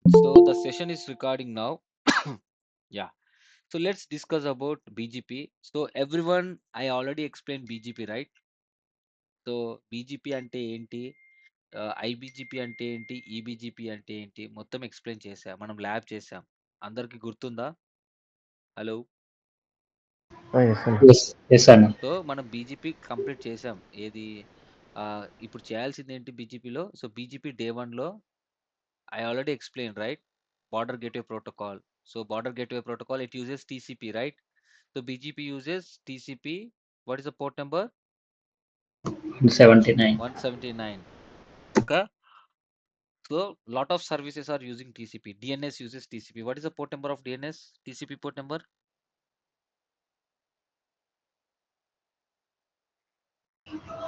So the session is recording now. Yeah. So let's discuss about BGP. So everyone, I already explained BGP, right? So BGP అంటే ఏంటి? IBGP అంటే ఏంటి? ఈబీజీపీ అంటే ఏంటి? మొత్తం explain చేశా. మనం ల్యాబ్ చేసాం. అందరికి గుర్తుందా? హలో! ఎస్ అన్న. ఎస్ ఎస్ అన్న. సో మనం బీజీపీ కంప్లీట్ చేసాం. ఏది ఇప్పుడు చేయాల్సిందేంటి బీజీపీలో? సో బీజీపీ డే 1లో I already explained, right? Border Gateway Protocol. So Border Gateway Protocol, it uses TCP, right? So BGP uses TCP. What is the port number? 79. 179. Okay. So lot of services are using TCP. DNS uses TCP. What is the port number of DNS? TCP port number?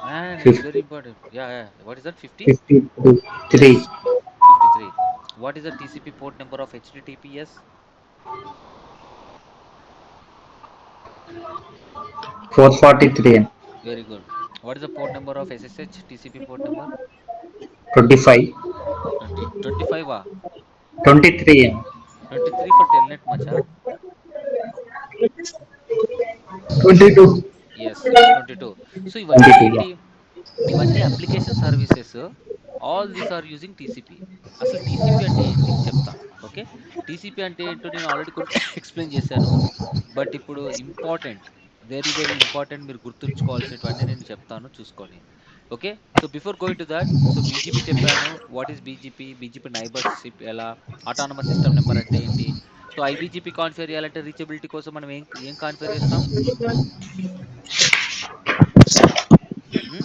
Man, it's very 50, important. Yeah, yeah. What is that? 50? 53, Yes, 53. What is the TCP port number of HTTPS? 443, Very good. What is the port number of SSH? TCP port number? 25, 20, 25. 23, 23 for Telnet, macha. 22, Yes, 22. So ఇవన్నీ 22. ఏంటి? ఇవన్నీ application services. All these are using TCP. అసలు TCP అంటే ఏంటి చెప్తా. Okay. TCP అంటే ఏంటో నేను ఆల్రెడీ కొన్ని ఎక్స్ప్లెయిన్ చేశాను. బట్ ఇప్పుడు ఇంపార్టెంట్, వెరీ వెరీ ఇంపార్టెంట్, మీరు గుర్తుంచుకోవాల్సినటువన్నీ నేను చెప్తాను, చూసుకోండి. Okay. So before going to that, so BGP చెప్పాను. What is BGP? BGP neighbourship ఎలా? ఆటానమస్ సిస్టమ్ నెంబర్ అంటే ఏంటి? సో ఐబీజీపీ కాన్ఫిగర్ చేయాలంటే రీచబిలిటీ కోసం మనం ఏం ఏం కాన్ఫిగర్ చేస్తాం? Hmm?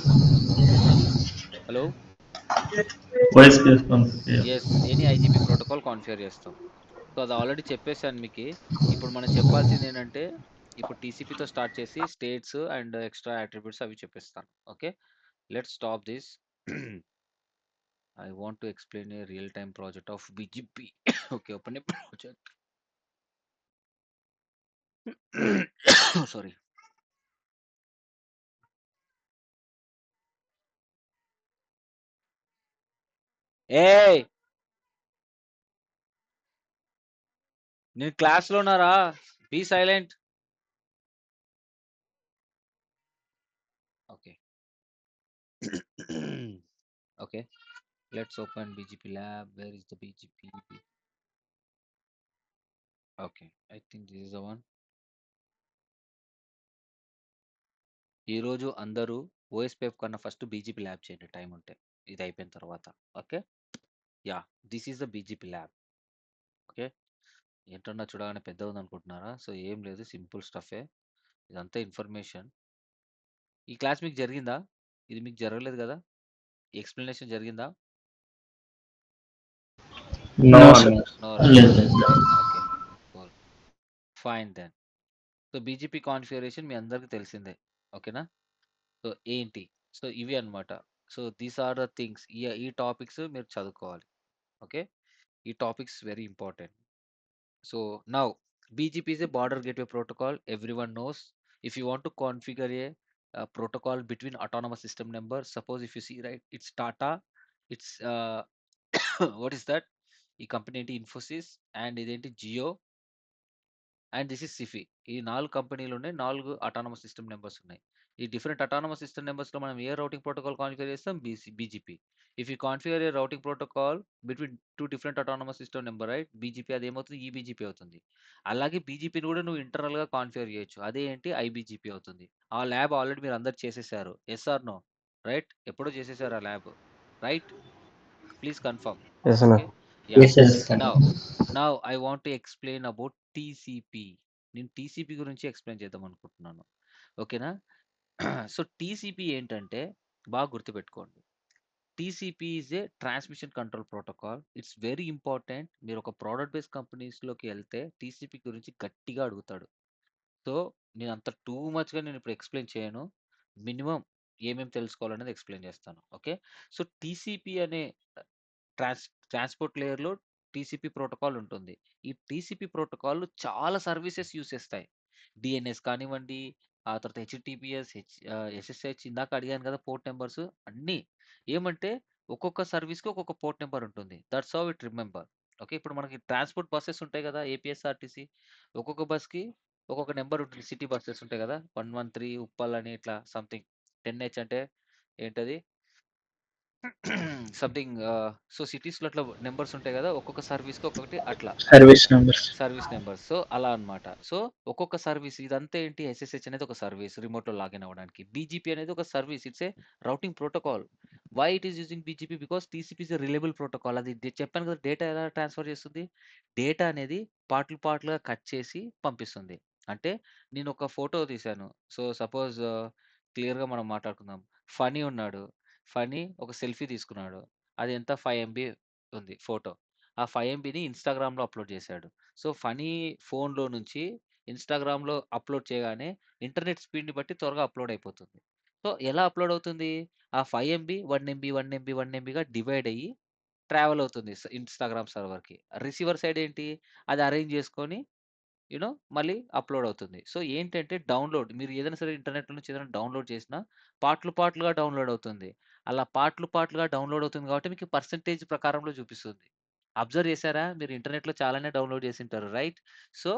Hello! OSPF configuration. Yes. Any IGP protocol configure చేస్తాం. సో అది ఆల్రెడీ చెప్పేసాను మీకి. ఇప్పుడు మనం చెప్పాల్సిందేంటంటే, ఇప్పుడు టీసీపీతో స్టార్ట్ చేసి స్టేట్స్ అండ్ ఎక్స్‌ట్రా అట్రిబ్యూట్స్ అవి చెప్పేస్తాను. Okay. Let's stop this. I want to explain a real time project of BGP. Okay, open a project. Sorry. ఏయ్! నేను క్లాస్‌లో ఉన్నారా? Be silent. Okay. Okay. Let's open BGP lab. Where is the BGP? Okay, I think this is the one. ఈరోజు అందరూ ఓఎస్‌పీఎఫ్ కన్నా first BGP lab చేయండి time ఉంటే. ఇది అయిపోయిన తర్వాత. Okay. Yeah! This is the BGP lab. Okay. ఏంటన్నా చూడగానే పెద్దగా ఉందనుకుంటున్నారా? సో ఏం లేదు, సింపుల్ స్టఫే. ఇదంతా ఇన్ఫర్మేషన్. ఈ క్లాస్ మీకు జరిగిందా? ఇది మీకు జరగలేదు కదా? ఈ ఎక్స్‌ప్లనేషన్ జరిగిందా? No, no sir. అన్న. No right? లేదు లేదు. Okay. Cool. Fine then. So BGP configuration మీ అందరికీ తెలిసిందే. ఓకేనా? సో ఏంటి? సో ఇవి అన్నమాట. So these are the things. ఈ టాపిక్స్ మీరు చదువుకోవాలి. ఓకే. ఈ topics very important. So now BGP is a border gateway protocol. Everyone knows. If you want to configure a protocol between autonomous system number, suppose if you see, right, it's Tata, it's what is that? ఈ company ఏంటి? Infosys, and ఇదేంటి? Jio, and this is Sify. ఈ 4 కంపెనీలు ఉన్నాయి. 4 autonomous system numbers ఉన్నాయి. ఈ different autonomous system నెంబర్స్‌లో మనం ఏ రౌటింగ్ ప్రోటోకాల్ కాన్ఫిగర్ చేస్తాం? BGP. If you configure a routing protocol between 2 different autonomous system number, right? BGP అదేమవుతుంది? ఈబీజీపీ అవుతుంది. అలాగే బీజీపీని కూడా నువ్వు ఇంటర్నల్‌గా కాన్ఫిగర్ చేయొచ్చు. అదే ఏంటి? ఐబీజీపీ అవుతుంది. ఆ ల్యాబ్ ఆల్రెడీ మీరు అందరూ చేసేసారు. Yes or no? రైట్? ఎప్పుడో చేసేసారు ఆ lab. Right? Please confirm. Yes అన్న. Okay. Yeah! Yes, yes, sir. Now now I want to explain about TCP. నేను టీసీపీ గురించి ఎక్స్‌ప్లెయిన్ చేద్దాం అనుకుంటున్నాను. ఓకేనా? సో టీసీపీ ఏంటంటే బాగా గుర్తుపెట్టుకోండి. TCP is a transmission control protocol. It's very important. మీరు ఒక ప్రొడక్ట్ బేస్డ్ కంపెనీస్‌లోకి ఎళ్తే టీసీపీ గురించి గట్టిగా అడుగుతాడు. సో నేను అంత టూ మచ్‌గా నేను ఇప్పుడు ఎక్స్‌ప్లెయిన్ చేయను. మినిమమ్ ఏమేమి తెలుసుకోవాలనేది ఎక్స్‌ప్లెయిన్ చేస్తాను. ఓకే. సో టీసీపీ అనే ట్రాన్స్‌పోర్ట్ లేయర్‌లో టీసీపీ ప్రోటోకాల్ ఉంటుంది. ఈ టీసీపీ ప్రోటోకాల్ చాలా సర్వీసెస్ యూజ్ చేస్తాయి. డీఎన్ఎస్ కానివ్వండి, ఆ తర్వాత ఎస్ఎస్హెచ్, ఇందాక అడిగాను కదా పోర్ట్ నంబర్స్ అన్నీ. ఏమంటే ఒక్కొక్క సర్వీస్‌కి ఒక్కొక్క పోర్ట్ నంబర్ ఉంటుంది. That's how it remember. Okay. ఇప్పుడు మనకి ట్రాన్స్‌పోర్ట్ బసెస్ ఉంటాయి గదా! ఏపీఎస్ఆర్టీసీ. ఒక్కొక్క బస్‌కి ఒక్కొక్క నంబర్ ఉంటుంది. సిటీ బసెస్ ఉంటాయి గదా! 113 ఉప్పల్ అని ఇట్లా సంథింగ్ 10H అంటే ఏంటది? సంథింగ్ సో, సిటీస్‌లో అట్లా నంబర్స్ ఉంటాయి గదా! ఒక్కొక్క సర్వీస్‌కి ఒక్కొక్కటి అట్లా. Service numbers. Service numbers. So, అలా అన్నమాట. సో, ఒక్కొక్క సర్వీస్ ఇదంతా ఏంటి ఎస్ఎస్హెచ్ అనేది ఒక సర్వీస్ రిమోట్‌లో లాగిన్ అవ్వడానికి. బీజీపీ అనేది ఒక service. It's a routing protocol. Why it is using BGP? Because TCP is a reliable protocol. అది చెప్పాను కదా! డేటా ఎలా ట్రాన్స్‌ఫర్ చేస్తుంది? డేటా అనేది పార్ట్‌లు పార్ట్‌లుగా కట్ చేసి పంపిస్తుంది. అంటే నేను ఒక ఫోటో తీశాను. సో, సపోజ్ క్లియర్‌గా మనం మాట్లాడుకుందాం. ఫనీ ఉన్నాడు. ఫనీ ఒక సెల్ఫీ తీసుకున్నాడు. అది ఎంత 5 ఎంబీ ఉంది ఫోటో. ఆ 5 ఎంబీని ఇన్‌స్టాగ్రామ్‌లో అప్‌లోడ్ చేశాడు. సో, ఫనీ ఫోన్‌లో నుంచి ఇన్‌స్టాగ్రామ్‌లో అప్‌లోడ్ చేయగానే ఇంటర్నెట్ స్పీడ్‌ని బట్టి త్వరగా అప్‌లోడ్ అయిపోతుంది. సో, ఎలా అప్‌లోడ్ అవుతుంది? ఆ 5 ఎంబీ, 1 ఎంబీ, 1 ఎంబీ, 1 ఎంబీగా డివైడ్ అయ్యి ట్రావెల్ అవుతుంది ఇన్‌స్టాగ్రామ్ సర్వర్‌కి. రిసీవర్ సైడ్ ఏంటి? అది అరేంజ్ చేసుకొని మళ్ళీ అప్‌లోడ్ అవుతుంది. సో, ఏంటంటే డౌన్‌లోడ్ మీరు ఏదైనా సరే ఇంటర్నెట్‌లో నుంచి ఏదైనా డౌన్‌లోడ్ చేసినా పార్ట్‌లు పార్ట్‌లుగా డౌన్‌లోడ్ అవుతుంది. అలా పార్ట్‌లు పార్ట్‌లుగా డౌన్‌లోడ్ అవుతుంది కాబట్టి మీకు పర్సెంటేజ్ ప్రకారంలో చూపిస్తుంది. అబ్జర్వ్ చేసారా? మీరు ఇంటర్నెట్‌లో చాలానే డౌన్‌లోడ్ చేసుంటారు. రైట్? సో,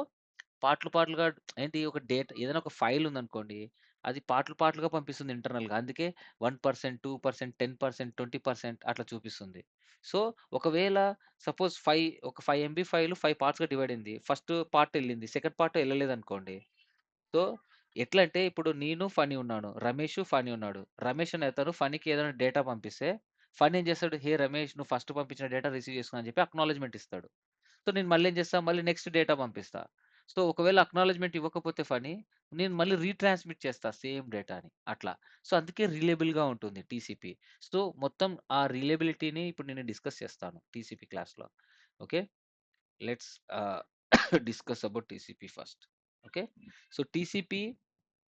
పార్ట్‌లు పార్ట్‌లుగా ఏంటి ఒక ఏదైనా ఒక ఫైల్ ఉందనుకోండి. అది పార్ట్‌లు పార్ట్‌లుగా పంపిస్తుంది ఇంటర్నల్‌గా. అందుకే 1%, 2%, 10%, 20% అట్లా చూపిస్తుంది. సో, ఒకవేళ సపోజ్ ఒక 5 ఎంబీ ఫైల్ 5 పార్ట్స్‌గా డివైడ్ అయింది. ఫస్ట్ పార్ట్ ఎళ్ళింది. సెకండ్ పార్ట్ ఎళ్ళలేదనుకోండి. సో, ఎట్లంటే ఇప్పుడు నేను, ఫనీ ఉన్నాను. రమేషు, ఫనీ ఉన్నాడు. రమేష్ అనే అతను ఫనీకి ఏదైనా డేటా పంపిస్తే, ఫనీ ఏం చేస్తాడు? "హే రమేష్! నువ్వు ఫస్ట్ పంపించిన డేటా రిసీవ్ చేసుకున్నా" అని చెప్పి అక్నాలెడ్జ్‌మెంట్ ఇస్తాడు. సో, నేను మళ్ళీ ఏం చేస్తా? మళ్ళీ నెక్స్ట్ డేటా పంపిస్తా. సో, ఒకవేళ అక్నాలెడ్జ్‌మెంట్ ఇవ్వకపోతే ఫనీ, నేను మళ్ళీ రీట్రాన్స్‌మిట్ చేస్తా సేమ్ డేటాని అట్లా. సో, అందుకే రిలయబుల్‌గా ఉంటుంది టీసీపీ. సో, మొత్తం ఆ రిలయబిలిటీని ఇప్పుడు నేను డిస్కస్ చేస్తాను టీసీపీ క్లాస్‌లో. Okay. Let's discuss about TCP first. Okay. So, TCP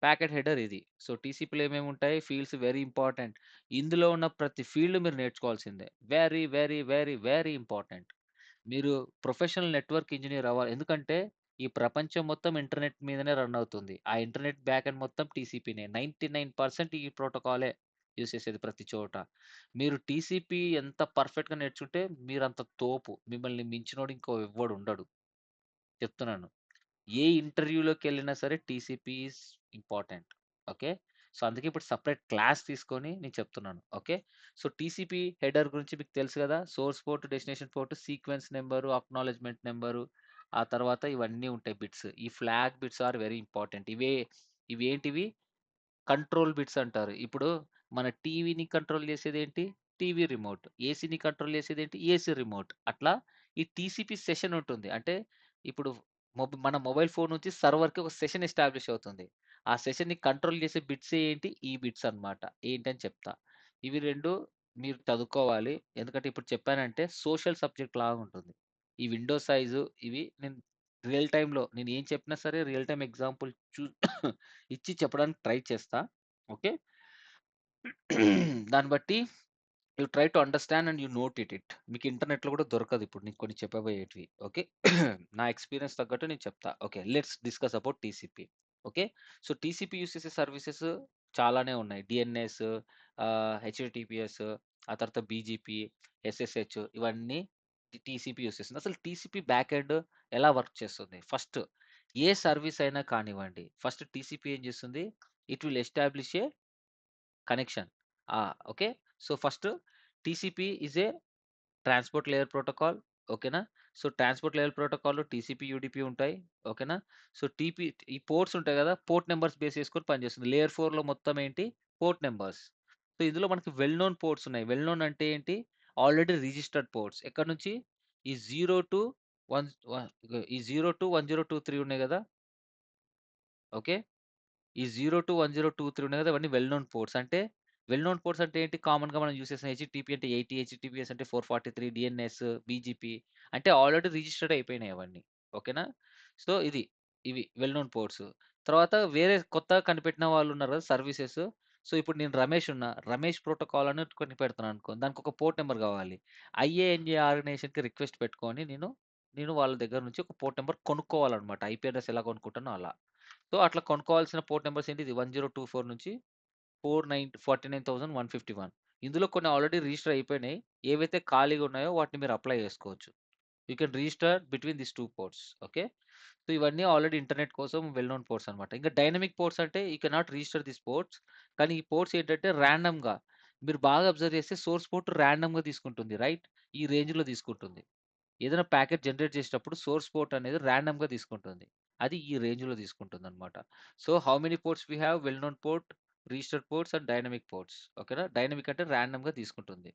packet header ఇది. సో, టీసీపీలో ఏమేమి ఉంటాయి? Fields very important. ఇందులో ఉన్న ప్రతి ఫీల్డ్ మీరు నేర్చుకోవాల్సిందే. Very, very, very, very important. మీరు ప్రొఫెషనల్ నెట్వర్క్ ఇంజినీర్ అవ్వాలి. ఎందుకంటే ఈ ప్రపంచం మొత్తం ఇంటర్నెట్ మీదనే రన్ అవుతుంది. ఆ ఇంటర్నెట్ బ్యాక్ ఎండ్ మొత్తం టీసీపీనే. 99% ఈ ప్రోటోకాలే యూజ్ చేసేది ప్రతి చోట. మీరు టీసీపీ ఎంత పర్ఫెక్ట్‌గా నేర్చుకుంటే మీరంత తోపు. మిమ్మల్ని మించినోడు ఇంకో ఎవ్వడు ఉండడు. చెప్తున్నాను. ఏ ఇంటర్వ్యూలోకెళ్ళినా సరే TCP is important. Okay. So, అందుకే ఇప్పుడు సెపరేట్ క్లాస్ తీసుకొని నేను చెప్తున్నాను. ఓకే. సో, టీసీపీ హెడర్ గురించి మీకు తెలుసు గదా! Source port, destination port, sequence number, acknowledgement number, ఆ తర్వాత ఇవన్నీ ఉంటాయి బిట్స్. ఈ flag bits are very important. ఇవేంటివి? కంట్రోల్ బిట్స్ అంటారు. ఇప్పుడు మన టీవీని కంట్రోల్ చేసేదేంటి? TV remote. ఏసీని కంట్రోల్ చేసేదేంటి? AC remote. అట్లా ఈ టీసీపీ సెషన్ ఉంటుంది. అంటే ఇప్పుడు మన మొబైల్ ఫోన్ నుంచి సర్వర్‌కి ఒక సెషన్ ఎస్టాబ్లిష్ అవుతుంది. ఆ సెషన్‌ని కంట్రోల్ చేసే బిట్స్ ఏంటి? ఈ బిట్స్ అన్నమాట. ఏంటని చెప్తా. ఇవి 2 మీరు చదువుకోవాలి. ఎందుకంటే ఇప్పుడు చెప్పానంటే సోషల్ సబ్జెక్ట్ లాగా ఉంటుంది. ఈ విండో సైజు ఇవి నేను రియల్ టైమ్‌లో నేను ఏం చెప్పినా సరే రియల్ టైమ్ ఎగ్జాంపుల్ ఇచ్చి చెప్పడానికి ట్రై చేస్తా. ఓకే. దాన్ని బట్టి you try to understand and you note it. మీకు ఇంటర్నెట్‌లో కూడా దొరకదు ఇప్పుడు నేను కొన్ని చెప్పబోయేటివి. ఓకే. నా ఎక్స్‌పీరియన్స్ తగ్గట్టు నేను చెప్తా. Okay. Let's discuss about TCP. Okay. So, TCP use చేసే సర్వీసెస్ చాలానే ఉన్నాయి. డీఎన్ఎస్, హెచ్‌టిటిపిఎస్, ఆ తర్వాత బీజీపీ, ఎస్ఎస్‌హెచ్ ఇవన్నీ టీసీపీ యూజ్ చేస్తుంది. అసలు టీసీపీ బ్యాక్ ఎండ్ ఎలా వర్క్ చేస్తుంది? ఫస్ట్ ఏ సర్వీస్ అయినా కానివ్వండి. ఫస్ట్ టీసీపీ ఏం చేస్తుంది? It will establish a connection. Okay. So, first TCP is a transport layer protocol. ఓకేనా? సో, ట్రాన్స్‌పోర్ట్ లేయర్ ప్రోటోకాల్‌లో టీసీపీ, యూడీపీ ఉంటాయి. ఓకేనా? సో, ఈ పోర్ట్స్ ఉంటాయి గదా! పోర్ట్ నంబర్స్ బేస్ చేసుకొని పనిచేస్తుంది. లేయర్ 4లో మొత్తం ఏంటి? Port numbers. సో, ఇందులో మనకి వెల్ నోన్ పోర్ట్స్ ఉన్నాయి. వెల్ నోన్ అంటే ఏంటి? Already registered ports. ఎక్కడి నుంచి? ఈ 0 టు 1 ఈ 0-1023 ఉన్నాయి గదా! ఓకే. ఈ 0-1023 ఉన్నాయి కదా! ఇవన్నీ వెల్ నోన్ పోర్ట్స్. అంటే వెల్ నోన్ పోర్ట్స్ అంటే ఏంటి? కామన్‌గా మనం యూజ్ చేసిన హెచ్‌టిటిపి అంటే 80, హెచ్‌టిటిపిఎస్ అంటే 443, డీఎన్ఎస్, బీజీపీ అంటే ఆల్రెడీ రిజిస్టర్డ్ అయిపోయినాయి అవన్నీ. ఓకేనా? సో, ఇవి వెల్ నోన్ పోర్ట్స్. తర్వాత వేరే కొత్తగా కనిపెట్టిన వాళ్ళు ఉన్నారు కదా! సర్వీసెస్. సో, ఇప్పుడు నేను రమేష్ ఉన్నా. రమేష్ ప్రోటోకాల్ అని కనిపెడుతున్నాను అనుకో. దానికి ఒక పోర్ట్ నంబర్ కావాలి. ఐఏఎన్ఏ ఆర్గనైజేషన్‌కి రిక్వెస్ట్ పెట్టుకొని నేను వాళ్ళ దగ్గర నుంచి ఒక పోర్ట్ నంబర్ కొనుక్కోవాలన్నమాట. ఐపీ అడ్రెస్ ఎలా కొనుక్కుంటానో అలా. సో, అట్లా కొనుక్కోవాల్సిన పోర్ట్ నంబర్స్ ఏంటిది 1024 నుంచి 49,151. ఇందులో కొన్ని ఆల్రెడీ రిజిస్టర్ అయిపోయినాయి. ఏవైతే ఖాళీగా ఉన్నాయో వాటిని మీరు అప్లై చేసుకోవచ్చు. You can register between this 2 ports. Okay. So ఇవన్నీ ఆల్రెడీ ఇంటర్నెట్ కోసం వెల్ నోన్ పోర్ట్స్ అనమాట. ఇంకా డైనమిక్ పోర్ట్స్ అంటే you cannot register this ports. కానీ ఈ పోర్ట్స్ ఏంటంటే ర్యాండమ్‌గా మీరు బాగా అబ్జర్వ్ చేస్తే సోర్స్ పోర్ట్ ర్యాండమ్‌గా తీసుకుంటుంది. రైట్? ఈ రేంజ్‌లో తీసుకుంటుంది. ఏదైనా ప్యాకెట్ జనరేట్ చేసేటప్పుడు సోర్స్ పోర్ట్ అనేది ర్యాండమ్‌గా తీసుకుంటుంది. అది ఈ రేంజ్‌లో తీసుకుంటుందనమాట. So, how many ports we have? Well known port, registered ports and dynamic ports. ఓకేనా? డైనమిక్ అంటే ర్యాండమ్‌గా తీసుకుంటుంది.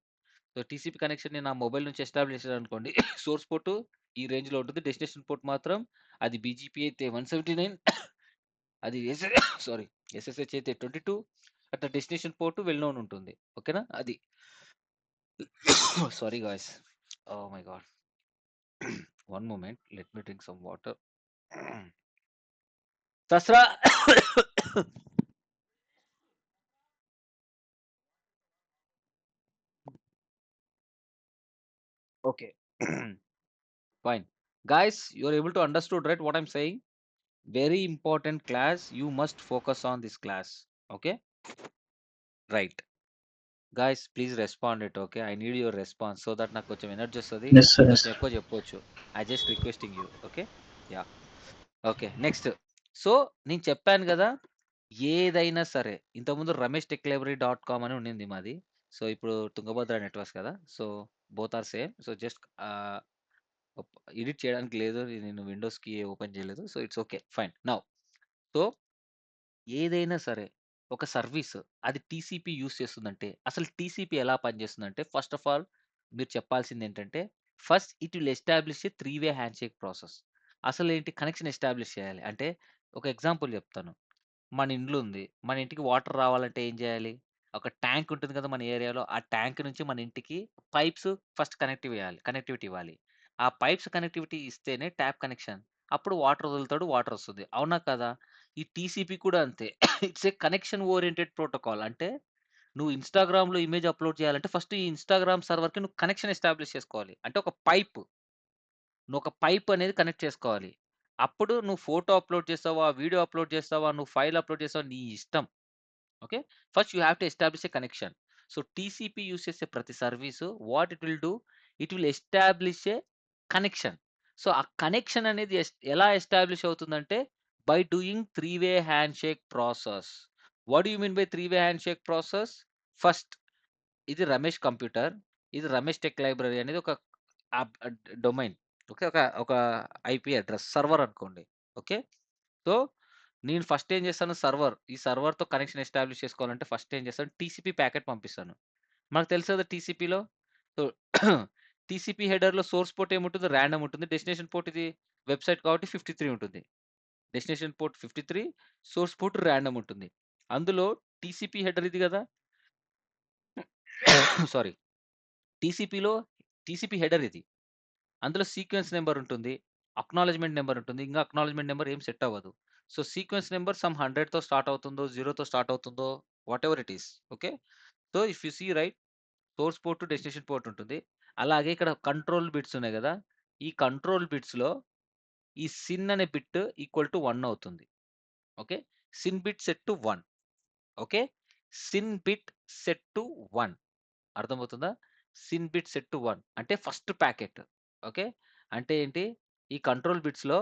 సో, టీసీపీ కనెక్షన్ నేను నా మొబైల్ నుంచి ఎస్టాబ్లిష్ చేశాననుకోండి. సోర్స్ పోర్ట్ ఈ రేంజ్‌లో ఉంటుంది. డెస్టినేషన్ పోర్ట్ మాత్రం అది బీజీపీ అయితే 179 అది సారీ ఎస్ఎస్హెచ్ అయితే 22 అట్లా డెస్టినేషన్ పోర్ట్ వెల్ నోన్ ఉంటుంది. ఓకేనా? అది. Sorry guys. Oh my God! One moment. Let me drink some water. Dasara okay. Fine. Guys, you're able to understood, right, what I'm saying? Very important class. You must focus on this class. Okay? Right. Guys, please respond it, okay? I need your response so that నాకు కొంచెం energy వస్తది. Yes, sir. Yes, ఇంకొంచెం sir. ఎక్కువ చెప్పొచ్చు. I just requesting you. Okay? Yeah. Okay. Next. So, నేను చెప్పాను గదా! ఏదైనా సరే ఇంతకుముందు Ramesh tech library dot com అని ఉండింది మాది. సో, ఇప్పుడు తుంగభద్ర నెట్వర్క్స్ కదా! So, both are same. So, just edit చేయడానికి లేదు. నేను విండోస్‌కి ఓపెన్ చేయలేదు. So, it's okay. Fine. Now so, ఏదైనా సరే ఒక సర్వీస్ అది టీసీపీ యూజ్ చేస్తుందంటే అసలు టీసీపీ ఎలా పనిచేస్తుందంటే ఫస్ట్ ఆఫ్ ఆల్ మీరు చెప్పాల్సిందేంటంటే first it will establish a 3 way handshake process. అసలేంటి కనెక్షన్ ఎస్టాబ్లిష్ చేయాలి. అంటే ఒక ఎగ్జాంపుల్ చెప్తాను. మన ఇండ్లు ఉంది. మన ఇంటికి వాటర్ రావాలంటే ఏం చేయాలి? ఒక ట్యాంక్ ఉంటుంది కదా! మన ఏరియాలో. ఆ ట్యాంక్ నుంచి మన ఇంటికి పైప్స్ ఫస్ట్ కనెక్టివిటీ ఇవ్వాలి. ఆ పైప్స్ కనెక్టివిటీ ఇస్తేనే ట్యాప్ కనెక్షన్. అప్పుడు వాటర్ వదులుతాడు. వాటర్ వస్తుంది. అవునా కదా? ఈ టీసీపీ కూడా అంతే. It's a connection oriented protocol. అంటే నువ్వు ఇన్‌స్టాగ్రామ్‌లో ఇమేజ్ అప్‌లోడ్ చేయాలంటే ఫస్ట్ ఈ ఇన్‌స్టాగ్రామ్ సర్వర్‌కి నువ్వు కనెక్షన్ ఎస్టాబ్లిష్ చేసుకోవాలి. అంటే ఒక పైప్. నువ్వు ఒక పైప్ అనేది కనెక్ట్ చేసుకోవాలి. అప్పుడు నువ్వు ఫోటో అప్‌లోడ్ చేస్తావా? వీడియో అప్‌లోడ్ చేస్తావా? నువ్వు ఫైల్ అప్‌లోడ్ చేస్తావా? నీ ఇష్టం. Okay. First you have to establish a connection. So, TCP use చేసే ప్రతి service what it will do? It will establish a connection. So, ఆ కనెక్షన్ అనేది ఎలా ఎస్టాబ్లిష్ అవుతుందంటే by doing 3 way handshake process. What do you mean by 3 way handshake process? First ఇది Ramesh computer. ఇది Ramesh tech library అనేది ఒక డొమైన్. ఓకే. ఒక ఒక ఐపీ అడ్రెస్ సర్వర్ అనుకోండి. ఓకే. సో, నేను ఫస్ట్ ఏం చేస్తాను ఈ సర్వర్‌తో కనెక్షన్ ఎస్టాబ్లిష్ చేసుకోవాలంటే ఫస్ట్ ఏం చేస్తాను టీసీపీ ప్యాకెట్ పంపిస్తాను. మనకు తెలుసు కదా టీసీపీలో. సో, టీసీపీ హెడర్‌లో సోర్స్ పోర్ట్ ఏముంటుంది? రాండమ్ ఉంటుంది. డెస్టినేషన్ పోర్ట్ ఇది వెబ్‌సైట్ కాబట్టి 53 ఉంటుంది. Destination port 53, source port random ఉంటుంది. అందులో టీసీపీ హెడర్ ఇది కదా! సారీ. టీసీపీలో టీసీపీ హెడర్ ఇది. అందులో సీక్వెన్స్ నంబర్ ఉంటుంది. అక్నాలెడ్జ్‌మెంట్ నంబర్ ఉంటుంది. ఇంగా అక్నాలెడ్జ్‌మెంట్ నంబర్ ఏం సెట్ అవ్వదు. సో, సీక్వెన్స్ నంబర్ సమ్ 100తో స్టార్ట్ అవుతుందో, 0తో స్టార్ట్ అవుతుందో whatever it is. Okay. So, if you see right source port, destination port ఉంటుంది. అలాగే ఇక్కడ కంట్రోల్ బిట్స్ ఉన్నాయి గదా! ఈ కంట్రోల్ బిట్స్‌లో ఈ సిన్ అనే బిట్ ఈక్వల్ టు 1 అవుతుంది. Okay. Sin bit set to 1. Okay. Sin bit set to 1. అర్థమవుతుందా? సిన్ బిట్ సెట్ టు 1 అంటే ఫస్ట్ ప్యాకెట్. ఓకే. అంటే ఏంటి? ఈ కంట్రోల్ బిట్స్‌లో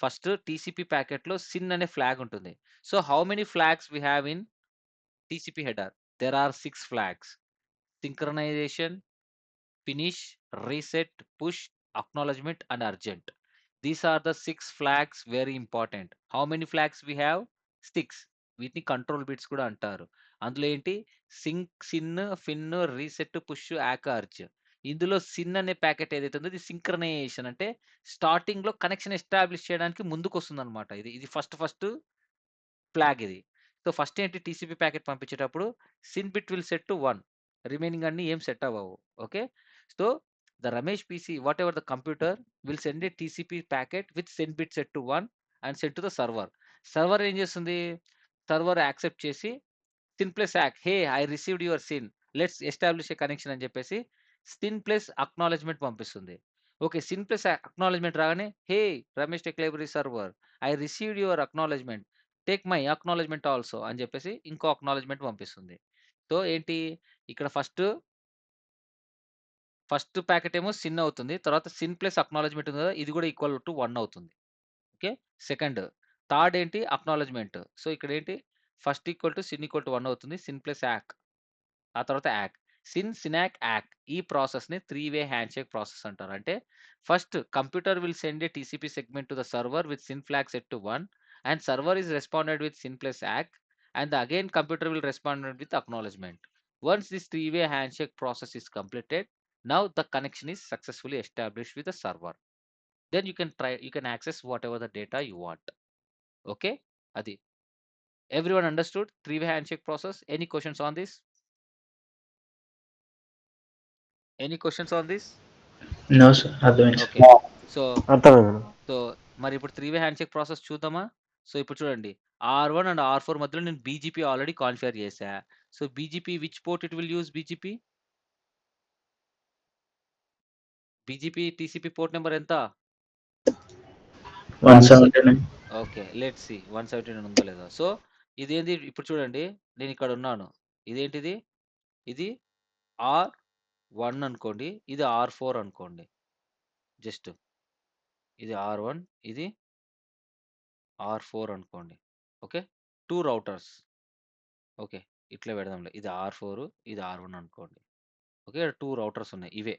ఫస్ట్ టీసీపీ ప్యాకెట్‌లో సిన్ అనే ఫ్లాగ్ ఉంటుంది. So, how many flags we have in TCP header? There are 6 flags. Synchronization, finish, reset, push, acknowledgement, and urgent. These are the 6 flags very important. How many flags we have? 6. వీటిని control bits కూడా అంటారు. అందులో ఏంటి sin, ఫిన్, reset, push, యాక్, urge. ఇందులో sin అనే packet ఏదైతే ఉందో ఇది సింక్రనైజేషన్ అంటే స్టార్టింగ్‌లో కనెక్షన్ ఎస్టాబ్లిష్ చేయడానికి ముందుకొస్తుందన్నమాట. ఇది ఫస్ట్ ఫ్లాగ్ ఇది. సో, ఫస్ట్ ఏంటి టీసీపీ ప్యాకెట్ పంపించేటప్పుడు syn bit will set to 1. Remaining అన్నీ ఏం సెట్ అవ్వవు. Okay. So, the Ramesh PC whatever the computer will send a TCP packet with send bit set to 1 and send to the server. Server ఏం చేస్తుంది? Server accept చేసి syn plus ack hey I received your syn. Let's establish a connection అని చెప్పేసి syn plus acknowledgement పంపిస్తుంది. Okay. Syn plus acknowledgement రాగానే hey Ramesh tech library server I received your acknowledgement. Take my acknowledgement also అని చెప్పేసి ఇంకో acknowledgement పంపిస్తుంది. So, ఏంటి ఇక్కడ ఫస్ట్ ఫస్ట్ ప్యాకెట్ ఏమో సిన్ అవుతుంది. తర్వాత సిన్ ప్లస్ అక్నాలెడ్జ్‌మెంట్ ఉంది కదా! ఇది కూడా ఈక్వల్ టు 1 అవుతుంది. ఓకే. సెకండ్. థర్డ్ ఏంటి అక్నాలెడ్జ్‌మెంట్. సో, ఇక్కడేంటి first equal to syn equal to 1 అవుతుంది. Syn plus ack. ఆ తర్వాత యాక్. సిన్, సినాక్, యాక్. ఈ ప్రాసెస్‌ని 3 వే హ్యాండ్‌షేక్ ప్రాసెస్ అంటారు. అంటే first computer will send a TCP segment to the server with syn flag set to 1 and server is responded with syn plus ack and again computer will respond with acknowledgement. Once this three-way handshake process is completed, now the connection is successfully established with the server. Then you can access whatever the data you want. Okay? Adi. Everyone understood three-way handshake process? Any questions on this? Any questions on this? No, sir. అర్థమైంది. Okay. So అర్థమైంది. So మరి ఇప్పుడు 3 way handshake process చూద్దామా? So ఇప్పుడు చూడండి. R1 and R4 మధ్యలో నేను BGP already configure చేశా. So BGP which port it will use BGP? BGP TCP port number ఎంత? 179. ఓకే. లెట్స్ సీ 179 ఉందో లేదో. సో ఇదేంది ఇప్పుడు చూడండి. నేను ఇక్కడ ఉన్నాను. ఇదేంటిది? ఇది R1 అనుకోండి. ఇది R4 అనుకోండి. జస్ట్ ఇది R1 ఇది R4 అనుకోండి. ఓకే. 2 రౌటర్స్. ఓకే. ఇట్లా పెడదాంలే. ఇది R4 ఇది R1 అనుకోండి. ఓకే. 2 రౌటర్స్ ఉన్నాయి. ఇవే.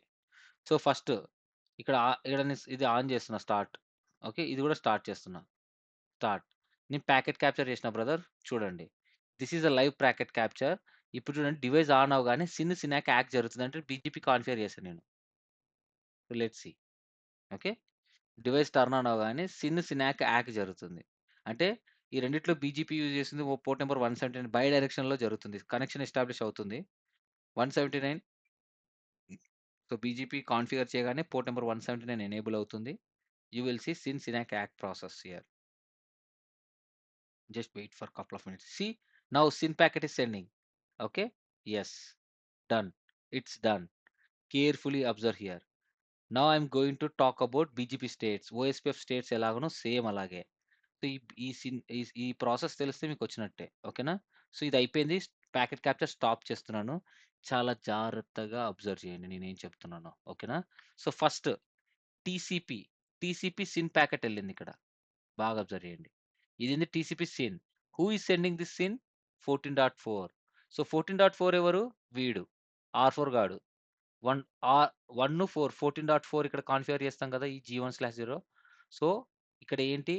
సో ఫస్ట్ ఇక్కడ నేను ఇది ఆన్ చేస్తున్నా స్టార్ట్. ఓకే. ఇది కూడా స్టార్ట్ చేస్తున్నా. స్టార్ట్. నేను ప్యాకెట్ క్యాప్చర్ చేసిన బ్రదర్ చూడండి. This is a live packet capture. ఇప్పుడు చూడండి డివైస్ ఆన్ అవ్వగానే సిన్, సినాక్ యాక్ జరుగుతుంది. అంటే బీజీపీ కాన్ఫిగర్ చేశాను నేను. Let's see. Okay. Device turn on అవ్వగానే సిన్, సినాక్ యాక్ జరుగుతుంది. అంటే ఈ రెండిట్లో బీజీపీ యూజ్ చేసింది పోర్ట్ నంబర్ 179 బై డైరెక్షన్‌లో జరుగుతుంది. కనెక్షన్ ఎస్టాబ్లిష్ అవుతుంది. 179 సో బీజీపీ కాన్ఫిగర్ చేయగానే పోర్ట్ నంబర్ 179 ఎనేబుల్ అవుతుంది. You will see syn, syn ack yuck process here. Just wait for a couple of minutes. See, now SYN packet is sending. Okay. Yes. Done. It's done. Carefully observe here. Now I'm going to talk about BGP states. OSPF states ఎలాగనో same అలాగే. So ఈ process తెలిస్తే మీకు వచ్చినట్టే. ఓకేనా? So ఇది అయిపోయింది. Packet capture stop చేస్తున్నాను. చాలా జాగ్రత్తగా అబ్జర్వ్ చేయండి నేనేం చెప్తున్నానో. ఓకేనా? So first TCP sin packet వెళ్ళింది ఇక్కడ. బాగా అబ్జర్వ్ చేయండి. ఇదేంది TCP sin. Who is sending this sin? 14.4. So 14.4 ఎవరు? వీడు. R4 గాడు. 1 4 14.4 ఇక్కడ కాన్ఫిగర్ చేస్తాం కదా! ఈ G1/0. సో ఇక్కడ ఏంటి?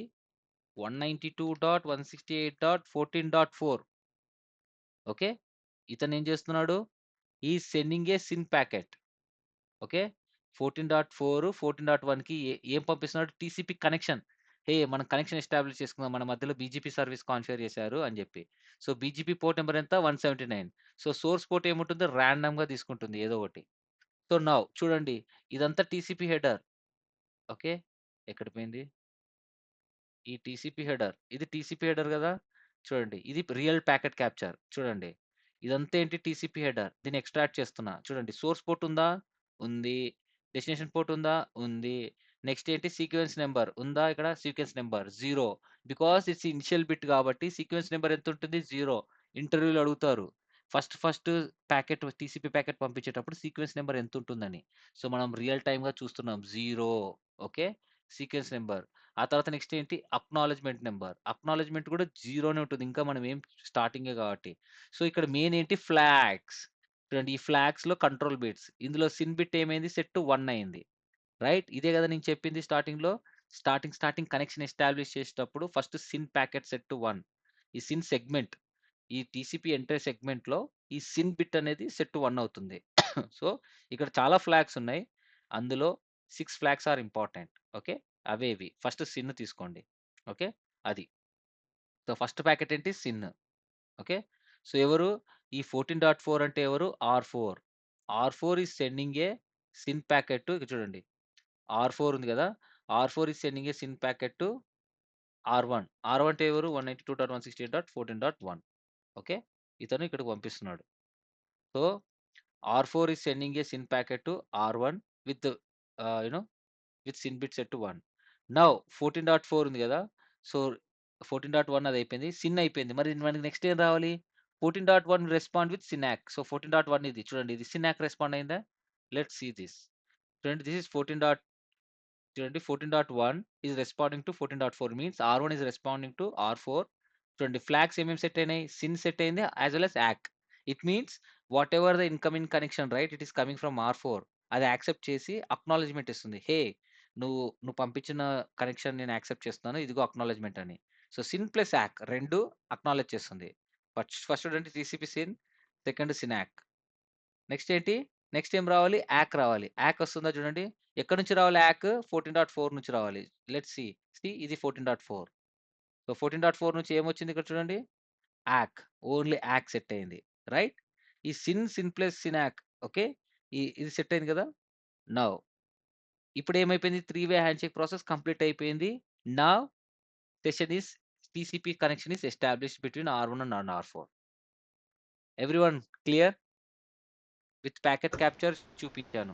192.168.14.4 ఓకే. ఇతనేం చేస్తున్నాడు? He is sending a syn packet. Okay. 14.4, 14.1కి ఏం పంపిస్తున్నాడు? TCP connection. హే! మనం కనెక్షన్ ఎస్టాబ్లిష్ చేసుకుందాం. మన మధ్యలో బీజీపీ సర్వీస్ కాన్ఫిగర్ చేశారు అని చెప్పి. సో బీజీపీ పోర్ట్ నంబర్ ఎంత? 179. సో సోర్స్ పోర్ట్ ఏముంటుంది? రాండమ్‌గా తీసుకుంటుంది ఏదో ఒకటి. సో నౌ చూడండి. ఇదంతా టీసీపీ హెడర్. ఓకే. ఎక్కడ పోయింది? ఈ టీసీపీ హెడర్. ఇది టీసీపీ హెడర్ గదా! చూడండి. ఇది రియల్ ప్యాకెట్ క్యాప్చర్. చూడండి. ఇదంతా ఏంటి? TCP header. దీన్ని ఎక్స్ట్రాక్ట్ చేస్తున్నా. చూడండి. సోర్స్ పోర్ట్ ఉందా? ఉంది. డెస్టినేషన్ పోర్ట్ ఉందా? ఉంది. నెక్స్ట్ ఏంటి? సీక్వెన్స్ నంబర్ ఉందా ఇక్కడ? Sequence number 0 because it's initial bit కాబట్టి సీక్వెన్స్ నంబర్ ఎంత ఉంటుంది? 0. ఇంటర్వ్యూలో అడుగుతారు. ఫస్ట్ ప్యాకెట్ టీసీపీ ప్యాకెట్ పంపించేటప్పుడు సీక్వెన్స్ నంబర్ ఎంత ఉంటుందని. సో మనం రియల్ టైమ్‌గా చూస్తున్నాం. 0 ఓకే. Sequence number. ఆ తర్వాత నెక్స్ట్ ఏంటి? Acknowledgement number. అక్నాలెడ్జ్‌మెంట్ కూడా 0నే ఉంటుంది. ఇంకా మనం ఏం స్టార్టింగే కాబట్టి. సో ఇక్కడ మెయిన్ ఏంటి? ఫ్లాగ్స్. చూడండి. ఈ ఫ్లాగ్స్‌లో కంట్రోల్ బిట్స్. ఇందులో సిన్ బిట్ ఏమైంది? సెట్ టు 1 అయింది. రైట్? ఇదే కదా నేను చెప్పింది స్టార్టింగ్‌లో. స్టార్టింగ్ కనెక్షన్ ఎస్టాబ్లిష్ చేసేటప్పుడు first sin packet set to 1. ఈ సిన్ సెగ్మెంట్. ఈ టీసీపీ ఎంట్రీ సెగ్మెంట్‌లో ఈ సిన్ బిట్ అనేది సెట్ టు 1 అవుతుంది. సో ఇక్కడ చాలా ఫ్లాగ్స్ ఉన్నాయి. అందులో 6 ఫ్లాగ్స్ ఆర్ ఇంపార్టెంట్. ఓకే. అవేవి. ఫస్ట్ సిన్ తీసుకోండి. ఓకే. అది. సో ఫస్ట్ ప్యాకెట్ ఏంటి? సిన్. ఓకే. సో ఎవరు? ఈ 14.4 అంటే ఎవరు? R4. R4 is sending a syn packet to ఇక్కడ చూడండి. R4 ఉంది కదా! R4 is sending a syn packet to R1. R1 అంటే ఎవరు? 192.168.14.1 ఓకే. ఇతను ఇక్కడికి పంపిస్తున్నాడు. So R4 is sending a syn packet to R1 with you know with syn bit set to 1. Now 14.4 ఉంది కదా! సో 14.1 అది అయిపోయింది. సిన్ అయిపోయింది. మరి మనకి నెక్స్ట్ ఏం రావాలి? 14.1 రెస్పాండ్ విత్ సినాక్. సో 14.1 ఇది చూడండి. ఇది సినాక్ రెస్పాండ్ అయిందా? Let's see this. Friend, this is 14.1 is responding to 14.4, means R1 is responding to R4. చూడండి ఫ్లాగ్స్ ఏమేమి సెట్ అయినాయి, సిన్ సెట్ అయింది as well as ack. It means whatever the incoming connection right, it is coming from R4, అది accept చేసి acknowledgement ఇస్తుంది. హే, నువ్వు పంపించిన connection నేను యాక్సెప్ట్ చేస్తున్నాను, ఇదిగో అక్నాలజ్మెంట్ అని. సో సిన్ ప్లస్ యాక్ రెండు అక్నాలెడ్జ్ చేస్తుంది. ఫస్ట్ ఏంటి టీసీపీ సిన్, సెకండ్ సిన్ యాక్. నెక్స్ట్ ఏంటి, నెక్స్ట్ ఏం రావాలి, యాక్ రావాలి. యాక్ వస్తుందా చూడండి, ఎక్కడి నుంచి రావాలి యాక్, 14.4 నుంచి రావాలి. లెట్స్ సి, ఇది 14.4. సో 14.4 నుంచి ఏమొచ్చింది ఇక్కడ చూడండి, యాక్, ఓన్లీ యాక్ సెట్ అయింది రైట్. ఈ syn plus syn ack, okay, ఇది సెట్ అయింది కదా. నౌ ఇప్పుడు ఏమైపోయింది, 3-వే హ్యాండ్ షేక్ ప్రాసెస్ కంప్లీట్ అయిపోయింది. Now session is TCP connection is established between R1 and R4. Everyone clear? With packet capture చూపించాను.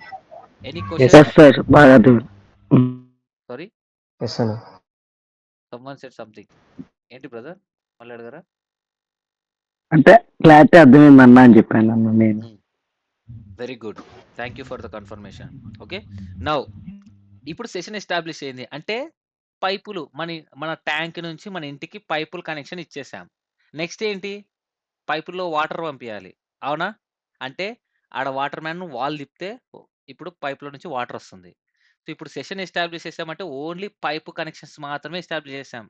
Any yes question? Yes sir బాగా sorry, yes అన్న. Someone said something. ఏంటి brother, మళ్ళీ అడగరా? అంటే clarity అర్థమైందన్నా అని చెప్పాను అన్న నేను. Very good, thank you for the confirmation. Okay, now ఇప్పుడు సెషన్ ఎస్టాబ్లిష్ అయింది అంటే పైపులు మన ట్యాంక్ నుంచి మన ఇంటికి పైపులు కనెక్షన్ ఇచ్చేసాం. నెక్స్ట్ ఏంటి, పైపుల్లో వాటర్ పంపించాలి, అవునా? అంటే ఆడ వాటర్ మ్యాన్ వాల్ తిప్పితే ఇప్పుడు పైపులో నుంచి వాటర్ వస్తుంది. సో ఇప్పుడు సెషన్ ఎస్టాబ్లిష్ చేసామంటే ఓన్లీ పైపు కనెక్షన్స్ మాత్రమే ఎస్టాబ్లిష్ చేసాం.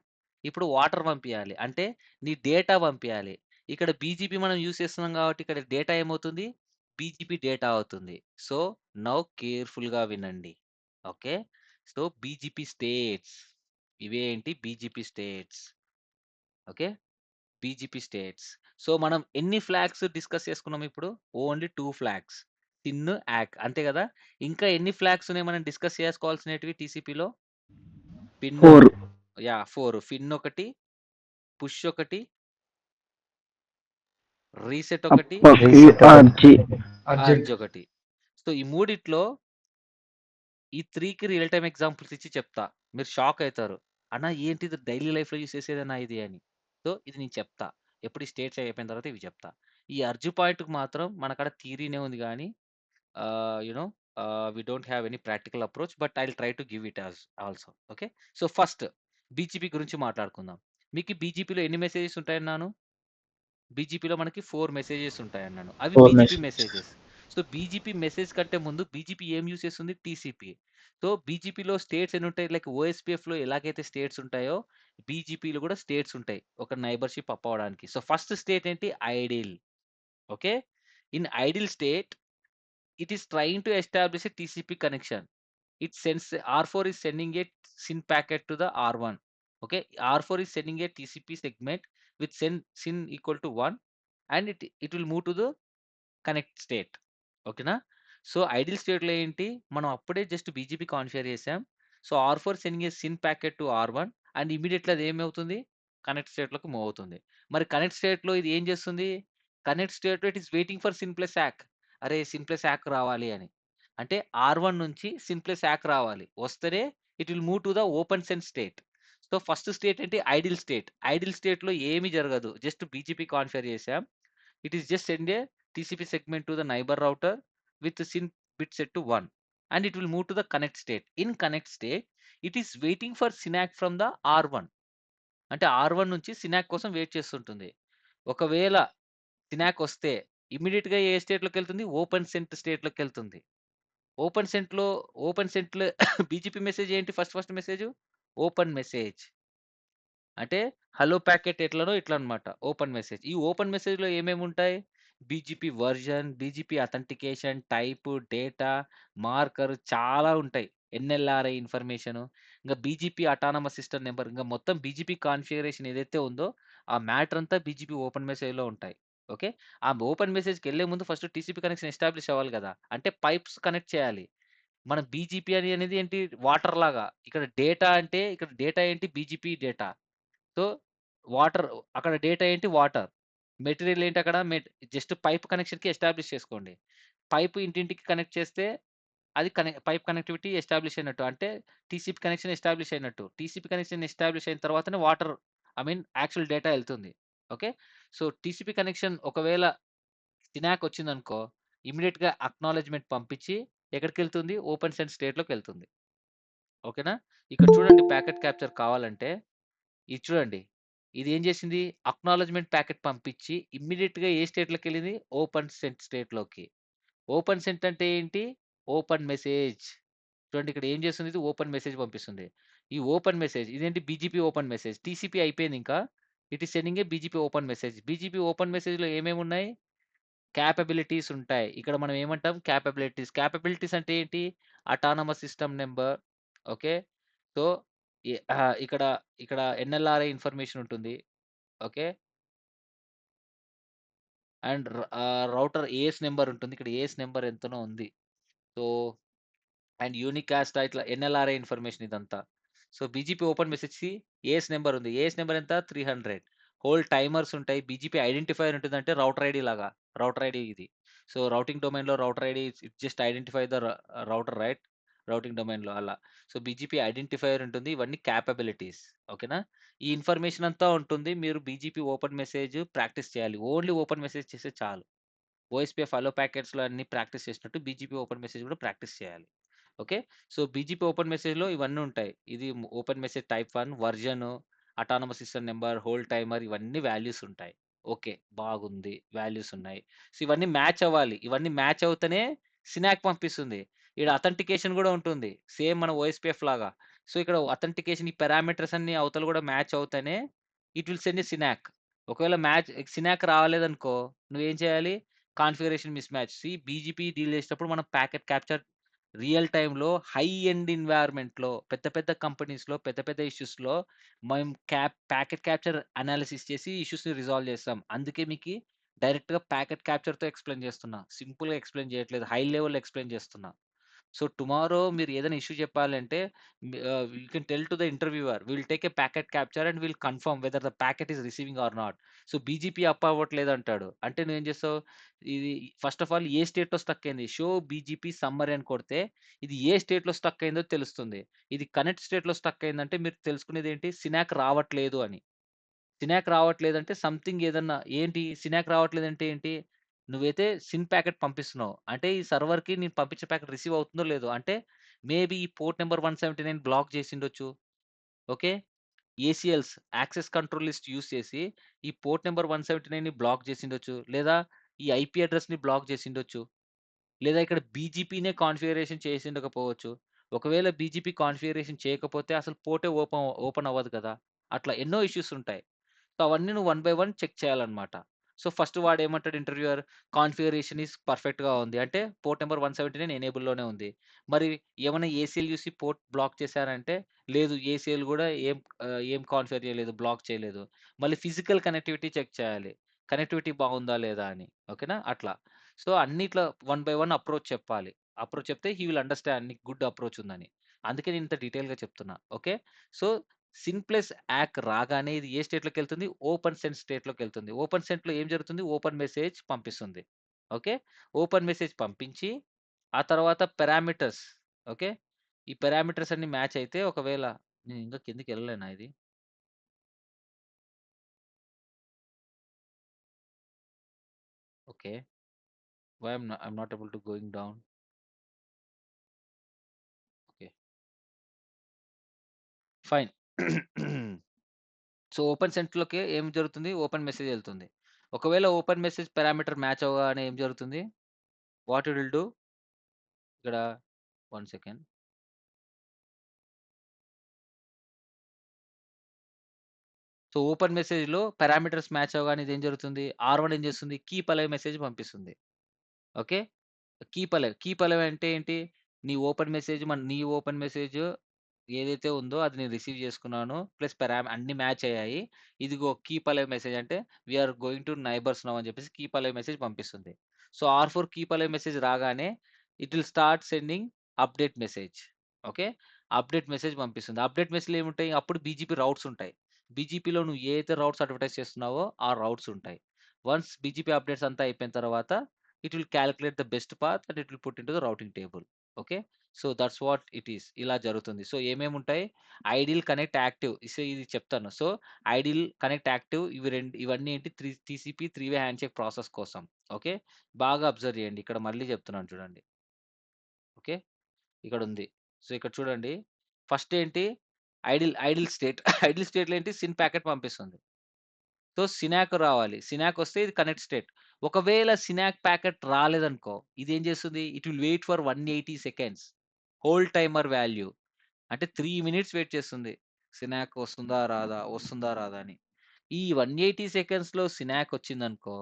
ఇప్పుడు వాటర్ పంపించాలి అంటే నీ డేటా పంపించాలి. ఇక్కడ బీజీపీ మనం యూస్ చేస్తున్నాం కాబట్టి ఇక్కడ డేటా ఏమవుతుంది, బీజీపీ డేటా అవుతుంది. సో నౌ కేర్ఫుల్గా వినండి. ఓకే, సో బీజీపీ స్టేట్స్ ఇవేంటి, BGP states. Okay, BGP states. So మనం ఎన్ని ఫ్లాగ్స్ డిస్కస్ చేసుకున్నాం ఇప్పుడు, ఓన్లీ 2 ఫ్లాగ్స్, సిన్ యాక్, అంతే కదా. ఇంకా ఎన్ని ఫ్లాగ్స్ ఉన్నాయి మనం డిస్కస్ చేసుకోవాల్సినవి టీసీపీలో? పిన్ 4. యా 4, ఫిన్ ఒకటి, పుష్ ఒకటి, రీసెట్ ఒకటి, అర్జ్ ఒకటి. సో ఈ మూడిట్లో ఈ 3కి రియల్ టైమ్ ఎగ్జాంపుల్స్ ఇచ్చి చెప్తా, మీరు షాక్ అవుతారు, అన్న ఏంటి ఇది డైలీ లైఫ్లో యూస్ చేసేదన్నా ఇది అని. సో ఇది నేను చెప్తా, ఎప్పుడు ఈ స్టేట్స్ అయిపోయిన తర్వాత ఇవి చెప్తా. ఈ అర్జు పాయింట్కి మాత్రం మనకాడ థియరీనే ఉంది కానీ you know we don't have any practical approach, but I will try to give it as also. Okay, so first BGP గురించి మాట్లాడుకుందాం. మీకు బీజీపీలో ఎన్ని మెసేజెస్ ఉంటాయన్నాను, బీజీపీలో మనకి 4 మెసేజెస్ ఉంటాయన్నాను, అవి 4 BGP messages. Messages. So BGP message కంటే ముందు బీజీపీ ఏం యూస్ చేస్తుంది, టీసీపీ. సో బీజీపీలో స్టేట్స్ ఎన్ని ఉంటాయి, లైక్ ఓఎస్పీఎఫ్లో ఎలాగైతే స్టేట్స్ ఉంటాయో బీజీపీలో కూడా స్టేట్స్ ఉంటాయి ఒక నైబర్షిప్ అప్ అవడానికి. సో ఫస్ట్ స్టేట్ ఏంటి, idle. Okay, in idle state it is trying to establish a TCP connection. It sends R4 is sending a SYN packet to the R1. Okay, R4 is sending a TCP segment with SYN equal to 1, and it will move to the connect state. ఓకేనా. So idol స్టేట్లో ఏంటి, మనం అప్పుడే just BGP configure చేసాం. So R4 sending a syn packet to R1 and immediately అది ఏమవుతుంది, connect స్టేట్లోకి move అవుతుంది. మరి కనెక్ట్ స్టేట్లో ఇది ఏం చేస్తుంది, కనెక్ట్ స్టేట్లో it is waiting for syn plus ack. అరే సిన్ ప్లస్ యాక్ రావాలి అని, అంటే R1 నుంచి సిన్ ప్లస్ యాక్ రావాలి, వస్తేనే it will move to the open sense state. So first state ఏంటి, ఐడిల్ స్టేట్. ఐడిల్ స్టేట్లో ఏమీ జరగదు, జస్ట్ బీజీపీ కాన్ఫిగర్ చేసాం. It is just send A TCP segment to the neighbor router with the SYN bit set to 1, and it will move to the connect state. In connect state, it is waiting for SYNAC from the R1. అంటే R1 నుంచి SYNAC కోసం wait చేస్తుంటుంది. ఒకవేళ SYNAC వస్తే ఇమీడియట్గా ఏ స్టేట్లోకి వెళ్తుంది, open cent స్టేట్లోకి వెళ్తుంది. Open సెంట్లో BGP message ఏంటి, ఫస్ట్ మెసేజ్ ఓపెన్ మెసేజ్. అంటే హలో ప్యాకెట్ ఎట్లనో ఇట్లా అనమాట ఓపెన్ మెసేజ్. ఈ ఓపెన్ మెసేజ్లో ఏమేమి ఉంటాయి, BGP version, BGP authentication, type, data, marker చాలా ఉంటాయి, ఎన్ఎల్ఆర్ఐ ఇన్ఫర్మేషన్, ఇంకా బీజీపీ అటానమస్ సిస్టమ్ నెంబర్, ఇంకా మొత్తం బీజీపీ కాన్ఫిగరేషన్ ఏదైతే ఉందో ఆ మ్యాటర్ అంతా బీజీపీ ఓపెన్ మెసేజ్లో ఉంటాయి. ఓకే, ఆ ఓపెన్ మెసేజ్కి వెళ్ళే ముందు ఫస్ట్ టీసీపీ కనెక్షన్ ఎస్టాబ్లిష్ అవ్వాలి కదా, అంటే పైప్స్ కనెక్ట్ చేయాలి. మన బీజీపీ అనేది ఏంటి, వాటర్ లాగా. ఇక్కడ డేటా అంటే ఇక్కడ డేటా ఏంటి, బీజీపీ డేటా. సో వాటర్, అక్కడ డేటా ఏంటి, వాటర్. మెటీరియల్ ఏంటి అక్కడ, జస్ట్ పైప్ కనెక్షన్కి ఎస్టాబ్లిష్ చేసుకోండి. పైప్ ఇంటింటికి కనెక్ట్ చేస్తే అది పైప్ కనెక్టివిటీ ఎస్టాబ్లిష్ అయినట్టు, అంటే టీసీపీ కనెక్షన్ ఎస్టాబ్లిష్ అయినట్టు. టీసీపీ కనెక్షన్ ఎస్టాబ్లిష్ అయిన తర్వాతనే వాటర్, యాక్చువల్ డేటా వెళ్తుంది. ఓకే, సో టీసీపీ కనెక్షన్ ఒకవేళ సినాక్ వచ్చిందనుకో, ఇమీడియట్గా అక్నాలెడ్జ్మెంట్ పంపించి ఎక్కడికెళ్తుంది? Open send స్టేట్‌లోకెళ్తుంది. ఓకేనా? ఇక్కడ చూడండి ప్యాకెట్ క్యాప్చర్ కావాలంటే ఇది చూడండి. ఇది ఏం చేసింది? అక్నాలెడ్జ్‌మెంట్ ప్యాకెట్ పంపించి ఇమ్మీడియేట్‌గా ఏ స్టేట్‌లోకెళ్ళింది? ఓపెన్ సెంట్ స్టేట్‌లోకి. ఓపెన్ సెంట్ అంటే ఏంటి? Open message. చూడండి ఇక్కడ ఏం చేస్తుంది? ఇది ఓపెన్ మెసేజ్ పంపిస్తుంది. ఈ ఓపెన్ మెసేజ్ ఇదేంటి? BGP open message. టీసీపీ అయిపోయింది ఇంకా. It is sending a BGP open message. BGP open మెసేజ్‌లో ఏమేమున్నాయి? క్యాపబిలిటీస్ ఉంటాయి. ఇక్కడ మనం ఏమంటాం? క్యాపబిలిటీస్. క్యాపబిలిటీస్ అంటే ఏంటి? Autonomous system number. Okay. So, ఇక్కడ ఇక్కడ ఎన్ఎల్ఆర్ఐ ఇన్ఫర్మేషన్ ఉంటుంది. Okay. And router AS number ఉంటుంది. ఇక్కడ ఏఎస్ నంబర్ ఎంతనో ఉంది. సో, అండ్ యూనికాస్ట్ ఇట్లా ఎన్ఎల్ఆర్ఐ ఇన్ఫర్మేషన్ ఇదంతా. సో, బీజీపీ ఓపెన్ మెసేజ్‌కి ఏఎస్ నంబర్ ఉంది. ఏఎస్ నంబర్ ఎంత? 300. హోల్ టైమర్స్ ఉంటాయి. బీజీపీ ఐడెంటిఫైయర్ ఉంటుందంటే రౌటర్ ఐడీ లాగా. రౌటర్ ఐడీ ఇది. సో, రౌటింగ్ డొమైన్‌లో router ID it just identify the router right? Routing డొమైన్‌లో అలా. సో, బీజీపీ ఐడెంటిఫైయర్ ఉంటుంది. ఇవన్నీ క్యాపబిలిటీస్. ఓకేనా? ఈ ఇన్ఫర్మేషన్ అంతా ఉంటుంది. మీరు బీజీపీ ఓపెన్ మెసేజ్ ప్రాక్టీస్ చేయాలి. ఓన్లీ ఓపెన్ మెసేజ్ చేస్తే చాలు. ఓఎస్పీఎఫ్ అలో ప్యాకెట్స్‌లో అన్నీ ప్రాక్టీస్ చేసినట్టు బీజీపీ ఓపెన్ మెసేజ్ కూడా ప్రాక్టీస్ చేయాలి. ఓకే. సో, బీజీపీ ఓపెన్ మెసేజ్‌లో ఇవన్నీ ఉంటాయి. ఇది open message type 1 version, autonomous system number, hold timer ఇవన్నీ వాల్యూస్ ఉంటాయి. ఓకే. బాగుంది. వాల్యూస్ ఉన్నాయి. సో, ఇవన్నీ మ్యాచ్ అవ్వాలి. ఇవన్నీ మ్యాచ్ అవుతేనే సినాక్ పంపిస్తుంది. ఈడ అథెంటికేషన్ కూడా ఉంటుంది. సేమ్ మన ఓఎస్పీఎఫ్ లాగా. సో, ఇక్కడ అథెంటికేషన్ ఈ పారామీటర్స్ అన్నీ అవతల కూడా మ్యాచ్ అవుతేనే it will send a syn ack. ఒకవేళ సినాక్ రాలేదనుకో నువ్వేం చేయాలి? Configuration mismatch. BGP deal చేసేటప్పుడు మనం ప్యాకెట్ క్యాప్చర్ రియల్ టైమ్‌లో హై ఎండ్ ఎన్వైర్న్మెంట్‌లో పెద్ద పెద్ద కంపెనీస్‌లో పెద్ద పెద్ద ఇష్యూస్‌లో మేము ప్యాకెట్ క్యాప్చర్ అనాలిసిస్ చేసి ఇష్యూస్‌ని రిజాల్వ్ చేస్తాం. అందుకే మీకి డైరెక్ట్‌గా ప్యాకెట్ క్యాప్చర్‌తో ఎక్స్‌ప్లెయిన్ చేస్తున్నా. సింపుల్‌గా ఎక్స్‌ప్లెయిన్ చేయట్లేదు. హై లెవెల్‌లో ఎక్స్‌ప్లెయిన్ చేస్తున్నా. సో, టుమారో మీరు ఏదైనా ఇష్యూ చెప్పాలంటే you can tell to the interviewer. We will take a packet capture and will confirm whether the packet is receiving or not. So, BGP up అవ్వట్లేదు అంటాడు. అంటే నువ్వేం చేస్తావు? ఇది ఫస్ట్ ఆఫ్ ఆల్ ఏ స్టేట్‌లో స్టక్ అయింది. షో బీజీపీ సమ్మరీ అని కొడితే ఇది ఏ స్టేట్‌లో స్టక్ అయిందో తెలుస్తుంది. ఇది కనెక్ట్ స్టేట్‌లో స్టక్ అయిందంటే మీరు తెలుసుకునేదేంటి? సినాక్ రావట్లేదు అని. సినాక్ రావట్లేదంటే సంథింగ్ ఏదన్నా ఏంటి? సినాక్ రావట్లేదంటే ఏంటి? నువ్వైతే సిన్ ప్యాకెట్ పంపిస్తున్నావు. అంటే ఈ సర్వర్‌కి నేను పంపించే ప్యాకెట్ రిసీవ్ అవుతుందో లేదో. అంటే మేబీ ఈ పోర్ట్ నంబర్ 179 బ్లాక్ చేసుండొచ్చు. Okay. ACLs access control list use చేసి ఈ పోర్ట్ నంబర్ 179ని బ్లాక్ చేసుండొచ్చు. లేదా ఈ ఐపీ అడ్రెస్‌ని బ్లాక్ చేసుండొచ్చు. లేదా ఇక్కడ బీజీపీనే కాన్ఫిగరేషన్ చేసుండకపోవచ్చు. ఒకవేళ బీజీపీ కాన్ఫిగరేషన్ చేయకపోతే అసలు పోర్టే ఓపెన్ అవ్వదు కదా! అట్లా ఎన్నో ఇష్యూస్ ఉంటాయి. సో, అవన్నీ నువ్వు వన్ బై వన్ చెక్ చేయాలన్నమాట. సో, ఫస్ట్ వాడేమంటాడు ఇంటర్వ్యూయర్ కాన్ఫిగరేషన్ ఈస్ పర్ఫెక్ట్‌గా ఉంది. అంటే పోర్ట్ నంబర్ 179 ఎనేబుల్‌లోనే ఉంది. మరి ఏమన్నా ఏసీఎల్ యూసి పోర్ట్ బ్లాక్ చేశారంటే, లేదు ఏసీఎల్ గూడా ఏం కాన్ఫిగర్ చేయలేదు. బ్లాక్ చేయలేదు. మళ్ళీ ఫిజికల్ కనెక్టివిటీ చెక్ చేయాలి. కనెక్టివిటీ బాగుందా లేదా అని. ఓకేనా? అట్లా. సో, అన్నిట్ల వన్ బై వన్ అప్రోచ్ చెప్పాలి. అప్రోచ్ చెప్తే హి విల్ అండర్‌స్టాండ్ నీకు గుడ్ అప్రోచ్ ఉందని. అందుకే నేను ఇంత డీటెయిల్‌గా చెప్తున్నా. Okay. So, syn plus ack రాగానే ఇది ఏ స్టేట్‌లోకెళ్తుంది? ఓపెన్ సెంట్ స్టేట్‌లోకెళ్తుంది. ఓపెన్ సెంట్‌లో ఏం జరుగుతుంది? ఓపెన్ మెసేజ్ పంపిస్తుంది. ఓకే. ఓపెన్ మెసేజ్ పంపించి, ఆ తర్వాత పారామీటర్స్ ఓకే. ఈ పారామీటర్స్ అన్నీ మ్యాచ్ అయితే ఒకవేళ నేను ఇంకా కిందకెళ్ళలేనా ఇది? Okay. Why I'm not able to going down. Okay. Fine. So, open సెంట్‌లోకి ఏం జరుగుతుంది? ఓపెన్ మెసేజ్ ఎళ్తుంది. ఒకవేళ ఓపెన్ మెసేజ్ పారామీటర్ మ్యాచ్ అవ్వగానే ఏం జరుగుతుంది? What it will do? ఇక్కడ 1 సెకండ్. సో, ఓపెన్ మెసేజ్‌లో పారామీటర్స్ మ్యాచ్ అవ్వగానే ఇదేం జరుగుతుంది? ఆర్1 ఏం చేస్తుంది? కీప్ అలైవ్ మెసేజ్ పంపిస్తుంది. ఓకే. కీప్ అలైవ్ అంటే ఏంటి? నీ ఓపెన్ మెసేజ్ ఏదైతే ఉందో అది నేను రిసీవ్ చేసుకున్నాను. ప్లస్ అన్నీ మ్యాచ్ అయ్యాయి. ఇదిగో కీప్ అలైవ్ మెసేజ్ అంటే we are going to neighbours now అని చెప్పేసి కీప్ అలైవ్ మెసేజ్ పంపిస్తుంది. So, R4 keep alive message రాగానే it will start sending update message. Okay. Update message పంపిస్తుంది. అప్డేట్ మెసేజ్‌లో ఏముంటాయి? అప్పుడు బీజీపీ రౌట్స్ ఉంటాయి. బీజీపీలో నువ్వు ఏ అయితే రౌట్స్ అడ్వర్టైజ్ చేస్తున్నావో ఆ రౌట్స్ ఉంటాయి. వన్స్ బీజీపీ అప్డేట్స్ అంతా అయిపోయిన తర్వాత it will calculate the best path and it will put into the routing table. Okay. So, that's what it is. ఇలా జరుగుతుంది. సో, ఏమేముంటాయి? Idle, connect, active. ఇది చెప్తాను. సో, ఐడిల్, కనెక్ట్, యాక్టివ్ ఇవన్నీ ఏంటి టీసీపీ 3 వే హ్యాండ్‌షేక్ ప్రాసెస్ కోసం. Okay. బాగా observe చేయండి. ఇక్కడ మళ్ళీ చెప్తున్నాను చూడండి. ఓకే. ఇక్కడ ఉంది. సో ఇక్కడ చూడండి. ఫస్ట్ ఏంటి ఐడిల్ స్టేట్. ఐడిల్ స్టేట్‌లో ఏంటి సిన్ ప్యాకెట్ పంపిస్తుంది. సో సినాక్ రావాలి. సినాక్ వస్తే ఇది కనెక్ట్ స్టేట్. ఒకవేళ సినాక్ ప్యాకెట్ రాలేదనుకో, ఇదేం చేస్తుంది? It will wait for 180 seconds. Hold timer value. అంటే 3 మినిట్స్ వెయిట్ చేస్తుంది. సినాక్ వస్తుందా? రాదా? వస్తుందా? రాదా? అని. ఈ 180 సెకండ్స్‌లో సినాక్ వచ్చిందనుకో,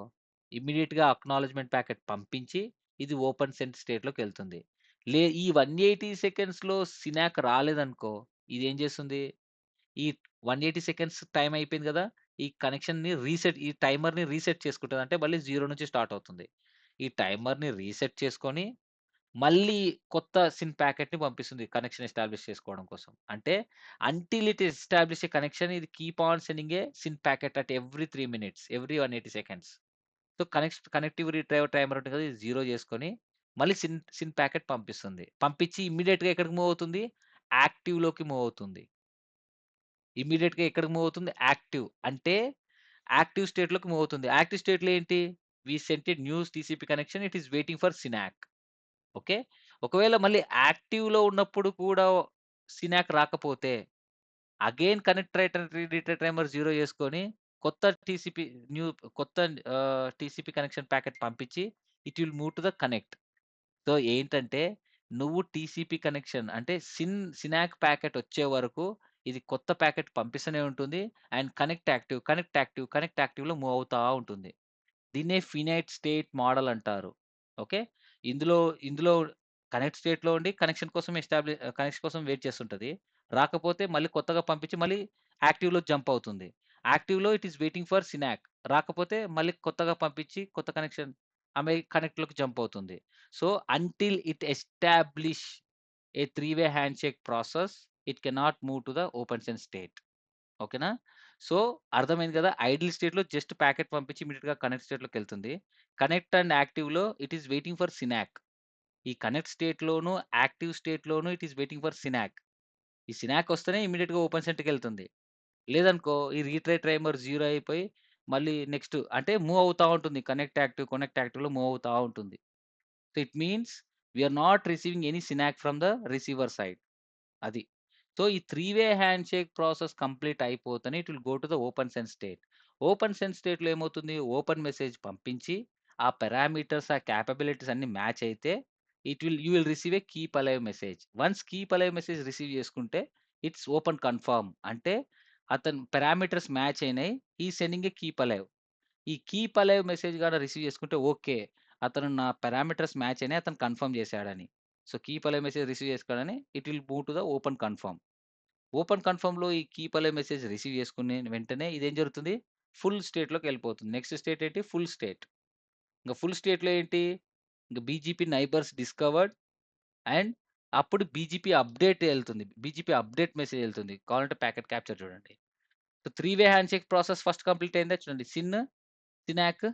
ఇమ్మీడియేట్‌గా అక్నాలెడ్జ్‌మెంట్ ప్యాకెట్ పంపించి, ఇది ఓపెన్ సెంట్ స్టేట్‌లోకెళ్తుంది. ఈ 180 సెకండ్స్‌లో సినాక్ రాలేదనుకో, ఇదేం చేస్తుంది? ఈ 180 సెకండ్స్ టైమ్ అయిపోయింది గదా! ఈ టైమర్‌ని రీసెట్ చేసుకుంటది. అంటే మళ్ళీ 0 నుంచి స్టార్ట్ అవుతుంది. ఈ టైమర్‌ని రీసెట్ చేసుకొని, మళ్ళీ కొత్త సిన్ ప్యాకెట్‌ని పంపిస్తుంది కనెక్షన్ ఎస్టాబ్లిష్ చేసుకోవడం కోసం. అంటే until it establish a connection ఇది keep on sending a syn packet at every 3 minutes, every 180 seconds. So connective retriever timer ఉంటుంది కదా! ఇది 0 చేసుకొని, మళ్ళీ సిన్ ప్యాకెట్ పంపిస్తుంది. పంపించి ఇమ్మీడియేట్‌గా ఎక్కడికి మూవ్ అవుతుంది? యాక్టివ్‌లోకి మూవ్ అవుతుంది. ఇమ్మీడియేట్‌గా ఎక్కడికి మూవ్ అవుతుంది? యాక్టివ్. అంటే యాక్టివ్ స్టేట్‌లోకి మూవ్ అవుతుంది. యాక్టివ్ స్టేట్‌లో ఏంటి? We sent a new TCP connection. It is waiting for syn ack. Okay. ఒకవేళ మళ్ళీ యాక్టివ్‌లో ఉన్నప్పుడు కూడా సినాక్ రాకపోతే అగైన్ రీడేటా టైమర్ 0 చేసుకొని కొత్త టీసీపీ న్యూ కొత్త టీసీపీ కనెక్షన్ ప్యాకెట్ పంపించి it will move to the connect. So ఏంటంటే, నువ్వు టీసీపీ కనెక్షన్ అంటే సినాక్ ప్యాకెట్ వచ్చే వరకు ఇది కొత్త ప్యాకెట్ పంపిస్తూనే ఉంటుంది. అండ్ కనెక్ట్ యాక్టివ్‌లో మూవ్ అవుతా ఉంటుంది. దీన్నే ఫినైట్ స్టేట్ మోడల్ అంటారు. ఓకే. ఇందులో ఇందులో కనెక్ట్ స్టేట్‌లో ఉండి కనెక్షన్ కోసం వెయిట్ చేస్తుంటది. రాకపోతే మళ్ళీ కొత్తగా పంపించి మళ్ళీ యాక్టివ్‌లో జంప్ అవుతుంది. యాక్టివ్‌లో it is waiting for syn ack. రాకపోతే మళ్ళీ కొత్తగా పంపించి కొత్త కనెక్షన్ ఆమె కనెక్ట్‌లోకి జంప్ అవుతుంది. So, until it establish a 3 way handshake process, it cannot move to the open sense state. ఓకేనా? సో, అర్థమైంది గదా! ఐడిల్ స్టేట్‌లో జస్ట్ ప్యాకెట్ పంపించి ఇమ్మీడియేట్‌గా కనెక్ట్ స్టేట్‌లోకెళ్తుంది. కనెక్ట్ అండ్ యాక్టివ్‌లో it is waiting for syn ack. ఈ కనెక్ట్ స్టేట్‌లోను, యాక్టివ్ స్టేట్‌లోను it is waiting for syn ack. ఈ సినాక్ వస్తేనే ఇమ్మీడియేట్‌గా ఓపెన్ సెట్‌కెళ్తుంది. లేదనుకో ఈ రీట్రై టైమర్ 0 అయిపోయి మళ్ళీ నెక్స్ట్ అంటే మూవ్ అవుతా ఉంటుంది. కనెక్ట్ యాక్టివ్‌లో మూవ్ అవుతా ఉంటుంది. So, it means we are not receiving any syn ack from the receiver side. అది. సో, ఈ 3 వే హ్యాండ్‌షేక్ ప్రాసెస్ కంప్లీట్ అయిపోతేనే it will go to the open sense state. Open sense స్టేట్‌లో ఏమవుతుంది? Open message పంపించి, ఆ parameters, ఆ capabilities అన్నీ match అయితే you will receive a keep alive message. Once keep alive message receive చేసుకుంటే it's open confirm. అంటే అతని పారామీటర్స్ మ్యాచ్ అయినాయి. He is sending a keep alive. ఈ కీప్ అలైవ్ మెసేజ్ గాన రిసీవ్ చేసుకుంటే ఓకే. అతను నా పారామీటర్స్ మ్యాచ్ అయినాయి. అతను కన్ఫర్మ్ చేశాడని. So, keep alive message receive చేసుకోగానే it will move to the open confirm. Open కన్ఫర్మ్‌లో ఈ కీప్ అలైవ్ మెసేజ్ రిసీవ్ చేసుకునే వెంటనే ఇదేం జరుగుతుంది? ఫుల్ స్టేట్‌లోకెళ్ళిపోతుంది. నెక్స్ట్ స్టేట్ ఏంటి? Full state. ఇంక ఫుల్ స్టేట్‌లో ఏంటి? ఇంక బీజీపీ నైబర్స్ డిస్కవర్డ్ అండ్ అప్పుడు బీజీపీ అప్డేట్ ఎళ్తుంది. బీజీపీ అప్డేట్ మెసేజ్ ఎళ్తుంది. కావాలంటే ప్యాకెట్ క్యాప్చర్ చూడండి. So, 3 way handshake process first complete అయిందా చూడండి. Syn ack,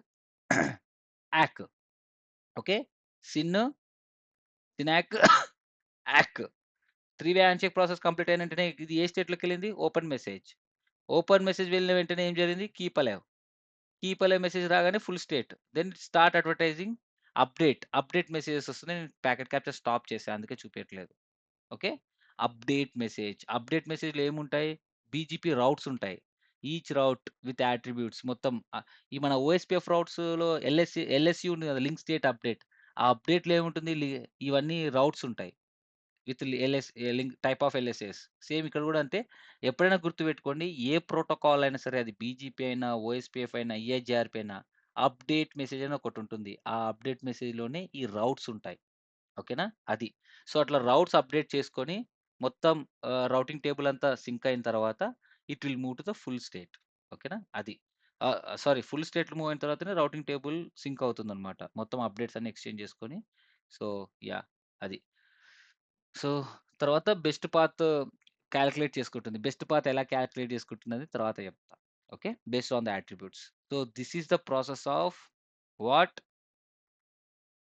ack. Okay. Syn, syn ack, ack. 3 way handshake process complete అయిన వెంటనే ఇది ఏ స్టేట్‌లోకెళ్ళింది? Open message. ఓపెన్ మెసేజ్ వెళ్ళిన వెంటనే ఏం జరిగింది? Keep alive. Keep alive message రాగానే full state. Then start advertising update messages వస్తున్నాయి. నేను ప్యాకెట్ క్యాప్చర్ స్టాప్ చేశా. అందుకే చూపియట్లేదు. ఓకే. అప్డేట్ మెసేజ్‌లో ఏముంటాయి? బీజీపీ రౌట్స్ ఉంటాయి. ఈచ్ రౌట్ విత్ అట్రిబ్యూట్స్ మొత్తం ఈ మన ఓఎస్‌పీఎఫ్ రౌట్స్‌లో ఎల్ఎస్‌యు ఉంది కదా! Link state update. ఆ అప్డేట్‌లో ఏముంటుంది? ఇవన్నీ రౌట్స్ ఉంటాయి. With link type of LSAs. Same ఇక్కడ గూడా అంతే. ఎప్పుడైనా గుర్తుపెట్టుకోండి. ఏ ప్రోటోకాల్ అయినా సరే అది బీజీపీ అయినా, ఓఎస్‌పీఎఫ్ అయినా, ఈఐజీఆర్‌పీ అయినా అప్డేట్ మెసేజ్ అని ఒకటుంటుంది. ఆ అప్డేట్ మెసేజ్‌లోనే ఈ రౌట్స్ ఉంటాయి. ఓకేనా? అది. సో, అట్లా రౌట్స్ అప్డేట్ చేసుకొని మొత్తం రౌటింగ్ టేబుల్ అంతా సింక్ అయిన తర్వాత it will move to the full state. ఓకేనా? అది. సారీ ఫుల్ స్టేట్‌లో మూవ్ అయిన తర్వాతనే రౌటింగ్ టేబుల్ సింక్ అవుతుందన్నమాట. మొత్తం అప్డేట్స్ అన్నీ ఎక్స్‌చేంజ్ చేసుకొని. So, yeah! అది. సో, తర్వాత బెస్ట్ పాత్ కాలిక్యులేట్ చేసుకుంటుంది. బెస్ట్ పాత్ ఎలా కాలిక్యులేట్ చేసుకుంటుందని తర్వాత చెప్తా. Okay. Based on the attributes. So, this is the process of what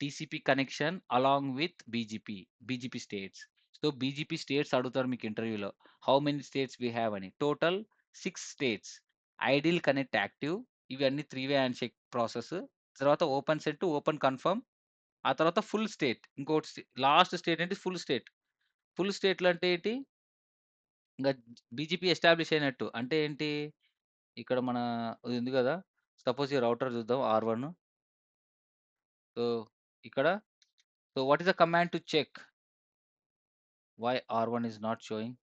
TCP connection along with BGP states. So, BGP states అడుగుతారు మీకు ఇంటర్వ్యూలో. How many states we have అని. Total 6 states. Idle, connect, active ఇవన్నీ 3 way handshake process. తర్వాత open sent, open confirm ఆ తర్వాత full state. ఇంకోటి last state ఏంటి ఫుల్ స్టేట్. ఫుల్ స్టేట్‌లో అంటే ఏంటి? ఇంగ బీజీపీ ఎస్టాబ్లిష్ అయినట్టు. అంటే ఏంటి? ఇక్కడ మన ఇది ఉంది గదా! సపోజ్ ఈ రౌటర్ చూద్దాం R1. సో, ఇక్కడ what is the command to check why R1 is not showing?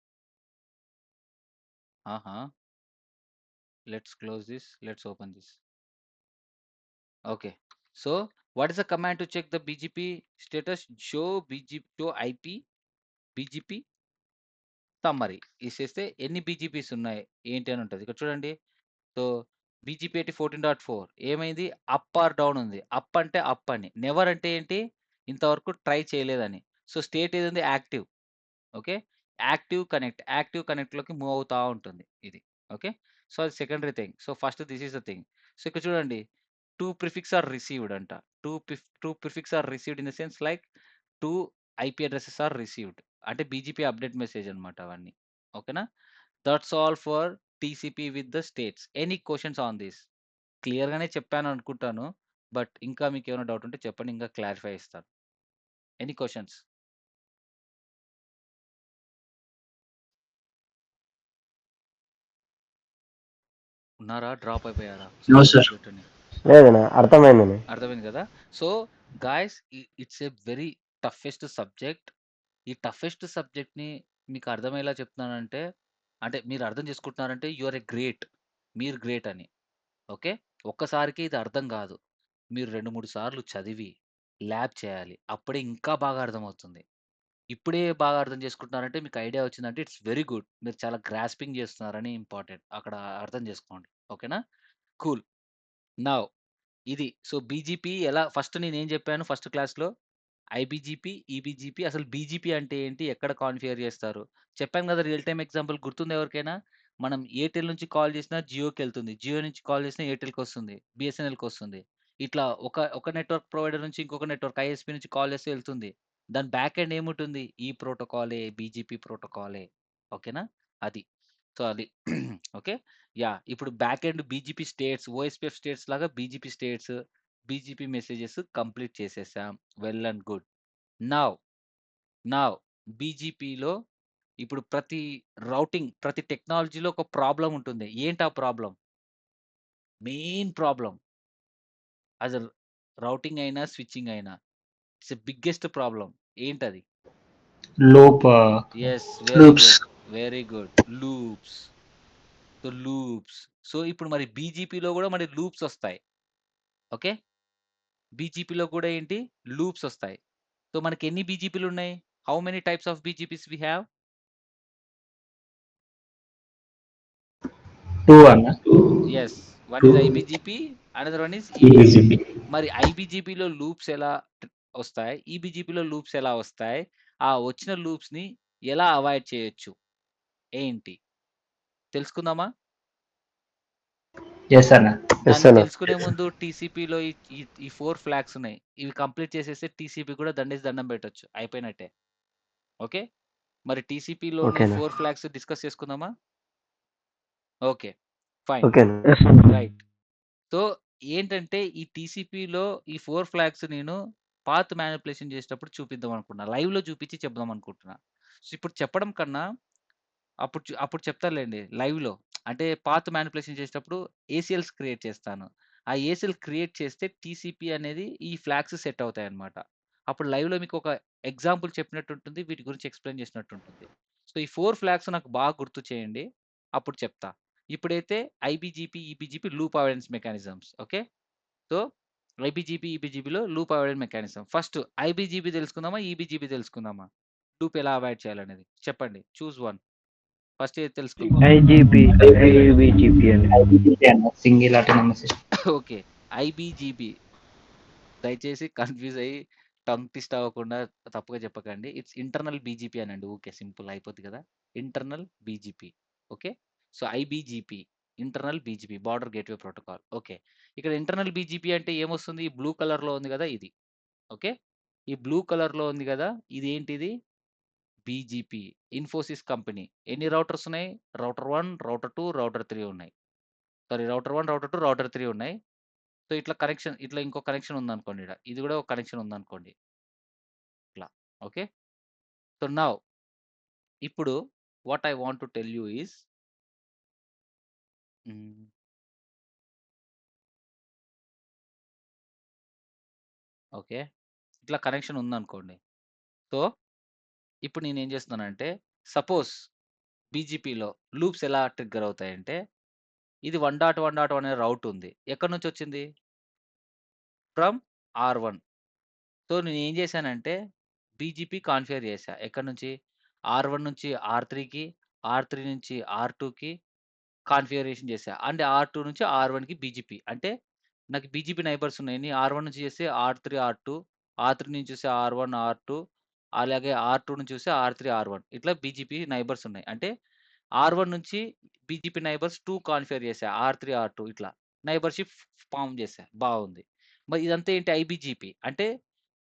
ఆహా! Let's close this. Let's open this. Okay. So, what is the command to check the BGP status? Show IP BGP summary ఇసేస్తే ఎన్ని BGPs ఉన్నాయి ఏంటి అని ఉంటది. ఇక్కడ చూడండి. So, BGP 14.4 ఏమైంది? అప్ ఆర్ డౌన్ ఉంది. అప్ అంటే అప్ అని. నెవర్ అంటే ఏంటి? ఇంతవరకు ట్రై చేయలేదని. సో, స్టేట్ ఏదుంది? యాక్టివ్. ఓకే. యాక్టివ్ కనెక్ట్‌లోకి మూవ్ అవుతా ఉంటుంది ఇది. ఓకే. సో, అది secondary thing. So, first this is the thing. So, ఇక్కడ చూడండి 2 ప్రిఫిక్స్ ఆర్ రిసీవ్డ్ అంట. 2 prefix are received in the sense like 2 IP addresses are received. అంటే బీజీపీ అప్డేట్ మెసేజ్ అన్నమాట అవన్నీ. ఓకేనా? That's all for TCP with the states. Any questions on this? క్లియర్‌గానే చెప్పాను అనుకుంటాను. బట్ ఇంకా మీకేమైనా డౌట్ ఉంటే చెప్పండి. ఇంకా క్లారిఫై ఇస్తాను. Any questions? ఉన్నారా? డ్రాప్ అయిపోయారా? No, screen sir. షాట్ పెట్టండి. లేదన్నా అర్థమైందని. అర్థమైంది కదా! So, guys it's a very toughest subject. ఈ టఫెస్ట్ సబ్జెక్ట్‌ని మీకు అర్థమయ్యేలా చెప్తున్నానంటే, అంటే మీరు అర్థం చేసుకుంటున్నారంటే యూ ఆర్ ఎ గ్రేట్. మీరు గ్రేట్ అని. ఓకే. ఒక్కసారికి ఇది అర్థం కాదు. మీరు 2, 3 సార్లు చదివి, ల్యాబ్ చేయాలి. అప్పుడే ఇంకా బాగా అర్థమవుతుంది. ఇప్పుడే బాగా అర్థం చేసుకుంటున్నారంటే మీకు ఐడియా వచ్చిందంటే ఇట్స్ వెరీ గుడ్. మీరు చాలా గ్రాస్పింగ్ చేస్తున్నారని ఇంపార్టెంట్. అక్కడ అర్థం చేసుకోండి. ఓకేనా? కూల్. నౌ ఇది. సో, బీజీపీ ఎలా ఫస్ట్ నేనేం చెప్పాను ఫస్ట్ క్లాస్‌లో? ఐబీజీపీ, ఈబీజీపీ అసలు బీజీపీ అంటే ఏంటి? ఎక్కడ కాన్ఫిగర్ చేస్తారు? చెప్పాను కదా! రియల్ టైమ్ ఎగ్జాంపుల్ గుర్తుందా ఎవరికైనా? మనం ఎయిర్‌టెల్ నుంచి కాల్ చేసినా జియోకెళ్తుంది. జియో నుంచి కాల్ చేసినా ఎయిర్‌టెల్‌కొస్తుంది. బీఎస్ఎన్ఎల్‌కొస్తుంది. ఇట్లా ఒక నెట్వర్క్ ప్రొవైడర్ నుంచి ఇంకొక నెట్వర్క్ ఐఎస్‌పీ నుంచి కాల్ చేస్తే ఎళ్తుంది. దాని బ్యాక్ ఎండ్ ఏముంటుంది? ఈ ప్రోటోకాలే, బీజీపీ ప్రోటోకాలే. ఓకేనా? అది. సో, అది. ఓకే. యాహ్! ఇప్పుడు back end BGP states, OSPF states లాగా BGP states, BGP messages complete చేసేసాం. Well and good. Now, now బీజీపీలో ఇప్పుడు ప్రతి టెక్నాలజీలో ఒక ప్రాబ్లమ్ ఉంటుంది. ఏంటి ఆ ప్రాబ్లమ్? Main problem. అది రౌటింగ్ అయినా, స్విచ్చింగ్ అయినా. It's the biggest problem. ఏంటది? Loop, yes. Very loops. Good. Very good. Loops. So, ఇప్పుడు మరి బీజీపీలో గూడా మరి లూప్స్ ఒస్తాయి. ఓకే. బీజీపీలో కూడా ఏంటి? లూప్స్ ఒస్తాయి. సో, మనకెన్ని బీజీపీలున్నాయి? How many types of BGPs we have? 2 అన్న. Yes. One is 2 IBGP, another one is EBGP. EBGP. మరి ఐబీజీపీలో లూప్స్ ఎలా ఒస్తాయి? ఈబీజీపీలో లూప్స్ ఎలా ఒస్తాయి? ఆ వచ్చిన లూప్స్‌ని ఎలా అవాయిడ్ చేయొచ్చు? ఏంటి? తెలుసుకుందామా? Yes అన్న. ఎస్ దాన్ని అన్న. తెలుసుకునే ముందు టీసీపీలో ఈ ఈ ఈ 4 ఫ్లాగ్స్ ఉన్నాయి. ఇవి కంప్లీట్ చేసేస్తే టీసీపీ కూడా దండేసి దండం పెట్టొచ్చు. అయిపోయినట్టే. ఓకే. మరి టీసీపీలోని ఓకేనా. 4 ఫ్లాగ్స్ డిస్కస్ చేసుకుందామా? ఓకే. ఫైన్. ఓకేనా. ఎస్ అన్న. రైట్. సో, ఏంటంటే ఈ టీసీపీలో ఈ 4 ఫ్లాగ్స్ నేను పాత్ మానిప్యులేషన్ చేసేటప్పుడు చూపిద్దాం అనుకున్నా. లైవ్‌లో చూపించి చెప్దాం అనుకుంటున్నా. సో, ఇప్పుడు చెప్పడం కన్నా అప్పుడు చెప్తానులెండి లైవ్‌లో. అంటే పాత్ మానిప్యులేషన్ చేసేటప్పుడు ఏసీఎల్స్ క్రియేట్ చేస్తాను. ఆ ఏసీఎల్ క్రియేట్ చేస్తే టీసీపీ అనేది ఈ ఫ్లాగ్స్ సెట్ అవుతాయన్నమాట. అప్పుడు లైవ్‌లో మీకు ఒక ఎగ్జాంపుల్ చెప్పినట్టు ఉంటుంది. వీటి గురించి ఎక్స్‌ప్లెయిన్ చేసినట్టు ఉంటుంది. సో, ఈ 4 ఫ్లాగ్స్ నాకు బాగా గుర్తు చేయండి. అప్పుడు చెప్తా. ఇప్పుడైతే IBGP, EBGP loop avoidance mechanisms. Okay. So, IBGP, ఈబీజీపీలో loop avoidance mechanism. First IBGP తెలుసుకుందామా? ఈబీజీపీ తెలుసుకుందామా? లూప్ ఎలా అవాయిడ్ చేయాలనేది. చెప్పండి. Choose one. ఫస్ట్ ఏది తెలుసుకుందాం? ఐజీపీ ఐబీజీపీ అని. IBGP అన్న. Single autonomous system. ఓకే. ఐబీజీబీ దయచేసి కన్‌ఫ్యూజ్ అయ్యి టంగ్ ట్విస్ట్ అవ్వకుండా తప్పుగా చెప్పకండి. ఇట్స్ ఇంటర్నల్ బీజీపీ అనండి. ఊకే సింపుల్ అయిపోద్ది కదా! Internal BGP. Okay. So, IBGP internal BGP border gateway protocol. Okay. ఇక్కడ ఇంటర్నల్ బీజీపీ అంటే ఏమొస్తుంది? ఈ బ్లూ కలర్‌లో ఉంది కదా! ఇది. ఓకే. ఈ బ్లూ కలర్‌లో ఉంది కదా! ఇదేంటిది? బీజీపీ. ఇన్ఫోసిస్ కంపెనీ. ఎన్ని రౌటర్స్ ఉన్నాయి? రౌటర్ 1, రౌటర్ 2, రౌటర్ 3 ఉన్నాయి. సారీ రౌటర్ 1, రౌటర్ 2, రౌటర్ 3 ఉన్నాయి. సో, ఇట్లా కనెక్షన్ ఇట్లా ఇంకో కనెక్షన్ ఉందనుకోండి ఈడ. ఇది గూడా ఒక కనెక్షన్ ఉందనుకోండి. ఇట్లా. ఓకే. సో, నౌ ఇప్పుడు what I want to tell you is హ్మ్. ఓకే. ఇట్లా కనెక్షన్ ఉందనుకోండి. సో, ఇప్పుడు నేనేం చేస్తున్నానంటే సపోజ్ బీజీపీలో లూప్స్ ఎలా ట్రిగ్గర్ అవుతాయంటే ఇది 1.1.1 అనే రౌట్ ఉంది. ఎక్కడి నుంచొచ్చింది? ఫ్రమ్ ఆర్1. సో, నేనేం చేశానంటే బీజీపీ కాన్ఫిగర్ చేశా. ఎక్కడి నుంచి? ఆర్1 నుంచి ఆర్3కి, ఆర్3 నుంచి ఆర్2కి కాన్ఫిగరేషన్ చేశా. అంటే ఆర్2 నుంచి ఆర్1కి బీజీపీ. అంటే నాకు బీజీపీ నైబర్స్ ఉన్నాయి. ఎన్ని ఆర్1 నుంచి చేస్తే ఆర్3, ఆర్2, ఆర్3 నుంచి చూస్తే ఆర్1, ఆర్2 అలాగే ఆర్2 నుంచి చూస్తే ఆర్3, ఆర్1 ఇట్లా బీజీపీ నైబర్స్ ఉన్నాయి. అంటే ఆర్1 నుంచి బీజీపీ నైబర్స్ 2 కాన్ఫిగర్ చేశా. ఆర్3, ఆర్2 ఇట్లా నైబర్‌షిప్ ఫార్మ్ చేశా. బాగుంది. మరి ఇదంతా ఏంటి ఐబీజీపీ అంటే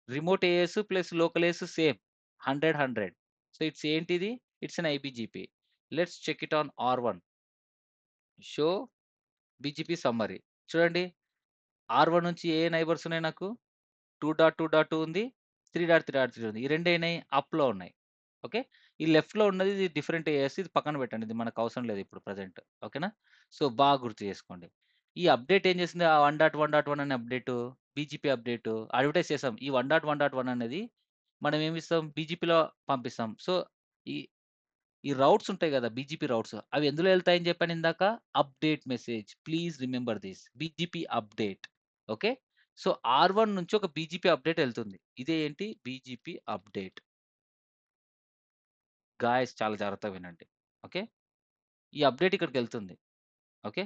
remote AS plus local AS same 100, 100. So, it's ఏంటిది? It's an IBGP. Let's check it on R one. Show BGP summary. చూడండి ఆర్1 నుంచి ఏ నైబర్స్ ఉన్నాయి నాకు? 2.2.2 ఉంది. 3.3.3 ఉంది. ఈ రెండేనాయి అప్‌లో ఉన్నాయి. ఓకే. ఈ లెఫ్ట్‌లో ఉన్నది ఇది డిఫరెంట్ ఏఎస్ ఇది పక్కన పెట్టండి. ఇది మనకు అవసరం లేదు ఇప్పుడు ప్రెజెంట్. ఓకేనా? సో, బాగా గుర్తు చేసుకోండి. ఈ అప్డేట్ ఏం చేసింది? ఆ 1.1.1 అనే అప్డేటు, బీజీపీ అప్డేటు అడ్వర్టైజ్ చేసాం. ఈ 1.1.1 అనేది మనం ఏమిస్తాం? బీజీపీలో పంపిస్తాం. సో, ఈ ఈ రౌట్స్ ఉంటాయి గదా! BGP routes. అవి ఎందులో ఎళ్తాయని చెప్పాను ఇందాక? Update message. Please remember this. BGP update. Okay. So, R one నుంచి ఒక బీజీపీ అప్డేట్ ఎళ్తుంది. ఇదే ఏంటి? BGP update. గాయ్స్ చాలా జాగ్రత్తగా వినండి. ఓకే. ఈ అప్డేట్ ఇక్కడికెళ్తుంది. Okay.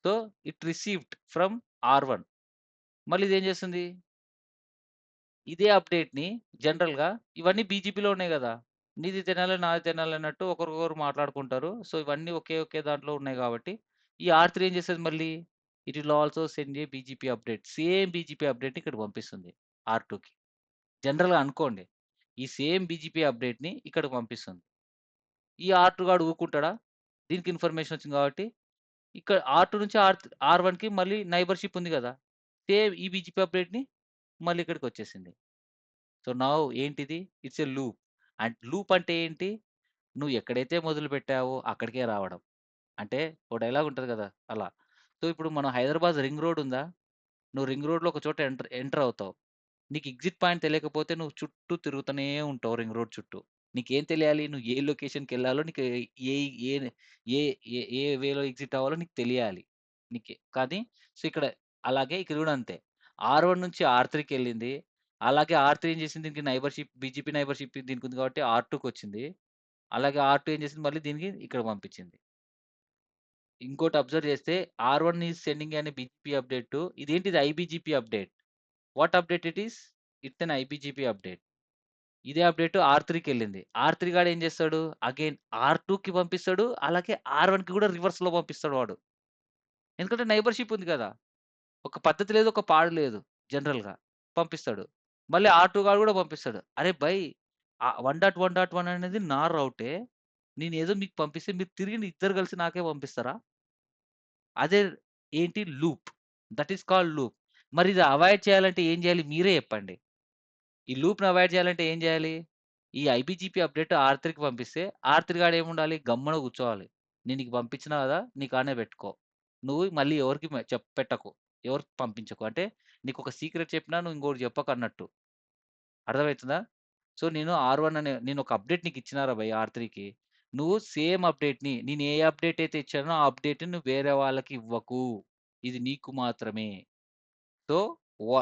So, it received from R one. మళ్ళీ ఇదేం చేస్తుంది? ఇదే అప్డేట్‌ని జనరల్‌గా ఇవన్నీ బీజీపీలో ఉన్నాయి గదా! నీది తినాలి, నాది తినాలి అన్నట్టు ఒకరికొకరు మాట్లాడుకుంటారు. సో, ఇవన్నీ ఒకే దాంట్లో ఉన్నాయి గాబట్టి, ఈ ఆర్3 ఏం చేస్తది మళ్ళీ? It will also send a BGP update. Same BGP అప్డేట్‌ని ఇక్కడికి పంపిస్తుంది ఆర్2కి. జనరల్‌గా అనుకోండి. ఈ సేమ్ బీజీపీ అప్డేట్‌ని ఇక్కడికి పంపిస్తుంది. ఈ ఆర్2 గాడు ఊకుంటాడా? దీనికి ఇన్ఫర్మేషన్ వచ్చింది కాబట్టి, ఇక్కడ ఆర్2 నుంచి ఆర్1కి మళ్ళీ నైబర్‌షిప్ ఉంది గదా! సేమ్ ఈ బీజీపీ అప్డేట్‌ని మళ్ళీ ఇక్కడికొచ్చేసింది. సో, నౌ ఏంటిది? It's a loop. And loop అంటే ఏంటి? నువ్వు ఎక్కడైతే మొదలుపెట్టావో అక్కడికే రావడం. అంటే ఓ డైలాగ్ ఉంటది గదా! అలా. సో, ఇప్పుడు మనం హైదరాబాద్ రింగ్ రోడ్ ఉందా? నువ్వు రింగ్ రోడ్‌లో ఒక చోట ఎంటర్ ఎంటర్ అవుతావు. నీకు ఎగ్జిట్ పాయింట్ తెలియకపోతే నువ్వు చుట్టూ తిరుగుతూనే ఉంటావు రింగ్ రోడ్ చుట్టూ. నీకేం తెలియాలి? నువ్వు ఏ లొకేషన్‌కెళ్ళాలో నీకు ఏ ఏ ఏ ఏ ఏ వేలో ఎగ్జిట్ అవ్వాలో నీకు తెలియాలి. కానీ సో, ఇక్కడ అలాగే ఇక్కడ గూడా అంతే. ఆర్1 నుంచి ఆర్3కెళ్ళింది. అలాగే ఆర్3 ఏం చేసింది దీనికి నైబర్‌షిప్ బీజీపీ నైబర్‌షిప్ దీనికుంది కాబట్టి ఆర్2కొచ్చింది. అలాగే ఆర్2 ఏం చేసింది మళ్ళీ దీనికి ఇక్కడ పంపించింది. ఇంకోటి అబ్జర్వ్ చేస్తే R one is sending an BGP update. ఇదేంటిది IBGP update. What update it is? It's an IBGP update. ఇదే అప్డేట్ ఆర్3కెళ్ళింది. ఆర్3 గాడు ఏం చేస్తాడు? అగైన్ ఆర్2కి పంపిస్తాడు. అలాగే ఆర్1కి కూడా రివర్స్‌లో పంపిస్తాడు వాడు. ఎందుకంటే నైబర్‌షిప్ ఉంది కదా! ఒక పద్ధతి లేదు. ఒక పాడు లేదు జనరల్‌గా. పంపిస్తాడు. మళ్ళీ ఆర్2 గాడు కూడా పంపిస్తాడు. అరే భయ్! 1.1.1 అనేది నా రౌటే. నేనేదో మీకు పంపిస్తే మీరు తిరిగి ఇద్దరు కలిసి నాకే పంపిస్తారా? అదే ఏంటి loop. That is called loop. మరి ఇది అవాయిడ్ చేయాలంటే ఏం చేయాలి? మీరే చెప్పండి. ఈ లూప్‌ని అవాయిడ్ చేయాలంటే ఏం చేయాలి? ఈ ఐబీజీపీ అప్డేట్ ఆర్3కి పంపిస్తే ఆర్3 గాడు ఏముండాలి? గమ్మున కూర్చోవాలి. నేను నీకు పంపించినా కదా! నీ కాడనే పెట్టుకో. నువ్వు మళ్ళీ ఎవరికీ పెట్టకు. ఎవరికీ పంపించకు. అంటే నీకొక సీక్రెట్ చెప్పినా నువ్వు ఇంకోరికి చెప్పకన్నట్టు. అర్థమైతుందా? సో, నేను ఒక అప్డేట్ నీకిచ్చినారా భయ్ ఆర్3కి. నువ్వు సేమ్ అప్డేట్‌ని నేను ఏ అప్డేట్ అయితే ఇచ్చానో ఆ అప్డేట్‌ని నువ్వు వేరే వాళ్ళకి ఇవ్వకు. ఇది నీకు మాత్రమే. సో, వ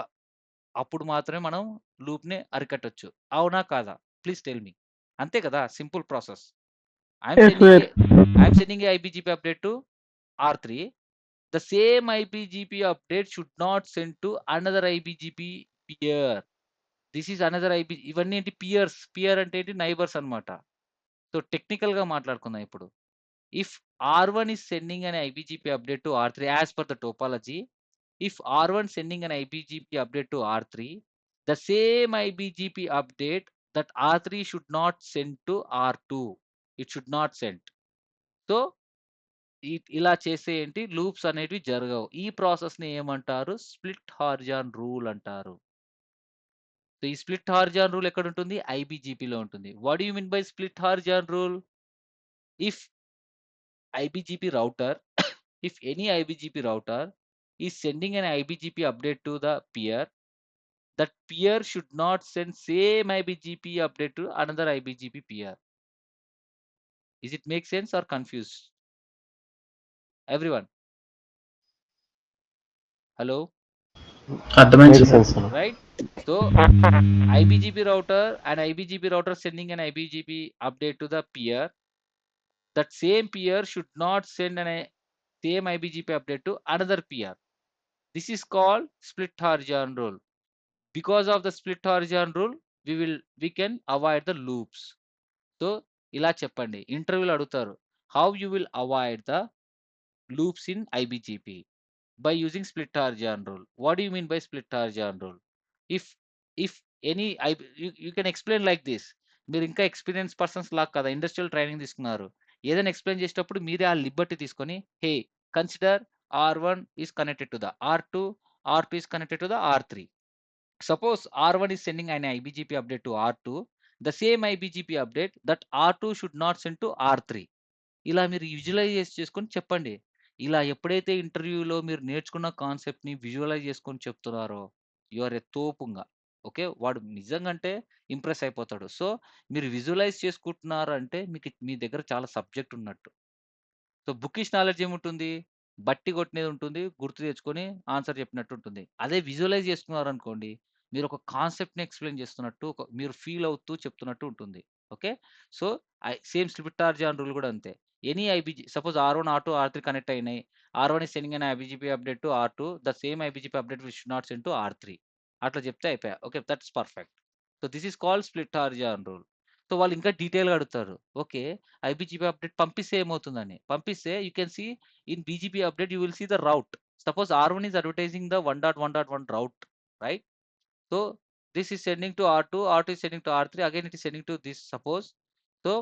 అప్పుడు మాత్రమే మనం లూప్‌ని అరికట్టొచ్చు. అవునా? కాదా? Please tell me. అంతే కదా! Simple process. I am yes sending sir. A I am sending a IBGP update to ఆర్3. The same IPGP update should not send to another IPGP peer. This is another ఇవన్నీ ఏంటి Pierce. Pear అంటే ఏంటి? Neighbours అన్నమాట. So, టెక్నికల్‌గా మాట్లాడుకుందాం ఇప్పుడు. If R one is sending an iBGP update to ఆర్3 as per the topology, if R one sending an iBGP update to ఆర్3, ద సేమ్ ఐబీజీపీ అప్డేట్ దట్ ఆర్3 should not send to R two. It should not send. So, ఇలా చేస్తే ఏంటి loops అనేటివి జరగవు. ఈ ప్రాసెస్‌ని ఏమంటారు? స్ప్లిట్ హారిజాన్ రూల్ అంటారు. సో, ఈ స్ప్లిట్ హారిజాన్ రూల్ ఎక్కడుంటుంది? ఐబీజీపీలో ఉంటుంది. What do you mean by split horizon rule? If IBGP router, if any IBGP router is sending an IBGP update to the peer, that peer should not send same IBGP update to another IBGP peer. Is it make sense or confused? Everyone, hello, అర్థమైంది make sir. Sense అన్న. right? So IBGP router and IBGP router sending an IBGP update to the peer, that same peer should not send an same IBGP update to another peer. This is called split horizon rule. Because of the split horizon rule, we can avoid the loops. So ఇలా చెప్పండి, ఇంటర్వ్యూలో అడుగుతారు, how you will avoid the loops in IBGP by using split horizon rule. What do you mean by split horizon rule? If any you can explain like this. మీరు ఇంకా experience persons లాగా కదా, industrial training తీసుకున్నారు. ఏదైనా explain చేసేటప్పుడు మీరే ఆ Liberty తీసుకొని, హే consider R1 is connected to the R2, R2 is connected to the R3. Suppose R1 is sending an IBGP update to R2, the same IBGP update that R2 should not send to R3. ఇలా మీరు visualise చేసుకొని చెప్పండి. ఇలా ఎప్పుడైతే ఇంటర్వ్యూలో మీరు నేర్చుకున్న కాన్సెప్ట్‌ని విజువలైజ్ చేసుకొని చెప్తున్నారో, యూ ఆర్ ఎ తోపుంగ. ఓకే. వాడు నిజంగా అంటే ఇంప్రెస్ అయిపోతాడు. సో, మీరు విజువలైజ్ చేసుకుంటున్నారంటే మీ దగ్గర చాలా సబ్జెక్ట్ ఉన్నట్టు. సో, బుకిష్ నాలెడ్జ్ ఏముంటుంది? బట్టి కొట్టినది ఉంటుంది. గుర్తు తెచ్చుకొని ఆన్సర్ చెప్పినట్టు ఉంటుంది. అదే విజువలైజ్ చేసుకున్నారనుకోండి, మీరు ఒక కాన్సెప్ట్‌ని ఎక్స్‌ప్లెయిన్ చేస్తున్నట్టు, మీరు ఫీల్ అవుతూ చెప్తున్నట్టు ఉంటుంది. Okay. So, same split horizon rule కూడా అంతే. Any IBG suppose R1, R2, R3 connect అయినాయి. R1 is sending an IBGP update to R2. The same ఐబీజీపీ update we should not send to R3. అట్లా చెప్తే అయిపాయా. Okay. That's perfect. So, this is called split horizon rule. So, వాళ్ళు ఇంకా డీటెయిల్‌గా అడుగుతారు. Okay. IBGP update పంపిస్తే ఏమవుతుందని. పంపిస్తే you can see in BGP update you will see the route. Suppose R1 is advertising the 1.1.1 route, right? So this is sending to R2, R2 is sending to R3, again it is sending to this, suppose. So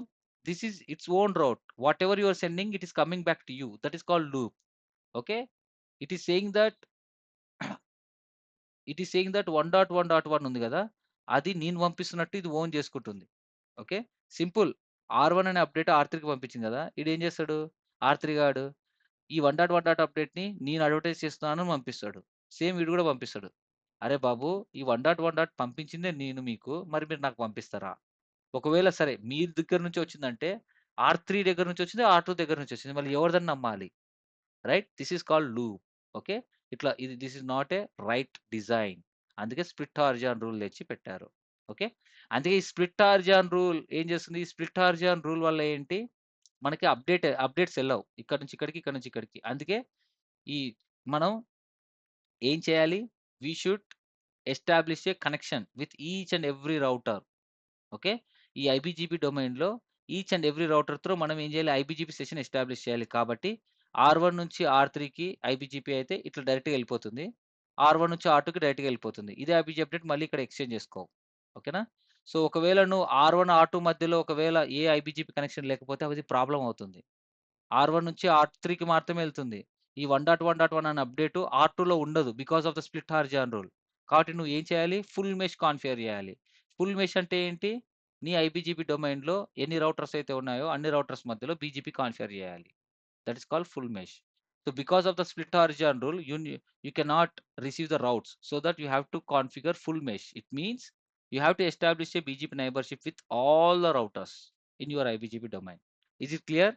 this is its own route. Whatever you are sending, it is coming back to you. That is called loop. Okay. It is saying that 1.1.1 ఉంది కదా, అది నేను పంపిస్తున్నట్టు ఇది own చేసుకుంటుంది. Okay. Simple. R1 అనే update R3కి పంపించింది కదా, ఇది ఏం చేస్తాడు R3 గాడు, ఈ 1.1 అప్డేట్‌ని నేను అడ్వర్టైజ్ చేస్తున్నానని పంపిస్తాడు. సేమ్ వీడు కూడా పంపిస్తాడు. అరే బాబు! ఈ 1.1 పంపించిందే నేను మీకు. మరి మీరు నాకు పంపిస్తారా? ఒకవేళ సరే మీ దగ్గర నుంచి వచ్చిందంటే R3 దగ్గర నుంచి వచ్చింది, R2 దగ్గర నుంచి వచ్చింది. మళ్ళీ ఎవరిదని నమ్మాలి? Right? This is called loop. Okay. ఇట్లా this is not a right design. అందుకే స్ప్లిట్ హారిజాన్ రూల్ తెచ్చి పెట్టారు. ఓకే. అందుకే ఈ స్ప్లిట్ హారిజాన్ రూల్ ఏం చేస్తుంది? ఈ స్ప్లిట్ హారిజాన్ రూల్ వల్ల ఏంటి? మనకి అప్డేట్స్ ఎల్లవు. ఇక్కడి నుంచి ఇక్కడికి, ఇక్కడి నుంచి ఇక్కడికి. అందుకే ఈ మనం ఏం చేయాలి? We should establish a connection with each and every router. Okay. ఈ ఐబీజీపీ డొమైన్‌లో each and every router through మనం ఏం చేయాలి? ఐబీజీపీ సెషన్ ఎస్టాబ్లిష్ చేయాలి. కాబట్టి R1 నుంచి R3కి ఐబీజీపీ అయితే ఇట్లా డైరెక్ట్‌గా వెళ్ళిపోతుంది. R1 నుంచి R2కి డైరెక్ట్‌గా వెళ్ళిపోతుంది. ఇదే ఐబీజీ అప్డేట్ మళ్ళీ ఇక్కడ ఎక్స్‌చేంజ్ చేసుకోవు. ఓకేనా? సో, ఒకవేళ నువ్వు R1, R2 మధ్యలో ఒకవేళ ఏ ఐబీజీపీ కనెక్షన్ లేకపోతే అది ప్రాబ్లమ్ అవుతుంది. R1 నుంచి R3కి మాత్రమే వెళ్తుంది. ఈ 1.1.1 అనే అప్డేట్ R2లో ఉండదు. Because of the split horizon rule. కాబట్టి నువ్వు ఏం చేయాలి? ఫుల్ మెష్ కాన్ఫిగర్ చేయాలి. ఫుల్ మెష్ అంటే ఏంటి? నీ ఐబీజీపీ డొమైన్‌లో ఎన్ని రౌటర్స్ అయితే ఉన్నాయో అన్ని రౌటర్స్ మధ్యలో బీజీపీ కాన్ఫిగర్ చేయాలి. That is called full mesh. So because of the split horizon rule, you cannot receive the routes. So that you have to configure full mesh. It means you have to establish a BGP neighborship with all the routers in your IBGP domain. Is it clear?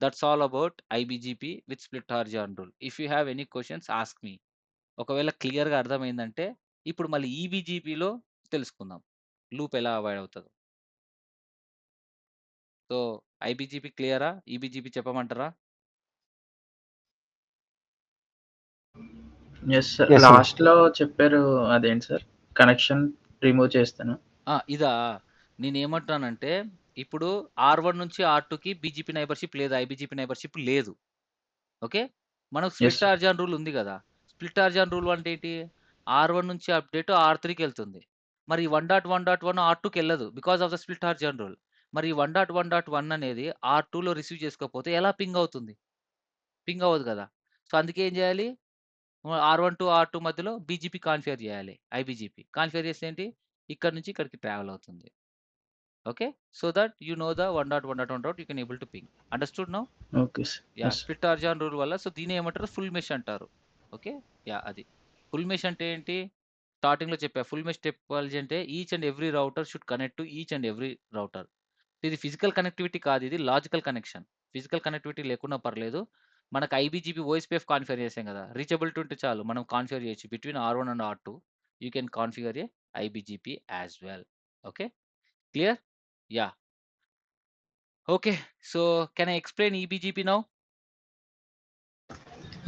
That's all about IBGP with split horizon rule. If you have any questions, ask me. ఒకవేళ క్లియర్‌గా అర్థమైందంటే ఇప్పుడు మళ్ళీ ఈబీజీపీలో తెలుసుకుందాం. Loop ఎలా avoid అవుతదో. So ఐబీజీపీ క్లియరా? ఈబీజీపీ చెప్పమంటారా? Yes sir. Yes, sir. లాస్ట్‌లో చెప్పారు అదేంటి సార్? కనెక్షన్ రిమూవ్ చేస్తాను. ఇదా? నేనేమంటున్నానంటే, ఇప్పుడు R1 నుంచి R2కి బీజీపీ నైబర్‌షిప్ లేదు. ఐబీజీపీ నైబర్‌షిప్ లేదు. ఓకే. మనకు yes split sir. Horizon rule ఉంది గదా! స్ప్లిట్ హారిజాన్ రూల్ అంటే ఏంటి? R1 నుంచి అప్డేట్ R3కెళ్తుంది. మరి 1.1.1 R2కెళ్ళదు. Because of the split horizon rule. మరి 1.1.1 అనేది R2లో రిసీవ్ చేసుకోకపోతే ఎలా పింగ్ అవుతుంది? పింగ్ అవ్వదు కదా. సో అందుకే ఏం చేయాలి, R1 టు R2 మధ్యలో బీజీపీ కాన్ఫిగర్ చేయాలి. ఐబీజీపీ కాన్ఫిగర్ చేస్తే ఏంటి, ఇక్కడ నుంచి ఇక్కడికి ట్రావెల్ అవుతుంది. Okay, so that you know the 1.1.1 you can able to ping. Understood now? Okay sir. Yeah, yes. Split horizon rule వల్ల సో దీని ఏమంటారు, ఫుల్ మెష్ అంటారు. ఓకే, యా అది ఫుల్ మెష్ అంటే ఏంటి, స్టార్టింగ్ లో చెప్పా. ఫుల్ మెష్ టెక్నాలజీ అంటే each and every router should connect to each and every router. ఇది ఫిజికల్ కనెక్టివిటీ కాదు, ఇది లాజికల్ కనెక్షన్. ఫిజికల్ కనెక్టివిటీ లేకున్నా పర్లేదు. మనకు ఐబీజీపీ ఓఎస్పీఎఫ్ కాన్ఫిగర్ చేసాం కదా, రీచబిలిటీ ఉంటే చాలు మనం కాన్ఫిగర్ చేయొచ్చు. Between R1 and R2 you can configure a IBGP as well. Okay, clear? Yeah, okay. So can I explain EBGP now?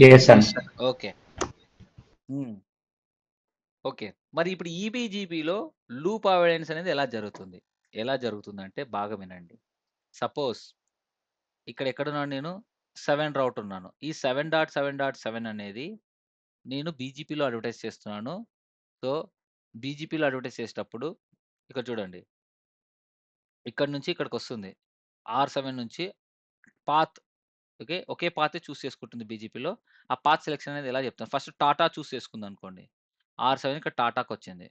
Yes అన్న. Yes sir. ఓకే. ఓకే, మరి ఇప్పుడు ఈబీజీబీలో లూప్ అవాయిడెన్స్ అనేది ఎలా జరుగుతుంది? ఎలా జరుగుతుందంటే బాగా వినండి. సపోజ్ ఇక్కడ ఎక్కడున్నాను నేను, 7 రౌట్ ఉన్నాను. ఈ 7.7.7 అనేది నేను బీజీపీలో అడ్వర్టైజ్ చేస్తున్నాను. సో బీజీపీలో అడ్వర్టైజ్ చేసేటప్పుడు ఇక్కడ చూడండి, ఇక్కడ నుంచి ఇక్కడికి వస్తుంది. R7 నుంచి పాత్, ఓకే, ఒకే పాతే చూస్ చేసుకుంటుంది బీజీపీలో. ఆ పాత్ సెలెక్షన్ అనేది ఎలా చెప్తాను, ఫస్ట్ టాటా చూస్ చేసుకుంది అనుకోండి. R7 ఇక్కడ టాటాకి వచ్చింది.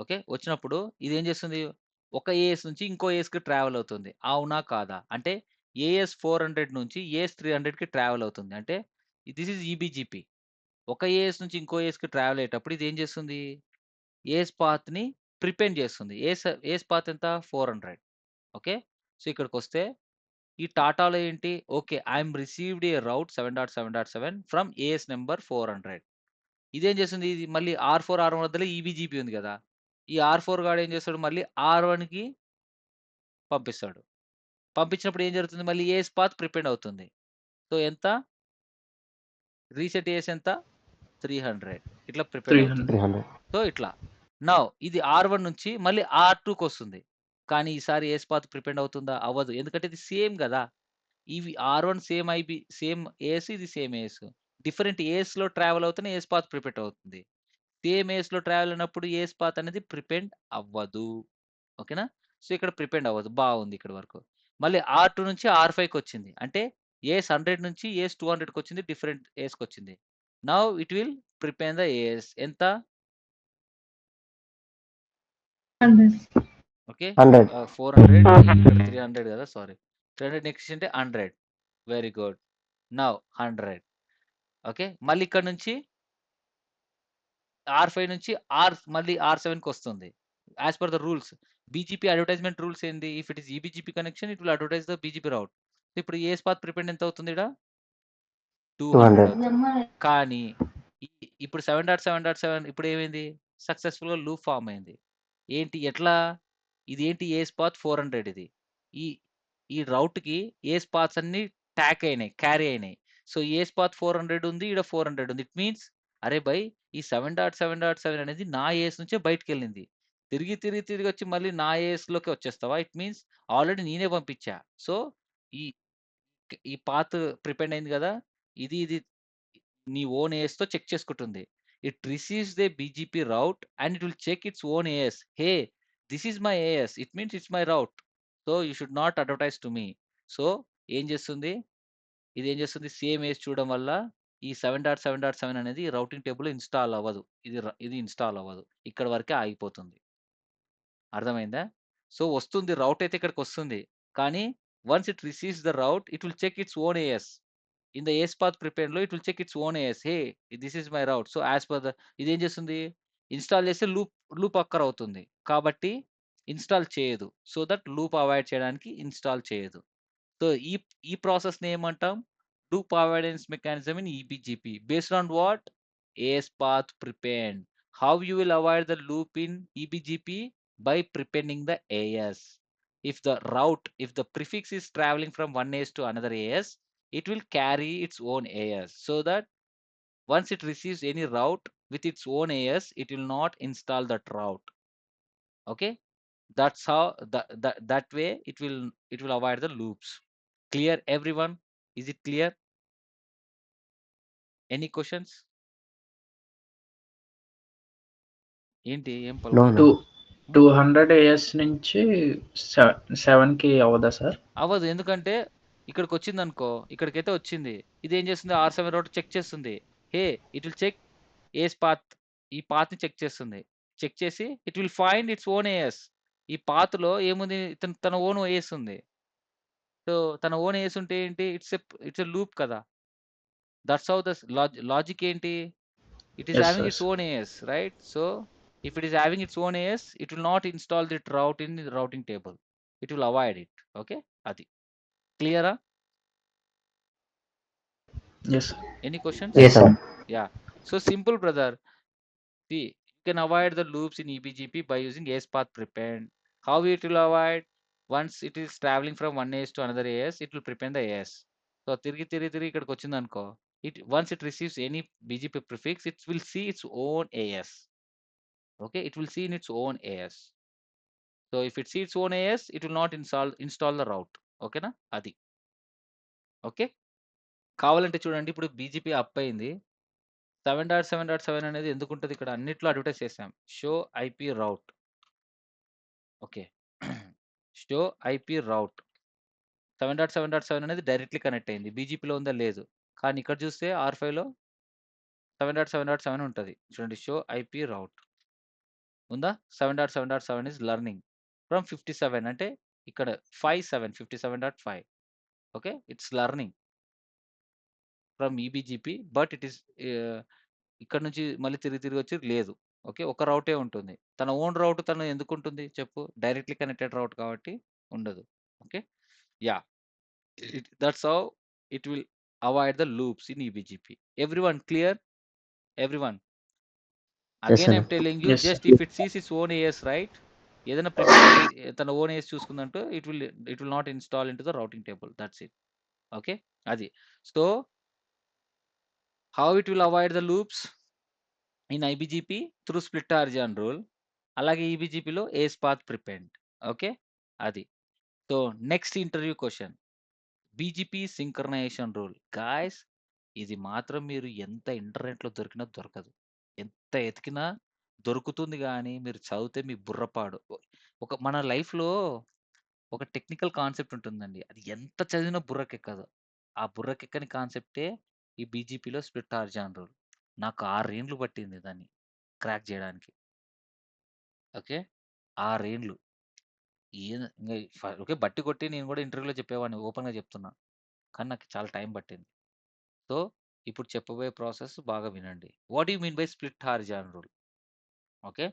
ఓకే, వచ్చినప్పుడు ఇది ఏం చేస్తుంది, ఒక ఏఎస్ నుంచి ఇంకో ఏఎస్కి ట్రావెల్ అవుతుంది. అవునా కాదా? అంటే ఏఎస్ 400 నుంచి ఏఎస్ 300కి ట్రావెల్ అవుతుంది. అంటే దిస్ ఈజ్ ఈబీజీపీ. ఒక ఏఎస్ నుంచి ఇంకో ఏఎస్కి ట్రావెల్ అయ్యేటప్పుడు ఇది ఏం చేస్తుంది, ఏఎస్ పాత్ని ప్రిపెండ్ చేస్తుంది. ఏఎస్ పాత్ ఎంత, 400. ఓకే, సో ఇక్కడికి వస్తే ఈ టాటాలో ఏంటి, okay I'm received a route 7.7.7 from AS number 400. ఇదేం చేస్తుంది, ఇది మళ్ళీ R4 మధ్యలో ఈబీజీపీ ఉంది కదా, ఈ R4 గాడు ఏం చేస్తాడు, మళ్ళీ R1కి పంపిస్తాడు. పంపించినప్పుడు ఏం జరుగుతుంది, మళ్ళీ ఏఎస్ పాత్ ప్రిపెండ్ అవుతుంది. సో ఎంత, రీసెట్ ఏఎస్ ఎంత, 300. ఇట్లా ప్రిపెండ్ అవుతుంది. 300. 300. సో ఇట్లా నౌ ఇది R1 నుంచి మళ్ళీ R2కి వస్తుంది. కానీ ఈసారి ఏఎస్ పాత్ ప్రిపెండ్ అవుతుందా, అవ్వదు. ఎందుకంటే ఇది సేమ్ కదా, ఇవి R1 same IB same AS, ఇది సేమ్ ఏఎస్. డిఫరెంట్ ఏఎస్లో ట్రావెల్ అవుతున్న ఏఎస్ పాత్ ప్రిపెండ్ అవుతుంది. సేమ్ ఏఎస్లో ట్రావెల్ అయినప్పుడు ఏఎస్ పాత్ అనేది ప్రిపెండ్ అవ్వదు. ఓకేనా, సో ఇక్కడ ప్రిపెండ్ అవ్వదు. బాగుంది ఇక్కడ వరకు. మళ్ళీ R2 నుంచి R5కి వచ్చింది. అంటే ఏఎస్ 100 నుంచి ఏఎస్ 200కి వచ్చింది, డిఫరెంట్ ఏఎస్కి వచ్చింది. Now it will prepend the AS ఎంత, ఓకే 100. 400, ఇక్కడ 300 కదా, సారీ 300 నెక్స్ట్ అంటే 100. Very good, now 100. ఓకే, మళ్ళీ ఇక్కడ నుంచి R5 నుంచి మళ్ళీ R7కి వస్తుంది. As per the rules, BGP advertisement rules ఏంది, if it is EBGP connection it will advertise the BGP route. ఇప్పుడు ఏఎస్ పాత్ ప్రిపెండ్ ఎంత అవుతుంది, ఇక్కడ 200 అవుతుంది. కానీ ఇప్పుడు 7.7.7 ఇప్పుడు ఏమైంది, సక్సెస్ఫుల్గా లూప్ ఫామ్ అయింది. ఏంటి, ఎట్లా, ఇది ఏంటి, ఏఎస్ పాత్ 400 ఇది. ఈ ఈ రౌట్కి ఏఎస్ పాత్స్ అన్ని ట్యాక్ అయినాయి, క్యారీ అయినాయి. సో ఏఎస్ పాత్ 400 ఉంది, ఇక్కడ 400 ఉంది. ఇట్ మీన్స్ అరే బై, ఈ 7.7.7 అనేది నా ఏఎస్ నుంచే బయటకు వెళ్ళింది. తిరిగి తిరిగి తిరిగి వచ్చి మళ్ళీ నా ఏఎస్లోకి వచ్చేస్తావా, ఇట్ మీన్స్ ఆల్రెడీ నేనే పంపించా. సో ఈ ఈ పాత్ ప్రిపెండ్ అయింది కదా, ఇది ఇది నీ ఓన్ ఏఎస్తో చెక్ చేసుకుంటుంది. It receives the BGP route and it will check its own AS. Hey, this is my AS, it means its my route. So you should not advertise to me. So ఏం చేస్తుంది, ఇది ఏం చేస్తుంది, same as చూడడం వల్ల ఈ 7.7.7 అనేది routing table install అవ్వదు. ఇది ఇన్స్టాల్ అవ్వదు, ఇక్కడ వరకే ఆగిపోతుంది. అర్థమైందా? సో వస్తుంది, రౌట్ అయితే ఇక్కడికి వస్తుంది. కానీ once it receives the route it will check its own AS. In the AS path ప్రిపేర్లో it will check its own AS. Hey, this is my route. So as per the, ఇది ఏం చేస్తుంది, install చేస్తే loop అక్కర్ అవుతుంది కాబట్టి install చేయదు. So that loop avoid చేయడానికి install చేయదు. సో ఈ ప్రాసెస్ని ఏమంటాం, loop avoidance mechanism in EBGP based on what, AS path prepend. How you will avoid the loop in EBGP, by prepending the AS. If the prefix is traveling from one AS to another AS, it will carry its own AS, so that once it receives any route with its own AS, it will not install that route. Okay, that's how that way it will avoid the loops. Clear everyone? Is it clear? Any questions? ఏంటి, ఏం No, పలకలేదు? no. 200 as నుంచి 7కి అవ్వదా sir? అవ్వదు, ఎందుకంటే ఇక్కడికొచ్చిందనుకో, ఇక్కడికైతే వచ్చింది. ఇదేం చేస్తుంది? R7 రౌటర్ చెక్ చేస్తుంది. Hey! It will check AS path. ఈ పాత్‌ని చెక్ చేస్తుంది. చెక్ చేసి it will find its own AS. ఈ పాత్‌లో ఏముంది? తన ఓన్ ఏఎస్ ఉంది. సో, తన ఓన్ ఏఎస్ ఉంటే ఏంటి? ఇట్స్ ఎ లూప్ కదా! దట్స్ హౌ ద లాజిక్ ఏంటి? It is yes having its yes own AS, right? So, if it is having its own AS, it will not install that route in the routing table. It will avoid it. Okay? Adi. Clear? Yes Any questions? Yes sir. Yeah. So simple, brother. See, you can avoid the loops in EBGP by using AS path prepend. How it will avoid? Once it is traveling from one AS to another AS, it will prepend the AS. So తిరిగి ఇక్కడికి వచ్చిందనుకో, once it receives any BGP prefix, it will see its own AS. Okay, it will see in its own AS. So if it sees its own AS, it will not install the route. ఓకేనా? అది. Okay. కావాలంటే చూడండి, ఇప్పుడు BGP up అయింది. 7.7.7 అనేది ఎందుకుంటది? ఇక్కడ అన్నిట్లో advertise చేసాం. షో ఐపీ రౌట్. ఓకే. షో ఐపీ రౌట్. 7.7.7 అనేది డైరెక్ట్లీ కనెక్ట్ అయింది. బీజీపీలో ఉందా? లేదు. కానీ ఇక్కడ చూస్తే R5లో 7.7.7 ఉంటుంది. చూడండి, షో ఐపీ రౌట్ ఉందా? 7.7.7 ఇస్ లర్నింగ్ ఫ్రమ్ 57, అంటే ఇక్కడ 57.5. Okay, it's learning from EBGP, but it is ఇక్కడ నుంచి మళ్ళీ తిరిగి వచ్చి లేదు. ఓకే, ఒక రౌటే ఉంటుంది. తన ఓన్ రౌట్ తను ఎందుకు ఉంటుంది చెప్పు? డైరెక్ట్లీ కనెక్టెడ్ రౌట్ కాబట్టి ఉండదు. Okay, yeah, that's how it will avoid the loops in EBGP. Everyone clear? Everyone? Yes again అన్న. I'm telling you, yes just if it sees its own AS, right? ఏదైనా prefix తన own AS చూసుకుందంటే it will not install into the routing table. That's it. Okay, అది. So how it will avoid the loops in IBGP? Through split origin rule. అలాగే ఈబీజీపీలో ఏస్ path ప్రిపెండ్. Okay, అది. So next interview question, BGP synchronization rule. Guys, ఇది మాత్రం మీరు ఎంత ఇంటర్నెట్లో దొరికినా దొరకదు. ఎంత ఎతికినా దొరుకుతుంది, కానీ మీరు చదివితే మీ బుర్రపాడు. మన లైఫ్లో ఒక టెక్నికల్ కాన్సెప్ట్ ఉంటుందండి. అది ఎంత చదివినా బుర్రకెక్కదు. ఆ బుర్రకెక్కని కాన్సెప్టే ఈ బీజీపీలో స్ప్లిట్ ఆర్జాన్ రూల్. నాకు 6 ఏండ్లు పట్టింది దాన్ని క్రాక్ చేయడానికి. ఓకే, 6 ఏండ్లు. ఓకే, బట్టి కొట్టి నేను కూడా ఇంటర్వ్యూలో చెప్పేవాడిని, ఓపెన్గా చెప్తున్నా. కానీ నాకు చాలా టైం పట్టింది. సో ఇప్పుడు చెప్పబోయే ప్రాసెస్ బాగా వినండి. What you mean by split horizon rule? Okay,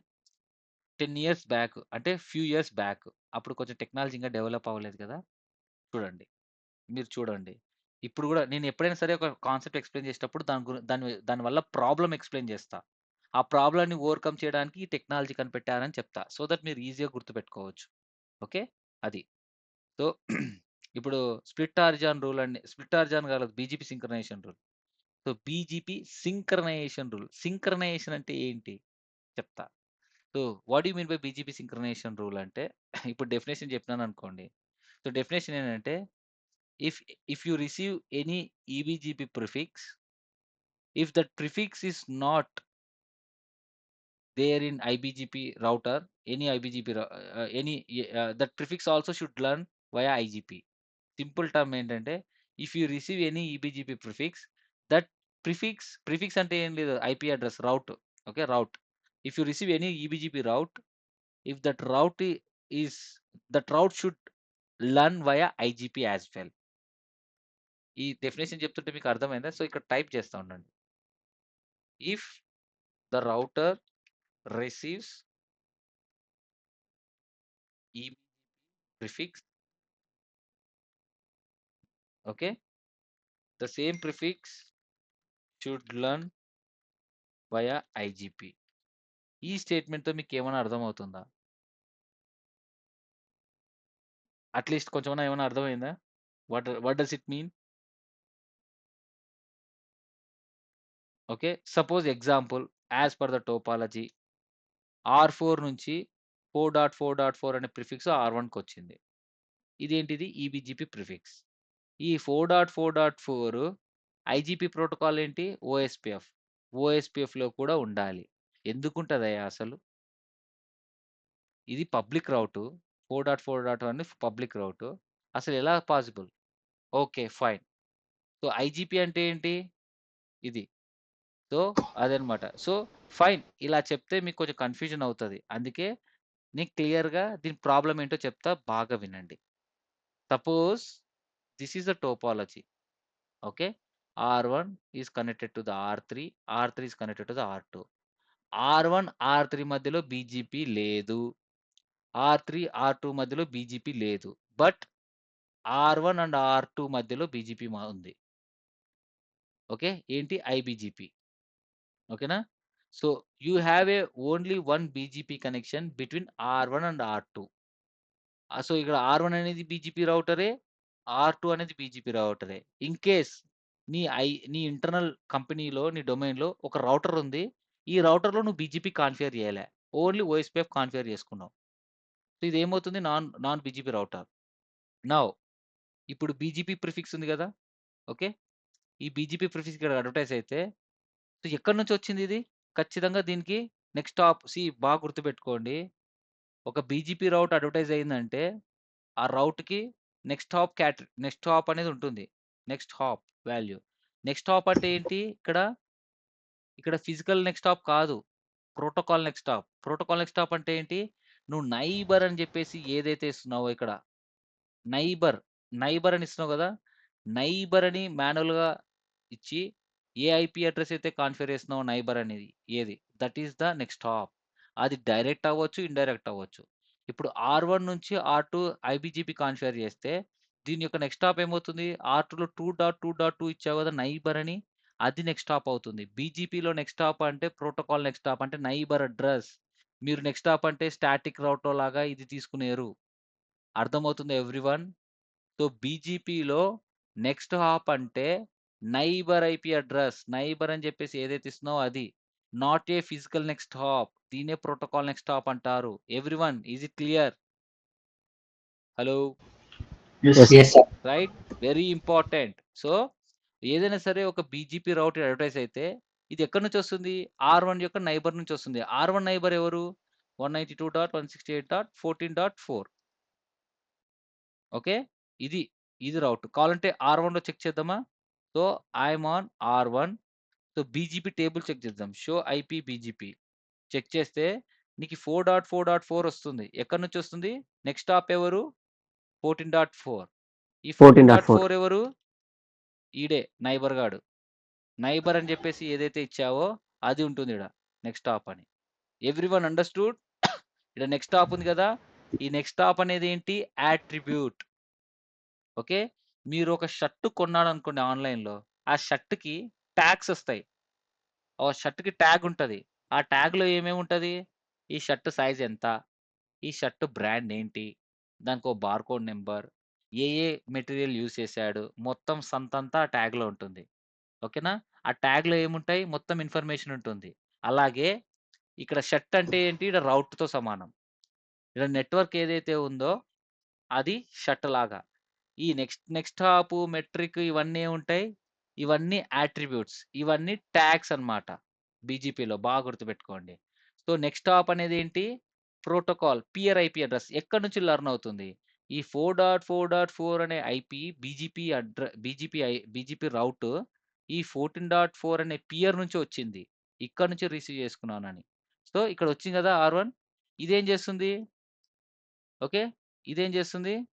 10 years back, అంటే ఫ్యూ ఇయర్స్ బ్యాక్, అప్పుడు కొంచెం టెక్నాలజీ ఇంకా డెవలప్ అవ్వలేదు కదా. చూడండి, మీరు చూడండి. ఇప్పుడు కూడా నేను ఎప్పుడైనా సరే ఒక కాన్సెప్ట్ ఎక్స్ప్లెయిన్ చేసేటప్పుడు దానివల్ల ప్రాబ్లమ్ ఎక్స్ప్లెయిన్ చేస్తా. ఆ ప్రాబ్లమ్‌ని ఓవర్‌కమ్ చేయడానికి ఈ టెక్నాలజీ కనిపెట్టారని చెప్తా. సో దట్ మీరు ఈజీగా గుర్తుపెట్టుకోవచ్చు. ఓకే, అది. సో ఇప్పుడు స్ప్లిట్ ఆరిజాన్ రూల్ అండి. స్ప్లిట్ ఆరిజాన్ కాదు, BGP synchronization rule. So BGP synchronization rule. Synchronisation అంటే ఏంటి చెప్తా. So what you mean by BGP synchronization rule అంటే, ఇప్పుడు డెఫినేషన్ చెప్పినాను అనుకోండి. సో డెఫినేషన్ ఏంటంటే, if if you receive any EBGP prefix, if that prefix is not there in IBGP router, any IBGP that prefix also should learn via IGP. Simple term ఏంటంటే, if you receive any EBGP prefix, that prefix అంటే ఏం లేదు, IP address route. Okay, route. If you receive any EBGP route, if is that route should learn via IGP as well. ఈ definition చెప్తుంటే మీకు అర్థమైందా? So ఇక్కడ type చేస్తా ఉండండి. If the router receives EBGP prefix, okay, the same prefix should learn via IGP. ఈ statement తో మీకు ఏమైనా అర్థమవుతుందా? అట్లీస్ట్ కొంచెం ఏమైనా అర్థమైందా? What does it mean? Okay, suppose example, as per the topology, R4 నుంచి 4.4.4 అనే ప్రిఫిక్స్ R1కి వచ్చింది. ఇదేంటిది? EBGP prefix. ఈ 4.4.4 ఐజీపీ ప్రోటోకాల్ ఏంటి? ఓఎస్పిఎఫ్. ఓఎస్పిఎఫ్లో కూడా ఉండాలి. ఎందుకుంటుందయ్యా అసలు? ఇది పబ్లిక్ రౌటు. 4.4.1 పబ్లిక్ రౌటు. అసలు ఎలా possible? Okay. Fine. So, IGP అంటే ఏంటి? ఇది. సో, అదనమాట. So, fine. ఇలా చెప్తే మీకు కొంచెం కన్‌ఫ్యూజన్ అవుతది. అందుకే నేను క్లియర్‌గా దీని ప్రాబ్లమ్ ఏంటో చెప్తా, బాగా వినండి. Suppose this is the topology. Okay. R1 is connected to the R3. R3 is connected to the R2. R1, R3 మధ్యలో బీజీపీ లేదు. R3, R2 మధ్యలో బీజీపీ లేదు. బట్ R1 అండ్ R2 మధ్యలో బీజీపీ ఉంది. ఓకే. ఏంటి? ఐబీజీపీ. ఓకేనా? So, you have only one BGP connection between R1 and R2. So, ఇక్కడ R1 అనేది బీజీపీ రౌటరే. R2 అనేది బీజీపీ రౌటరే. ఇన్ కేస్ నీ ఇంటర్నల్ కంపెనీలో, నీ డొమైన్‌లో ఒక రౌటర్ ఉంది. ఈ రౌటర్‌లో నువ్వు బీజీపీ కాన్ఫిగర్ చేయలే. ఓన్లీ ఓఎస్పీఎఫ్ కాన్ఫిగర్ చేసుకున్నావు. సో, ఇదేమవుతుంది? Non BGP router. నౌ ఇప్పుడు బీజీపీ ప్రిఫిక్స్ ఉంది గదా! ఓకే. ఈ బీజీపీ ప్రిఫిక్స్ ఇక్కడ అడ్వర్టైజ్ అయితే, సో, ఎక్కడి నుంచి వచ్చింది ఇది? ఖచ్చితంగా దీనికి నెక్స్ట్ హాప్ బాగా గుర్తుపెట్టుకోండి. ఒక బీజీపీ రౌట్ అడ్వర్టైజ్ అయిందంటే, ఆ రౌట్‌కి నెక్స్ట్ హాప్ అనేది ఉంటుంది. Next hop value. Next hop అంటే ఏంటి? ఇక్కడ ఫిజికల్ నెక్స్ట్ హాప్ కాదు. Protocol next hop. Protocol next hop అంటే ఏంటి? నువ్వు నైబర్ అని చెప్పేసి ఏదైతే ఇస్తున్నావో ఇక్కడ నైబర్, నైబర్ అని ఇస్తున్నావు గదా! నైబర్ అని మాన్యువల్‌గా ఇచ్చి, ఏ ఐపీ అడ్రెస్ అయితే కాన్ఫిగర్ చేస్తున్నావో నైబర్ అనేది ఏది? That is the next hop. అది డైరెక్ట్ అవ్వచ్చు, ఇండైరెక్ట్ అవ్వచ్చు. ఇప్పుడు R1 నుంచి R2 ఐబీజీపీ కాన్ఫిగర్ చేస్తే, దీని యొక్క నెక్స్ట్ హాప్ ఏమవుతుంది? R2లో 2.2.2 ఇచ్చావు గదా! నైబర్ అని. అది నెక్స్ట్ హాప్ అవుతుంది. బీజీపీలో నెక్స్ట్ హాప్ అంటే ప్రోటోకాల్ నెక్స్ట్ హాప్ అంటే నైబర్ అడ్రెస్. మీరు నెక్స్ట్ హాప్ అంటే స్టాటిక్ రౌటర్ లాగా ఇది తీసుకునేరు. అర్థమవుతుందా ఎవ్రీవన్? సో, బీజీపీలో నెక్స్ట్ హాప్ అంటే నైబర్ ఐపీ అడ్రెస్. నైబర్ అని చెప్పేసి ఏదైతే ఇస్తున్నావో అది. Not a physical next hop. దీన్నే ప్రోటోకాల్ నెక్స్ట్ హాప్ అంటారు. Everyone is it clear? Hello! Yes yes. Yes, sir. Right? Very important. So, ఏదైనా సరే ఒక బీజీపీ రౌటర్ అడ్వర్టైజ్ అయితే, ఇది ఎక్కడి నుంచి వస్తుంది? R1 యొక్క నైబర్ నుంచి వస్తుంది. R1 నైబర్ ఎవరు? 192.168.14.4. ఓకే. ఇది, ఇది రౌట్. కావాలంటే R1లో చెక్ చేద్దామా? So, I'm on R1. So, BGP table check చేద్దాం. Show IP BGP. చెక్ చేస్తే నీకు 4.4.4 వస్తుంది. ఎక్కడి నుంచి వస్తుంది? నెక్స్ట్ హాప్ ఎవరు? 14.4. ఈ 14.4. 14.4 ఎవరు? ఈడే నైబర్ గాడు. నైబర్ అని చెప్పేసి ఏదైతే ఇచ్చావో అది ఉంటుంది ఈడ. నెక్స్ట్ హాప్ అని. Everyone understood? ఈడ నెక్స్ట్ హాప్ ఉంది కదా! ఈ నెక్స్ట్ హాప్ అనేది ఏంటి? యాట్రిబ్యూట్. ఓకే. మీరు ఒక షర్ట్ కొన్నారనుకోండి ఆన్‌లైన్‌లో. ఆ షర్ట్‌కి ట్యాగ్స్ ఒస్తాయి. ఆ షర్ట్‌కి ట్యాగ్ ఉంటది. ఆ ట్యాగ్‌లో ఏమేమి ఉంటది? ఈ షర్ట్ సైజ్ ఎంత? ఈ షర్ట్ బ్రాండ్ ఏంటి? దానికో బార్‌కోడ్ నంబర్. ఏ మెటీరియల్ యూజ్ చేశాడు? మొత్తం సంతంతా ఆ ట్యాగ్‌లో ఉంటుంది. ఓకేనా? ఆ ట్యాగ్‌లో ఏముంటాయి? మొత్తం ఇన్ఫర్మేషన్ ఉంటుంది. అలాగే ఇక్కడ షర్ట్ అంటే ఏంటి? ఈడ రౌట్‌తో సమానం. ఈడ నెట్వర్క్ ఏదైతే ఉందో అది షర్ట్ లాగా. ఈ నెక్స్ట్ హాపు, మెట్రిక్ ఇవన్నీ ఏముంటాయి? ఇవన్నీ యాట్రిబ్యూట్స్. ఇవన్నీ ట్యాగ్స్ అన్నమాట. బీజీపీలో బాగా గుర్తుపెట్టుకోండి. సో, నెక్స్ట్ హాప్ అనేది ఏంటి? Protocol peer IP address. ఎక్కడి నుంచి లెర్న్ అవుతుంది? ఈ 4.4.4 అనే ఐపీ బీజీపీ రౌట్ ఈ 14.4 అనే పియర్ నుంచి వచ్చింది. ఇక్కడ నుంచి రిసీవ్ చేసుకున్నానని. సో, ఇక్కడ వచ్చింది కదా R1. ఇదేం చేస్తుంది? ఓకే. ఇదేం చేస్తుంది?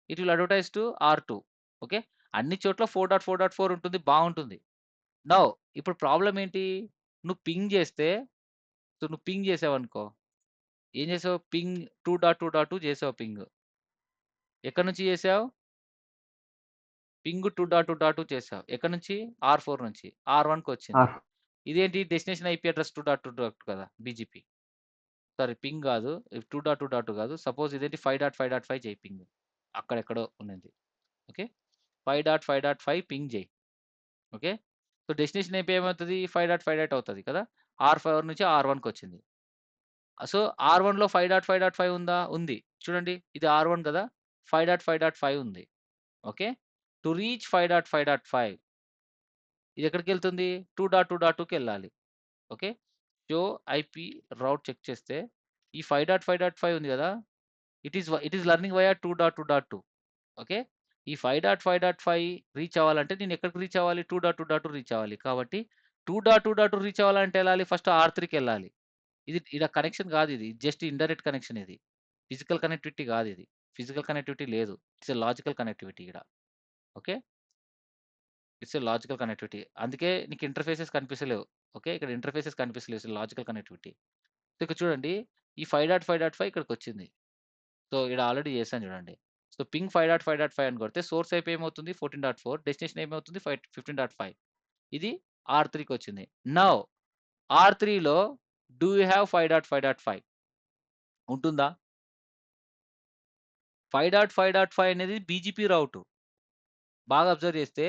It will advertise to R2. Okay. అన్ని చోట్ల 4.4.4 ఉంటుంది. బావుంటుంది. నౌ ఇప్పుడు ప్రాబ్లమ్ ఏంటి? నువ్వు పింగ్ చేస్తే, సో, నువ్వు పింగ్ చేసావనుకో. ఏం చేసావు? పింగ్ 2.2.2 చేసావు పింగ్. ఎక్కడి నుంచి చేసావు? పింగ్ 2.2.2 చేసావు. ఎక్కడి నుంచి? R4 నుంచి. R1కొచ్చింది. ఇదేంటి? డెస్టినేషన్ ఐపీ అడ్రెస్ 2.2.2 కదా! బీజీపీ. సారీ పింగ్ గాదు. 2.2.2 గాదు. సపోజ్ ఇదేంటి 5.5.5 చెయి పింగ్. అక్కడెక్కడో ఉన్నది. ఓకే. 5.5.5 పింగ్ చెయి. ఓకే. సో, డెస్టినేషన్ ఐపీ ఏమవుతది? 5.5 అవుతది కదా! R4 నుంచి R1కొచ్చింది. సో, R1లో 5.5.5 ఉందా? ఉంది. చూడండి. ఇది R1 కదా! 5.5.5 ఉంది. ఓకే. టు రీచ్ 5.5.5 ఇది ఎక్కడికెళ్తుంది? 2.2.2కెళ్ళాలి. Okay. Show IP route check చేస్తే ఈ 5.5.5 ఉంది కదా! It is learning via 2.2.2. Okay. ఈ 5.5.5 రీచ్ అవ్వాలంటే నేను ఎక్కడికి రీచ్ అవ్వాలి? 2.2.2 రీచ్ అవ్వాలి. కాబట్టి 2.2.2 రీచ్ అవ్వాలంటే వెళ్ళాలి ఫస్ట్ R3కి వెళ్ళాలి. ఇది ఈడ కనెక్షన్ కాదు ఇది. జస్ట్ ఇండైరెక్ట్ కనెక్షన్ ఇది. ఫిజికల్ కనెక్టివిటీ కాదు ఇది. ఫిజికల్ కనెక్టివిటీ లేదు. ఇట్స్ ఎ లాజికల్ కనెక్టివిటీ ఈడ. Okay. It's a logical connectivity. అందుకే నీకు ఇంటర్ఫేసెస్ కనిపిస్తలేవు. ఓకే. ఇక్కడ ఇంటర్ఫేసెస్ కనిపిస్తలేవు. It's logical connectivity. సో ఇక్కడ చూడండి ఈ 5.5.5 ఇక్కడికి వచ్చింది. సో ఇక్కడ ఆల్రెడీ చేశాను చూడండి. సో పింగ్ 5.5.5 అని కొడితే సోర్స్ అయిపోయి ఏమవుతుంది 14.4 డెస్టినేషన్ ఏమవుతుంది 15.5 ఇది R3కి వచ్చింది. నౌ R3లో డూ యూ హ్యావ్ 5.5.5 ఉంటుందా? 5.5.5 అనేది బీజీపీ రౌట్. బాగా అబ్జర్వ్ చేస్తే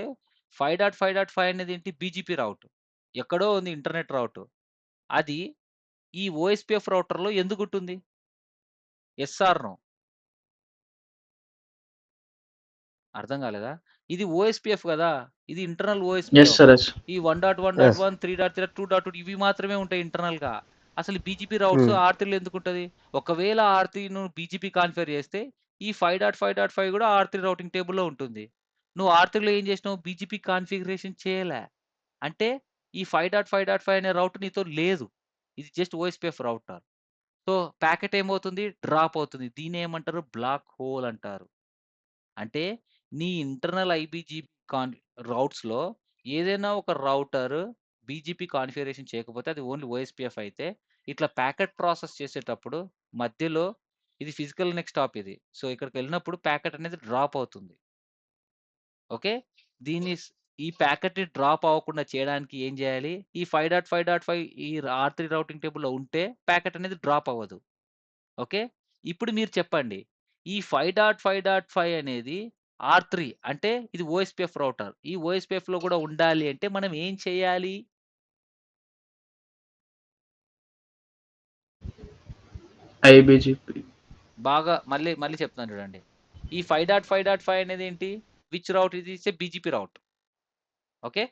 5.5.5 అనేది ఏంటి బీజీపీ రౌట్. ఎక్కడో ఉంది ఇంటర్నెట్ రౌట్. అది ఈ ఓఎస్పీఎఫ్ రౌటర్లో ఎందుకు ఉంటుంది? Yes or no? అర్థం కాలేదా? ఇది ఓఎస్పీఎఫ్ కదా, ఇది internal is OSPF. Sir yes ఈ 1.1.1 3.3 2.2 ఇవి మాత్రమే ఉంటాయి ఇంటర్నల్ గా. అసలు బీజీపీ రౌట్స్ R3లో ఎందుకు ఉంటుంది? ఒకవేళ R3 ను బీజీపీ కాన్ఫిగర్ చేస్తే ఈ 5.5.5 కూడా R3 రౌటింగ్ టేబుల్లో ఉంటుంది. నువ్వు R3లో ఏం చేసినావు? బీజీపీ కాన్ఫిగరేషన్ చేయలే. అంటే ఈ 5.5.5 అనే రౌట్ నీతో లేదు. ఇది జస్ట్ ఓఎస్పీఎఫ్ రౌటర్. సో ప్యాకెట్ ఏమవుతుంది? డ్రాప్ అవుతుంది. దీన్ని ఏమంటారు? బ్లాక్ హోల్ అంటారు. అంటే నీ ఇంటర్నల్ ఐబీజీపీ రౌట్స్లో ఏదైనా ఒక రౌటర్ బీజీపీ కాన్ఫిగరేషన్ చేయకపోతే అది ఓన్లీ ఓఎస్పీఎఫ్ అయితే ఇట్లా ప్యాకెట్ ప్రాసెస్ చేసేటప్పుడు మధ్యలో ఇది ఫిజికల్ నెక్స్ట్ స్టాప్ ఇది. సో ఇక్కడికి వెళ్ళినప్పుడు ప్యాకెట్ అనేది డ్రాప్ అవుతుంది. ఓకే. దీన్ని ఈ ప్యాకెట్ డ్రాప్ అవ్వకుండా చేయడానికి ఏం చేయాలి? ఈ 5.5.5 ఈ R3 రౌటింగ్ టేబుల్లో ఉంటే ప్యాకెట్ అనేది డ్రాప్ అవ్వదు. ఓకే. ఇప్పుడు మీరు చెప్పండి. ఈ 5.5.5 అనేది R3 అంటే ఇది ఓఎస్పీఎఫ్ రౌటర్. ఈ ఓఎస్పీఎఫ్‌లో కూడా ఉండాలి అంటే మనం ఏం చేయాలి? ఐబీజీపీ బాగా మళ్ళీ చెప్తాను చూడండి. ఈ 5.5.5 అనేది ఏంటి? విచ్ రౌట్ ఇది? It's a BGP route. Okay.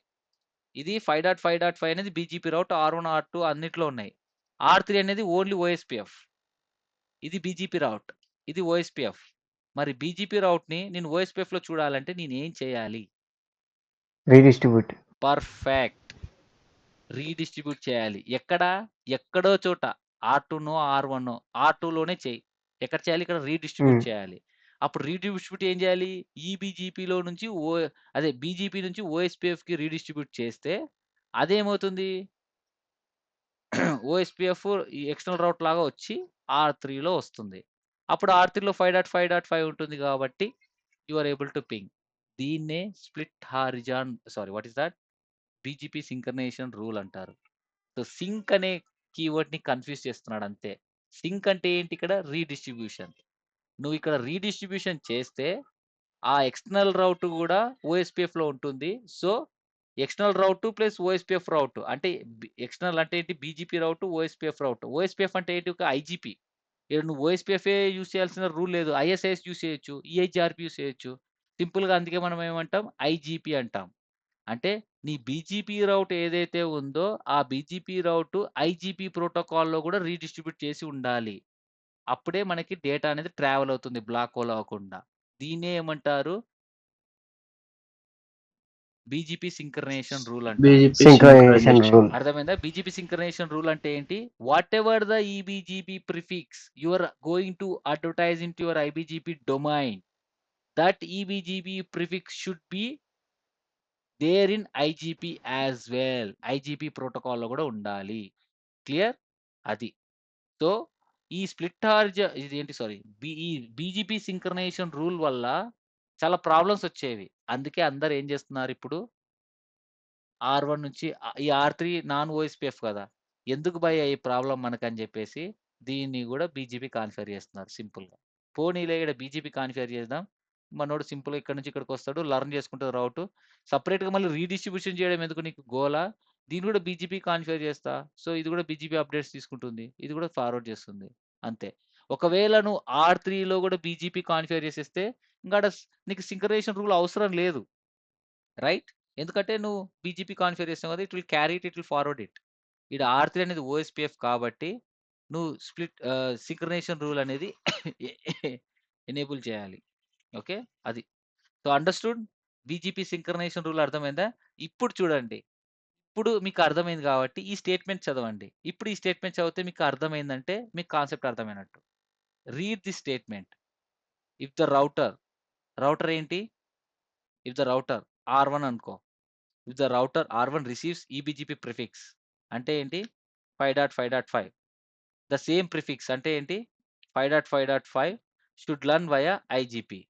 ఇది 5.5.5 అనేది బీజీపీ రౌట్. R1, R2 అన్నిట్లో ఉన్నాయి. R3 అనేది ఓన్లీ ఓఎస్పీఎఫ్. ఇది బీజీపీ రౌట్. ఇది ఓఎస్పీఎఫ్. మరి బీజీపీ రౌట్‌ని నేను ఓఎస్పీఎఫ్‌లో చూడాలంటే నేను ఏం చేయాలి? రీడిస్ట్రిబ్యూట్. పర్ఫెక్ట్. రీడిస్ట్రిబ్యూట్ చేయాలి. ఎక్కడ? ఎక్కడో చోట. R2నో, R1నో. R2లోనే చేయి. ఎక్కడ చేయాలి? ఇక్కడ రీడిస్ట్రిబ్యూట్ చేయాలి. అప్పుడు రీడిస్ట్రిబ్యూట్ ఏం చేయాలి? ఈబీజీపీలో నుంచి అదే బీజీపీ నుంచి ఓఎస్పీఎఫ్‌కి రీడిస్ట్రిబ్యూట్ చేస్తే అదేమవుతుంది? ఓఎస్పీఎఫ్ ఈ ఎక్స్టర్నల్ రౌట్ లాగా వచ్చి R3లో వస్తుంది. అప్పుడు R3లో 5.5.5 ఉంటుంది కాబట్టి you are able to ping. దీన్నే split what is that? BGP synchronization rule అంటారు. సో సింక్ అనే కీవర్డ్ ని కన్ఫ్యూజ్ చేస్తున్నాడు అంతే. సింక్ అంటే ఏంటి? ఇక్కడ రీడిస్ట్రిబ్యూషన్. నువ్వు ఇక్కడ రీడిస్ట్రిబ్యూషన్ చేస్తే ఆ ఎక్స్టర్నల్ రౌట్ కూడా ఓఎస్పీఎఫ్ లో ఉంటుంది. సో ఎక్స్టర్నల్ రౌట్ ప్లస్ ఓఎస్పీఎఫ్ రౌట్ అంటే ఎక్స్టర్నల్ అంటే ఏంటి? బీజీపీ రౌట్, ఓఎస్పీఎఫ్ రౌట్. ఓఎస్పీఎఫ్ అంటే ఏంటి? ఒక ఐజీపీ. ఇక్కడ నువ్వు ఓఎస్పీఎఫ్ యూస్ చేయాల్సిన రూల్ లేదు. ఐఎస్ఐఎస్ యూస్ చేయొచ్చు, ఈహెచ్ఆర్పి యూస్ చేయొచ్చు. సింపుల్ గా అందుకే మనం ఏమంటాం? ఐజీపీ అంటాం. అంటే నీ బీజీపీ రౌట్ ఏదైతే ఉందో ఆ బీజీపీ రౌట్ ఐజీపీ ప్రోటోకాల్లో కూడా రీడిస్ట్రిబ్యూట్ చేసి ఉండాలి. అప్పుడే మనకి డేటా అనేది ట్రావెల్ అవుతుంది బ్లాక్ హోల్ అవ్వకుండా. దీన్నే ఏమంటారు? బీజీపీ సింక్రనైజేషన్ రూల్ అంటారు. BGP synchronization synchronization rule. అర్థమైందా? బీజీపీ సింక్రనైజేషన్ రూల్ అంటే ఏంటి? Whatever the eBGP prefix you are going to advertise in to your iBGP domain, that eBGP prefix should be there in IGP as well. IGP ప్రోటోకాల్లో కూడా ఉండాలి. Clear? అది. So ఈ split ఇది ఏంటి sorry ఈ బీజీపీ సింక్రనైజేషన్ రూల్ వల్ల చాలా ప్రాబ్లమ్స్ వచ్చేవి. అందుకే అందరు ఏం చేస్తున్నారు ఇప్పుడు? R1 నుంచి ఈ R3 నాన్ ఓఎస్పీఎఫ్ కదా, ఎందుకు భయ్యా ఈ ప్రాబ్లం మనకని చెప్పేసి దీన్ని కూడా బీజీపీ కాన్ఫిగర్ చేస్తున్నారు సింపుల్గా. పోనీలే ఇక్కడ బీజీపీ కాన్ఫిగర్ చేద్దాం, మనోడు సింపుల్గా ఇక్కడ నుంచి ఇక్కడికి వస్తాడు, లర్న్ చేసుకుంటాడు రౌట్. సపరేట్గా మళ్ళీ రీడిస్ట్రిబ్యూషన్ చేయడం ఎందుకు నీకు గోలా? దీన్ని కూడా బీజీపీ కాన్ఫిగర్ చేస్తా. సో ఇది కూడా బీజీపీ అప్డేట్స్ తీసుకుంటుంది, ఇది కూడా ఫార్వర్డ్ చేస్తుంది అంతే. ఒకవేళ నువ్వు R3లో కూడా బీజీపీ కాన్ఫిగర్ చేసేస్తే ఇంకా నీకు సింక్రనైజేషన్ రూల్ అవసరం లేదు, రైట్? ఎందుకంటే నువ్వు బీజీపీ కాన్ఫిగర్ చేస్తావు కదా, it will carry it will forward it. ఇక్కడ R3 అనేది ఓఎస్పీఎఫ్ కాబట్టి నువ్వు సింక్రనైజేషన్ రూల్ అనేది ఎనేబుల్ చేయాలి. ఓకే. అది so understood? BGP synchronization rule అర్థమైందా? ఇప్పుడు చూడండి. ఇప్పుడు మీకు అర్థమైంది కాబట్టి ఈ స్టేట్మెంట్ చదవండి. ఇప్పుడు ఈ స్టేట్మెంట్ చదివితే మీకు అర్థమైందంటే మీకు కాన్సెప్ట్ అర్థమైనట్టు. Read the statement. If the router ఏంటి? ఇఫ్ ద రౌటర్ R1 అనుకో. If the router R1 receives eBGP prefix అంటే ఏంటి? 5.5.5 ద సేమ్ ప్రిఫిక్స్ అంటే ఏంటి? 5.5.5 షుడ్ లర్న్ వయా ఐజీపీ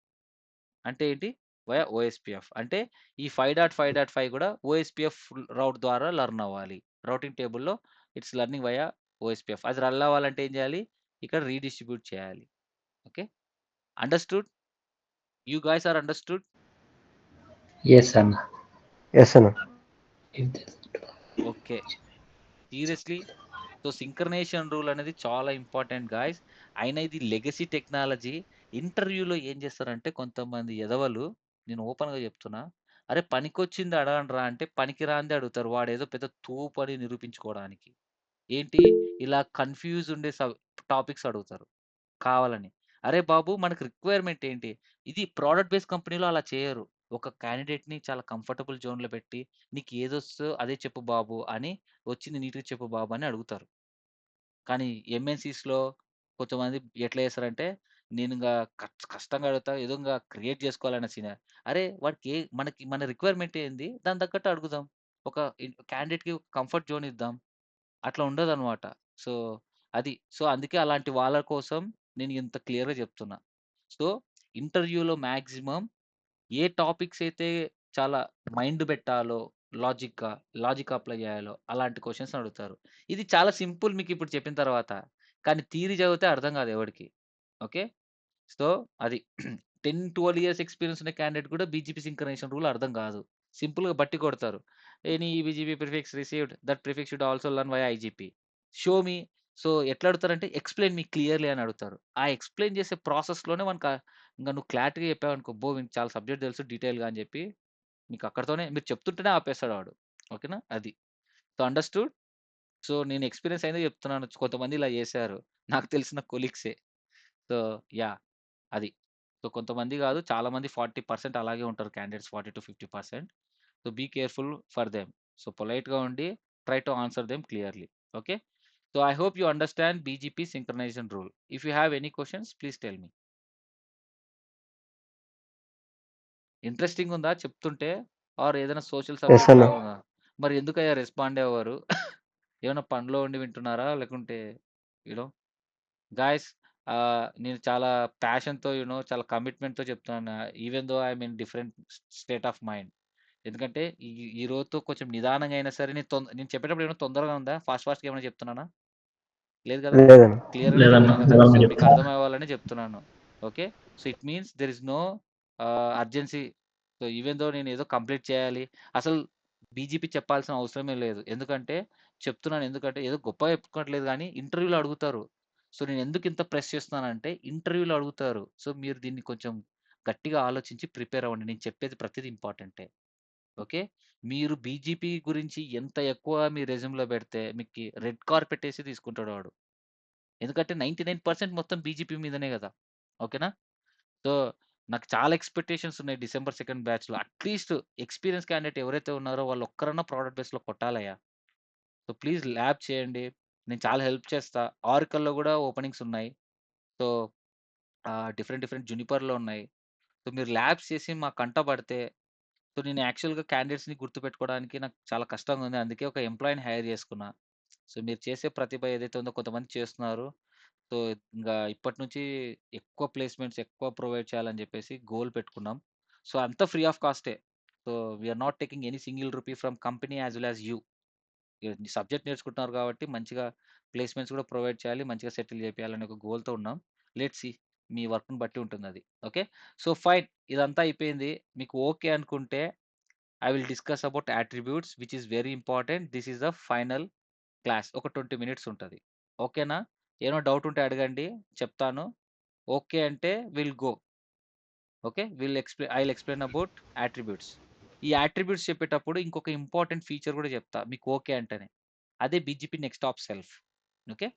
అంటే ఏంటి? వయా ఓఎస్పీఎఫ్ అంటే ఈ 5.5.5 కూడా ఓఎస్పీఎఫ్ రౌట్ ద్వారా లర్న్ అవ్వాలి. రౌటింగ్ టేబుల్‌లో ఇట్స్ లర్నింగ్ వయా ఓఎస్పీఎఫ్. అది రన్ అవ్వాలంటే ఏం చేయాలి? ఇక్కడ రీడిస్ట్రిబ్యూట్ చేయాలి. Okay. Understood? You guys are understood? Yes అన్న. ఎస్ అన్న. Okay. Seriously so synchronization rule అనేది చాలా ఇంపార్టెంట్ గాయ్స్. అయినా ఇది లెగసీ టెక్నాలజీ. ఇంటర్వ్యూలో ఏం చేస్తారంటే కొంతమంది ఎదవలు నేను ఓపెన్‌గా చెప్తున్నా. అరే పనికొచ్చింది అడగండ్రా అంటే పనికిరానిదే అడుగుతారు. వాడేదో పెద్ద తోపు అని నిరూపించుకోవడానికి. ఏంటి ఇలా కన్‌ఫ్యూజ్ ఉండే టాపిక్స్ అడుగుతారు కావాలని. అరే బాబు మనకు రిక్వైర్మెంట్ ఏంటి? ఇది ప్రొడక్ట్ బేస్డ్ కంపెనీలో అలా చేయరు. ఒక క్యాండిడేట్‌ని చాలా కంఫర్టబుల్ జోన్‌లో పెట్టి నీకు ఏదొస్తదో అదే చెప్పు బాబు అని వచ్చింది నీట్‌గా చెప్పు బాబు అని అడుగుతారు. కానీ ఎంఎన్‌సీస్‌లో కొంతమంది ఎట్లా చేస్తారంటే, నేను ఇంగ కష్టంగా అడుగుతా. ఏదో ఇంగ క్రియేట్ చేసుకోవాలన్న అరే! మనకి మన రిక్వైర్మెంట్ ఏంది? దానికి తగ్గట్టు అడుగుదాం. ఒక క్యాండిడేట్‌కి కంఫర్ట్ జోన్ ఇద్దాం. అట్లా ఉండదనమాట. సో, అది. సో, అందుకే అలాంటి వాళ్ళ కోసం నేను ఇంత క్లియర్‌గా చెప్తున్నా. సో, ఇంటర్వ్యూలో మాక్సిమం ఏ టాపిక్స్ అయితే చాలా మైండ్ పెట్టాలో, లాజిక్ అప్లై చేయాలో అలాంటి క్వెషన్స్ అడుగుతారు. ఇది చాలా సింపుల్ మీకిప్పుడు చెప్పిన తర్వాత. కానీ థియరీ చదివితే అర్థం కాదు ఎవడికి. ఓకే. సో, అది 10, 12 ఇయర్స్ ఎక్స్‌పీరియన్స్ ఉన్న క్యాండిడేట్ కూడా బీజీపీ సింక్రనైజేషన్ రూల్ అర్థం కాదు. సింపుల్‌గా బట్టి కొడతారు. Any eBGP prefix received that prefix should also learn via IGP. Show me. So, ఎట్లా అడుగుతారంటే ఎక్స్‌ప్లెయిన్ మీ క్లియర్‌లీ అని అడుగుతారు. ఆ ఎక్స్‌ప్లెయిన్ చేసే ప్రాసెస్‌లోనే ఇంక నువ్వు క్లారిటీగా చెప్పావనుకో, అబ్బో! వీనికి చాలా సబ్జెక్ట్ తెలుసు డీటెయిల్‌గా అని చెప్పి మీకు అక్కడితోనే మీరు చెప్తుంటేనే ఆపేస్తాడు వాడు. ఓకేనా? అది. So, understood? సో, నేను ఎక్స్‌పీరియన్స్ అయిందే చెప్తున్నాను. కొంతమంది ఇలా చేశారు. నాకు తెలిసిన కొలీగ్సే. So, yeah! అది. సో, కొంతమంది గాదు చాలా మంది 40% అలాగే ఉంటారు candidates 40-50%. So, be careful for them. So, పొలైట్‌గా ఉండి try to answer them clearly. Okay. So, I hope you understand BGP synchronization rule. If you have any questions please tell me. Interesting ఉందా చెప్తుంటే? ఆర్ ఏదైనా social yes subject అన్న. లాగా ఉందా? మరి ఎందుకయ్యా రెస్పాండ్ అవ్వరు? ఏమన్నా పనిలో ఉండి వింటున్నారా? లేకుంటే యూ నో గైస్ నేను చాలా ప్యాషన్‌తో చాలా కమిట్మెంట్‌తో చెప్తున్నాను. Even though I am in different state of mind. ఎందుకంటే ఈ ఈ రోజుతో కొంచెం నిదానంగా అయినా సరే నేను చెప్పేటప్పుడు ఏమైనా తొందరగా ఉందా? ఫాస్ట్‌గా ఏమైనా చెప్తున్నానా? లేదు కదా! లేదన్న. క్లియర్‌గానే లేదన్న. చెప్తున్నాను కదా! సో, నిదానంగా మీకు చెప్తాను. అర్థమవ్వాలనే చెప్తున్నాను. Okay. So, it means there is no urgency. So, even though నేనేదో కంప్లీట్ చేయాలి. అసలు బీజీపీ చెప్పాల్సిన అవసరమే లేదు. ఎందుకంటే ఏదో గొప్పగా చెప్పుకోవట్లేదు గానీ ఇంటర్వ్యూలో అడుగుతారు. సో, నేనెందుకు ఇంత ప్రెస్ చేస్తున్నానంటే ఇంటర్వ్యూలో అడుగుతారు. సో, మీరు దీన్ని కొంచెం గట్టిగా ఆలోచించి ప్రిపేర్ అవ్వండి. నేను చెప్పేది ప్రతిది ఇంపార్టెంటే. ఓకే. మీరు బీజీపీ గురించి ఎంత ఎక్కువ మీ రెజ్యూమ్‌లో పెడితే మీకి రెడ్ కార్పెట్ ఏసి తీసుకుంటాడు వాడు. ఎందుకంటే 99% మొత్తం బీజేపీ మీదనే గదా! ఓకేనా? సో, నాకు చాలా ఎక్స్‌పెక్టేషన్స్ ఉన్నాయి డిసెంబర్ 2 బ్యాచ్‌లో. అట్‌లీస్ట్ ఎక్స్‌పీరియన్స్ క్యాండిడేట్ ఎవరైతే ఉన్నారో వాళ్ళు ఒక్కరన్నా ప్రోడక్ట్ బేస్‌లో కొట్టాలయ్యా. సో, ప్లీజ్ ల్యాబ్ చేయండి. నేను చాలా హెల్ప్ చేస్తా. ఆరికల్‌లో గూడా ఓపెనింగ్స్ ఉన్నాయి. సో, డిఫరెంట్ జునిపర్‌లో ఉన్నాయి. సో, మీరు ల్యాబ్స్ చేసి మా కంట పడితే సో, నేను యాక్చువల్‌గా క్యాండిడేట్స్‌ని గుర్తుపెట్టుకోవడానికి నాకు చాలా కష్టంగా ఉంది. అందుకే ఒక ఎంప్లాయీని హైర్ చేసుకున్నా. సో, మీరు చేసే ప్రతిభ ఏదైతే ఉందో కొంతమంది చేస్తున్నారు. సో, ఇంగా ఇప్పటి నుంచి ఎక్కువ ప్లేస్‌మెంట్స్ ఎక్కువ ప్రొవైడ్ చేయాలని జెప్పేసి గోల్ పెట్టుకున్నాం. సో, అంతా ఫ్రీ ఆఫ్ కాస్టే. So, we are not taking any single rupee from company as well as you. Subject నేర్చుకుంటున్నారు కాబట్టి మంచిగా ప్లేస్‌మెంట్స్ కూడా ప్రొవైడ్ చేయాలి. మంచిగా సెటిల్ చేపియాలనే ఒక గోల్‌తో ఉన్నాం. లెట్స్ సీ మీ వర్క్‌ని బట్టి ఉంటుందది. ఓకే. సో, ఫైన్ ఇదంతా అయిపోయింది. మీకు ఓకే అనుకుంటే I will discuss about attributes which is very important. This is the final class. ఒక 20 మినిట్స్ ఉంటది. ఓకేనా? ఏమైనా డౌట్ ఉంటే అడగండి. చెప్తాను. ఓకే అంటే will go. Okay. I will explain about attributes. ఈ అట్రిబ్యూట్స్ చెప్పేటప్పుడు ఇంకొక ఇంపార్టెంట్ ఫీచర్ కూడా చెప్తా. మీకు ఓకే అంటేనే. అదే బీజీపీ నెక్స్ట్ ఆప్ సెల్ఫ్. ఓకే.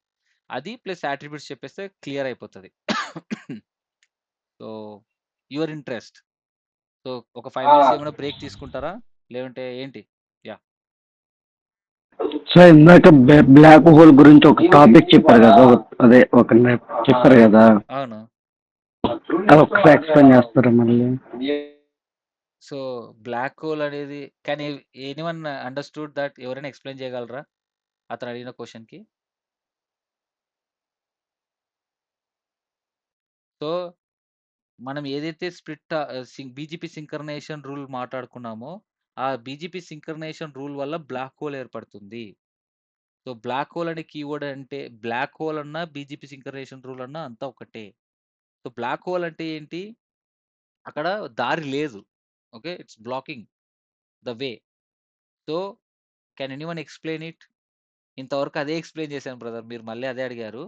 అది ప్లస్ అట్రిబ్యూట్స్ చెప్పేస్తే క్లియర్ అయిపోతది. So, your interest. సో ఒక 5 మినిట్స్ ఏమైనా బ్రేక్ తీసుకుంటారా? లేదంటే ఏంటి? యాహ్! సో ఇందాక బ్లాక్ హోల్ గురించి ఒక టాపిక్ చెప్పారు కదా, అదే ఒక చెప్పారు కదా, అవును. అది ఒకసారి ఎక్స్ప్లెయిన్ చేస్తారా మళ్ళీ? సో బ్లాక్ హోల్ అనేది కెన్ ఎనీవన్ అండర్‌స్టూడ్ థట్? ఎవరైనా ఎక్స్‌ప్లెయిన్ చేయగలరా? అతను అడిగిన క్వెషన్‌కి. సో మనం ఏదైతే బీజీపీ సింక్రనైజేషన్ రూల్ మాట్లాడుకున్నామో, ఆ బీజీపీ సింక్రనైజేషన్ రూల్ వల్ల బ్లాక్ హోల్ ఏర్పడుతుంది. సో బ్లాక్ హోల్ అనే కీవర్డ్ అంటే బ్లాక్ హోల్ అన్నా, బీజీపీ సింక్రనైజేషన్ రూల్ అన్నా అంతా ఒకటే. సో బ్లాక్ హోల్ అంటే ఏంటి? అక్కడ దారి లేదు. Okay. It's blocking the way. So can anyone explain it? ఇంతవరకు అదే ఎక్స్‌ప్లెయిన్ చేశాను బ్రదర్. మీరు మళ్ళీ అదే అడిగారు.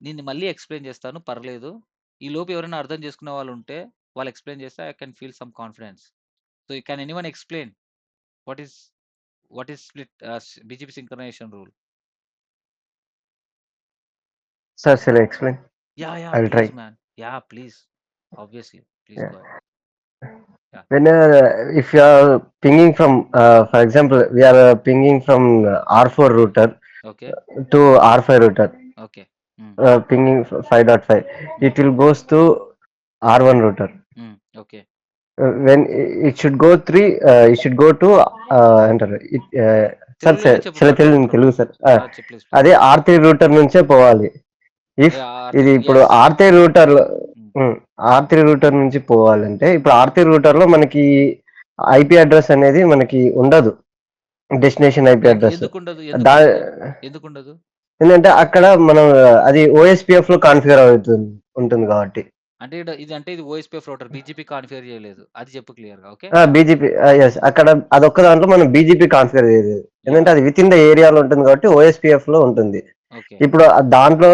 నేను మళ్ళీ ఎక్స్‌ప్లెయిన్ చేస్తాను, పర్లేదు. ఈలోపు ఎవరైనా అర్థం చేసుకునే వాళ్ళు ఉంటే వాళ్ళు ఎక్స్‌ప్లెయిన్ చేస్తే I can feel some confidence. So can anyone explain what is split BGP synchronization rule? Sir, shall I explain? Yeah! I'll try. Please man. Yeah! Please. Obviously. Please Yeah. Go ahead. Yeah! When if you are pinging from, for example, we are pinging from R4 router okay. to R5 router, okay. హ్మ్. pinging 5.5, హ్మ్. it will goes to R1 router. హ్మ్. Okay. When it should go through, it should go to enter it. Sir తెలుగులోనే చెప్పు చాలా brother. No తెలియదు Telugu problem. Sir. Please. Please. అదే R3 router నుంచే పోవాలి. ఇఫ్ ఇది ఇప్పుడు యెస్. R3 రూటర్ హ్మ్. R3 రూటర్ నుంచి పోవాలంటే ఇప్పుడు R3 రూటర్ లో మనకి ఐపీ అడ్రస్ అనేది మనకి ఉండదు, డెస్టినేషన్ ఐపీ అడ్రస్. ఎందుకుండదు? దా ఎందుకుండదు? ఎందుకుండదు? ఏంటంటే అక్కడ మనం అది ఓఎస్పిఎఫ్ లో కాన్ఫిగర్ అవుతుంది ఉంటుంది కాబట్టి. అంటే ఇది ఓఎస్పీఎఫ్ రౌటర్ బీజీపీ కాన్ఫిగర్ చేయలేదు. అది చెప్పు క్లియర్‌గా. ఓకే. బీజేపీ ఎస్, అక్కడ అదొక్క దాంట్లో మనం బీజేపీ కాన్ఫిగర్ చేయలేదు, ఎందుకంటే యాహ్! అది విత్ ఇన్ ద ఏరియాలో ఉంటుంది కాబట్టి ఓఎస్పిఎఫ్ లో ఉంటుంది. ఓకే. ఇప్పుడు దాంట్లో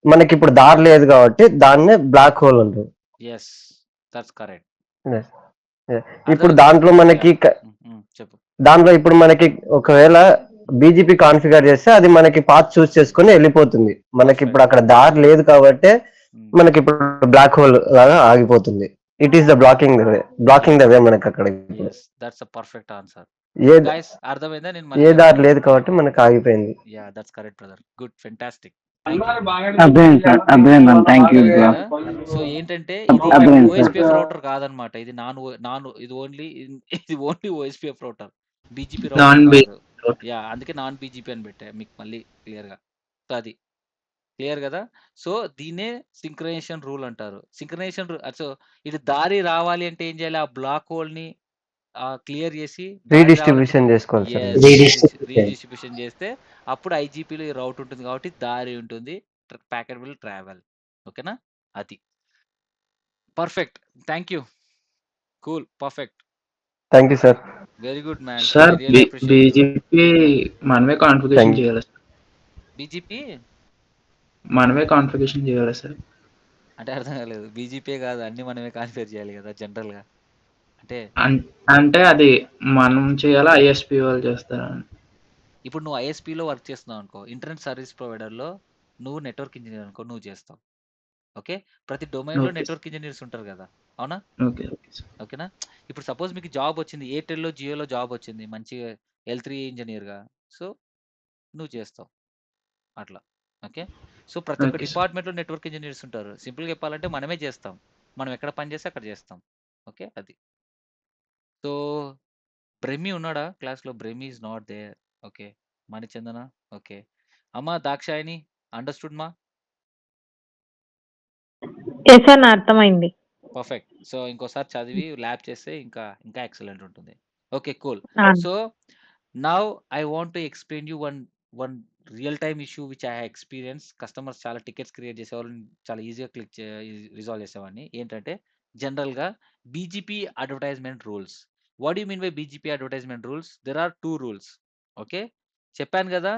మనకి ఇప్పుడు దారి లేదు కాబట్టి దాన్నే బ్లాక్ హోల్ ఉంటుంది. Yes. That's correct. Yes. Yeah. ఇప్పుడు అర్థమైందా? దాంట్లో మనకి యాహ్! చెప్పు. దాంట్లో ఇప్పుడు మనకి ఒకవేళ బీజేపీ కాన్ఫిగర్ చేస్తే అది మనకి పాత్ చూస్ చేసుకొని వెళ్ళిపోతుంది. మనకి ఇప్పుడు పర్ఫెక్ట్. అక్కడ దారి లేదు కాబట్టి హ్మ్. మనకి ఇప్పుడు బ్లాక్ హోల్ లాగా ఆగిపోతుంది. It is the blocking the yes. Way మనకి అక్కడ ఇప్పుడు yes. That's a perfect answer. ఏ సో గైస్ అర్థమైందా? నేను మళ్ళీ ఏ దారి చెప్తాను. లేదు కాబట్టి మనకి ఆగిపోయింది. Yeah! That's correct brother. Good. Fantastic. Thank you. అర్థమైంది సార్, అర్థమైంది. Thank you bro. అర్థమైందా? సో ఏంటంటే ఇది అర్థమైంది సార్. ఓఎస్పీఎఫ్ రౌటర్ కాదనమాట. ఇది ఇది only ఓఎస్పీఎఫ్ router. BGP router non కాదు. బేస్డ్. యాహ్! అందుకే నాన్ బీజీపీ అని పెట్టా మీకు మళ్ళీ క్లియర్‌గా. సో అది. క్లియర్ గదా! సో దీన్నే సింక్రనైజేషన్ రూల్ అంటారు. సో ఇది దారి రావాలి అంటే ఏం చేయాలి? ఆ బ్లాక్ హోల్‌ని క్లియర్ చేసి దారి రావాలంటే రీడిస్ట్రిబ్యూషన్ చేసుకోవాలి సార్ యెస్. అది. రీడిస్ట్రిబ్యూషన్ చేస్తే అప్పుడు ఐజీపీలో ఈ రౌట్ ఉంటుంది కాబట్టి దారి ఉంటుంది. Packet will travel. ఓకేనా? అది. Perfect. Thank you. Cool. Perfect. Thank you sir. Very good man. Sir I really appreciate you. BJP మనమే కాన్ఫిగరేషన్ థ్యాంక్ యూ. చేయాలి సార్. బీజీపీ మనమే కాన్ఫిగరేషన్ చేయాలి సార్. అంటే అర్థం కాలేదు. బీజీపీ కాదు అన్నీ మనమే కాన్ఫిగర్ చేయాలి కదా జనరల్‌గా. అంటే అంటే అది మనం చేయాలా, ఐఎస్పీ వాళ్ళు చేస్తారా? ఇప్పుడు నువ్వు ఐఎస్పీలో వర్క్ చేస్తున్నావు అనుకో, ఇంటర్నెట్ సర్వీస్ ప్రొవైడర్‌లో నువ్వు నెట్వర్క్ ఇంజినీర్ అనుకో, నువ్వు చేస్తావు. ఓకే. ప్రతి డొమైన్‌లో ఓకే సార్. నెట్వర్క్ ఇంజినీర్స్ ఉంటారు కదా! అవునా? Okay sir. ఓకేనా? ఇప్పుడు సపోజ్ మీకు జాబ్ వచ్చింది. ఎయిర్‌టెల్‌లో, జియోలో జాబ్ వచ్చింది. మంచిగా ఎల్3 ఇంజినీర్‌గా. సో, నువ్వు చేస్తావు. అట్లా. ఓకే. సో, ప్రతి ఒక్క ఓకే సార్. డిపార్ట్‌మెంట్‌లో నెట్వర్క్ ఇంజినీర్స్ ఉంటారు. సింపుల్‌గా చెప్పాలంటే మనమే చేస్తాం. మనం ఎక్కడ పని చేస్తే అక్కడ చేస్తాం. ఓకే. అది. సో, బ్రెమ్మీ ఉన్నాడా క్లాస్‌లో? Bremmi is not there. Okay. Manichandana. Okay. అమ్మ దాక్షాయణి అండర్‌స్టూడ్ మా? Yes sir. నా అర్థమైంది. పర్ఫెక్ట్. సో, ఇంకోసారి చదివి ల్యాబ్ చేస్తే ఇంకా ఎక్సలెంట్ ఉంటుంది. Okay. Cool. Ah! So, now I want to explain you one real time issue which I have experience. Customers చాలా టికెట్స్ క్రియేట్ చేసేవాళ్ళని చాలా ఈజీగా రిజాల్వ్ చేసేవాడిని. ఏంటంటే జనరల్‌గా BGP advertisement rules. What do you mean by BGP advertisement rules? There are 2 rules. Okay. చెప్పాను గదా!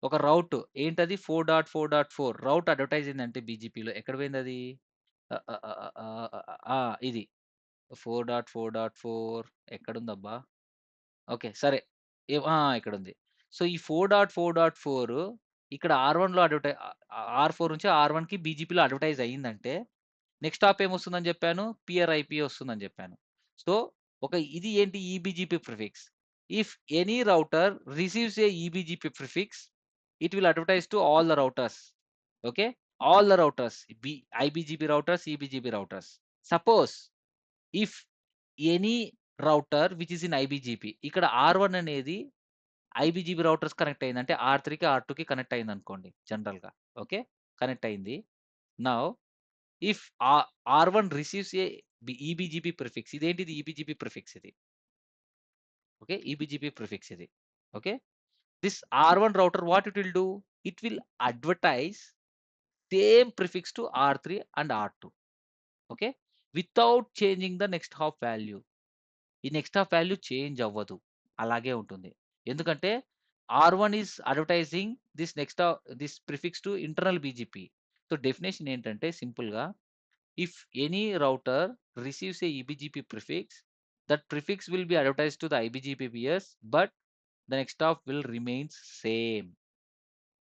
ఒక రౌట్ ఏంటది 4.4.4 రౌట్ అడ్వర్టైజ్ అయిందంటే బీజీపీలో ఎక్కడ పోయిందది? ఆహ్, ఆహ్, ఆహ్, ఆహ్, ఆహ్, ఆ! ఇది 4.4.4 ఎక్కడుందబ్బా? ఓకే. సరే. ఇక్కడుంది. సో, ఈ 4.4.4 ఇక్కడ R1లో R4 నుంచి R1కి బీజీపీలో అడ్వర్టైజ్ అయిందంటే, నెక్స్ట్ స్టాప్ ఏమొస్తుందని జెప్పాను? పిఆర్ ఐపీ వస్తుందని జెప్పాను. సో ఇది ఏంటి eBGP prefix. If any router receives a eBGP prefix, it will advertise to all the routers. Okay, all the routers, iBGP routers, eBGP routers. Suppose if any router which is in iBGP, ఇక్కడ R1 అనేది ఐబీజీబీ routers connect అయింది అంటే R3కి R2కి connect అయింది అనుకోండి జనరల్గా. Okay, connect అయింది. Now if R1 receives a eBGP prefix, ఇదేంటిది eBGP prefix ఇది. ఓకే, ఈబీజీపీ ప్రిఫిక్స్ ఇది. Okay, this R1 router what it will do, it will advertise same prefix to R3 and R2. Okay, without changing the next hop value. ఈ next hop value change అవ్వదు, అలాగే ఉంటుంది. ఎందుకంటే R1 is advertising this prefix to internal BGP. So definition ఏంటంటే సింపుల్గా, if any router receives a eBGP prefix, that prefix will be advertise to the iBGP peers, but the next hop will remains same.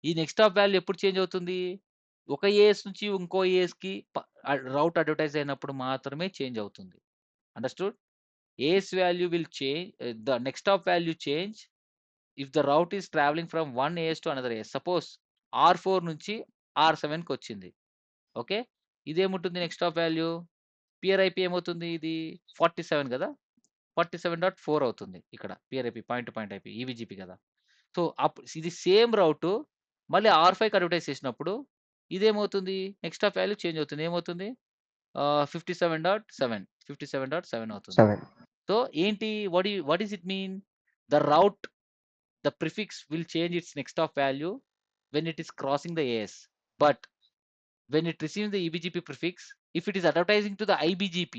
ఈ next hop value ఎప్పుడు change అవుతుంది, ఒక as నుంచి ఇంకో ఏఎస్కి రౌట్ advertise అయినప్పుడు మాత్రమే చేంజ్ అవుతుంది. Understood? AS value will change, the next hop value change if the route is travelling from one AS to another AS. Suppose R4 నుంచి R7కి వచ్చింది. ఓకే, ఇదేముంటుంది నెక్స్ట్ హాఫ్ వాల్యూ, పిఆర్ఐపి ఏమవుతుంది, ఇది 47 కదా, 47.4 అవుతుంది ఇక్కడ. Peer IP point to point IP EBGP కదా. సో ఇది సేమ్ రౌట్ మళ్ళీ R5కి అడ్వర్టైజ్ చేసినప్పుడు ఇదేమవుతుంది, నెక్స్ట్ హాఫ్ వాల్యూ చేంజ్ అవుతుంది. ఏమవుతుంది, 57.7 అవుతుంది. 7. సో ఏంటి, what is it mean, the route, the prefix will change it's next hop value when it is crossing the AS, but when it receives the EBGP prefix, if it is advertising to the IBGP,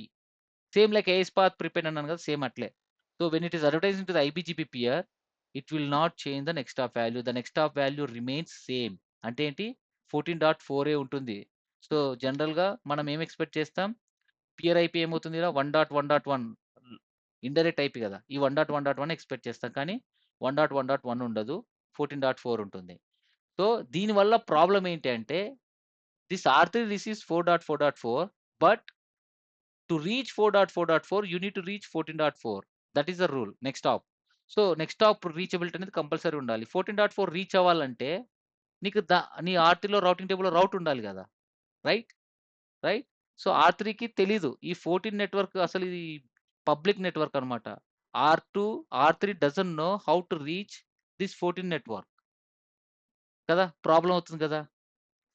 same like AS path prepaid అన్నాను కదా, same అట్లే. So when it is advertising to the IBGP peer, it will not change the next hop value. The next hop value remains same. అంటే ఏంటి, 14.4 ఉంటుంది. So జనరల్గా మనం ఏం expect చేస్తాం, పియర్ ఐపీ ఏమవుతుంది, 1.1.1 ఇండైరెక్ట్ ఐపీ కదా, ఈ 1.1.1 ఎక్స్పెక్ట్ చేస్తాం. కానీ 1.1.1 ఉండదు, 14.4 ఉంటుంది. సో దీనివల్ల ప్రాబ్లం ఏంటి అంటే, this R3 receives 4.4.4, but to reach 4.4.4 you need to reach 14.4. That is the rule next hop. So next hop reachability అనేది కంపల్సరీ ఉండాలి. 14.4 రీచ్ అవ్వాలంటే నీకు నీ R3లో రౌటింగ్ టేబుల్లో రౌట్ ఉండాలి కదా, రైట్. సో R3కి తెలీదు ఈ 14 నెట్వర్క్, అసలు ఇది పబ్లిక్ నెట్వర్క్ అనమాట. R3 doesn't know how to reach this 14 network కదా, ప్రాబ్లం అవుతుంది కదా.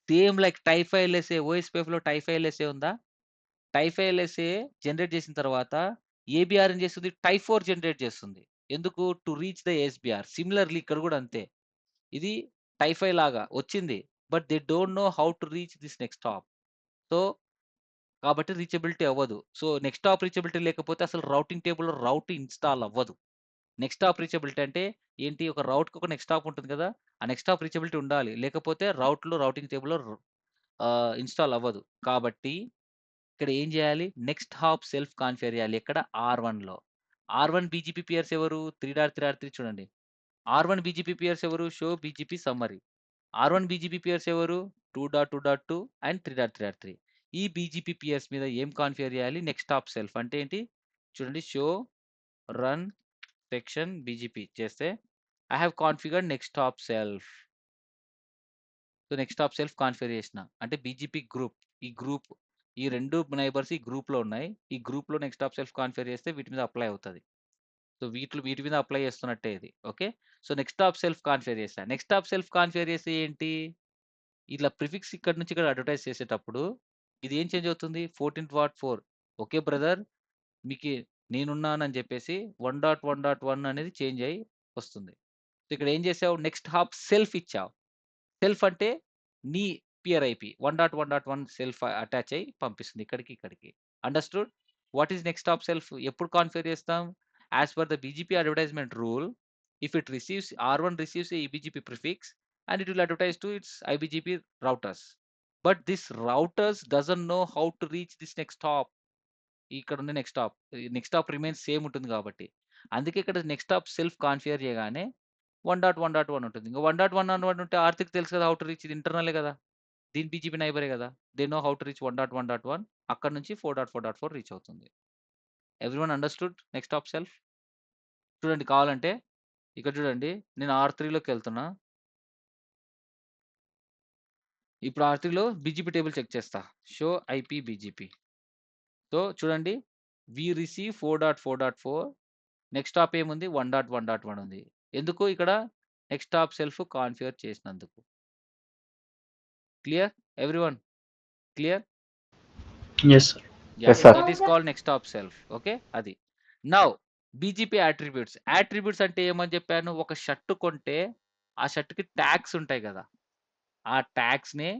Same like typhi LSA, ఓఎస్పీఎఫ్లో typhi LSA ఉందా, టైఫై ఎల్ఎస్ఏ జనరేట్ చేసిన తర్వాత ఏబిఆర్ ఏం చేస్తుంది, టై4 జనరేట్ చేస్తుంది. ఎందుకు, to reach the SBR. Similarly ఇక్కడ కూడా అంతే, ఇది టైఫై లాగా వచ్చింది, but they don't know how to reach this next hop. So కాబట్టి రీచబిలిటీ అవ్వదు. సో నెక్స్ట్ హాప్ రీచబిలిటీ లేకపోతే అసలు రౌటింగ్ టేబుల్లో రౌట్ ఇన్స్టాల్ అవ్వదు. నెక్స్ట్ హాప్ రీచబిలిటీ అంటే ఏంటి, ఒక రౌట్కి ఒక నెక్స్ట్ హాప్ ఉంటుంది కదా, ఆ నెక్స్ట్ హాప్ రీచబిలిటీ ఉండాలి, లేకపోతే రౌటింగ్ టేబుల్లో ఇన్స్టాల్ అవ్వదు. కాబట్టి ఇక్కడ ఏం చేయాలి, నెక్స్ట్ హాప్ సెల్ఫ్ కాన్ఫిగర్ చేయాలి. ఎక్కడ, R1లో. R1 బీజీపీ పియర్స్ ఎవరు, 3.3.3 చూడండి. R1 బీజీపీ పియర్స్ ఎవరు, show BGP summary. R1 BGP peers ఎవరు, 2.2.2 అండ్ 3.3.3. ఈ బీజీపీ పియర్స్ మీద ఏం కాన్ఫిగర్ చేయాలి, నెక్స్ట్ హాప్ సెల్ఫ్ అంటే ఏంటి చూడండి, షో రన్ సెక్షన్ బీజీపీ చేస్తే I have configured next hop self. So next hop self configure చేసిన అంటే బీజీపీ గ్రూప్, ఈ రెండు నైబర్స్ ఈ గ్రూప్లో ఉన్నాయి, ఈ గ్రూప్లో నెక్స్ట్ హాప్ సెల్ఫ్ కాన్ఫిగర్ చేస్తే వీటి మీద అప్లై అవుతుంది. సో వీటి మీద అప్లై చేస్తున్నట్టే ఇది. Okay, so next hop self configure చేస్తా. నెక్స్ట్ హాప్ సెల్ఫ్ కాన్ఫిగర్ చేస్తే ఏంటి, ఇట్లా ప్రిఫిక్స్ ఇక్కడ నుంచి ఇక్కడ అడ్వర్టైజ్ చేసేటప్పుడు ఇది ఏం చేంజ్ అవుతుంది, 14.4. ఓకే బ్రదర్, మీకు నేనున్నానని చెప్పేసి 1.1.1 అనేది చేంజ్ అయ్యి వస్తుంది. సో ఇక్కడ ఏం చేసావు, నెక్స్ట్ హాప్ సెల్ఫ్ ఇచ్చావు. సెల్ఫ్ అంటే నీ పిఆర్ఐపి 1.1.1 సెల్ఫ్ అటాచ్ అయ్యి పంపిస్తుంది ఇక్కడికి. Understood? What is next hop self ఎప్పుడు కాన్ఫిగర్ చేస్తాం, as per the BGP advertisement rule, if it receives R1 receives a eBGP prefix and it will advertise to its IBGP routers. But this routers doesn't know how to reach this next hop. ఇక్కడ ఉన్న next hop remains same ఉంటుంది కాబట్టి, అందుకే ఇక్కడ next hop self configure చేయగానే 1.1.1 ఉంటుంది. ఇంకా 1.1.1 ఉంటే R3కి తెలుసు కదా హౌ టు రీచ్, ఇది ఇంటర్నలే కదా, దీని బీజీపీ నైబరే కదా, they know how to reach 1.1.1. అక్కడ నుంచి 4.4.4 రీచ్ అవుతుంది. ఎవ్రీవన్ అండర్స్టూడ్ నెక్స్ట్ ఆప్ సెల్ఫ్? చూడండి కావాలంటే ఇక్కడ చూడండి నేను R3లోకి వెళ్తున్నా. ఇప్పుడు R3లో బీజీపీ టేబుల్ చెక్ చేస్తా. Show IP BGP. సో చూడండి వి రిసీవ్ 4.4.4 నెక్స్ట్ టాప్ ఏముంది 1.1.1 ఉంది. ఎందుకు ఇక్కడ నెక్స్ట్ టాప్ సెల్ఫ్ కాన్ఫిగర్ చేసినందుకు. Clear everyone? Clear? Yes sir. Yeah, Yes, sir. that is called next top self. Okay, అది. Now BGP attributes. అట్రిబ్యూట్స్ అంటే ఏమని చెప్పాను? ఒక షర్ట్ కొంటే ఆ షర్ట్‌కి ట్యాగ్స్ ఉంటాయి కదా! ఆ ట్యాగ్స్‌ని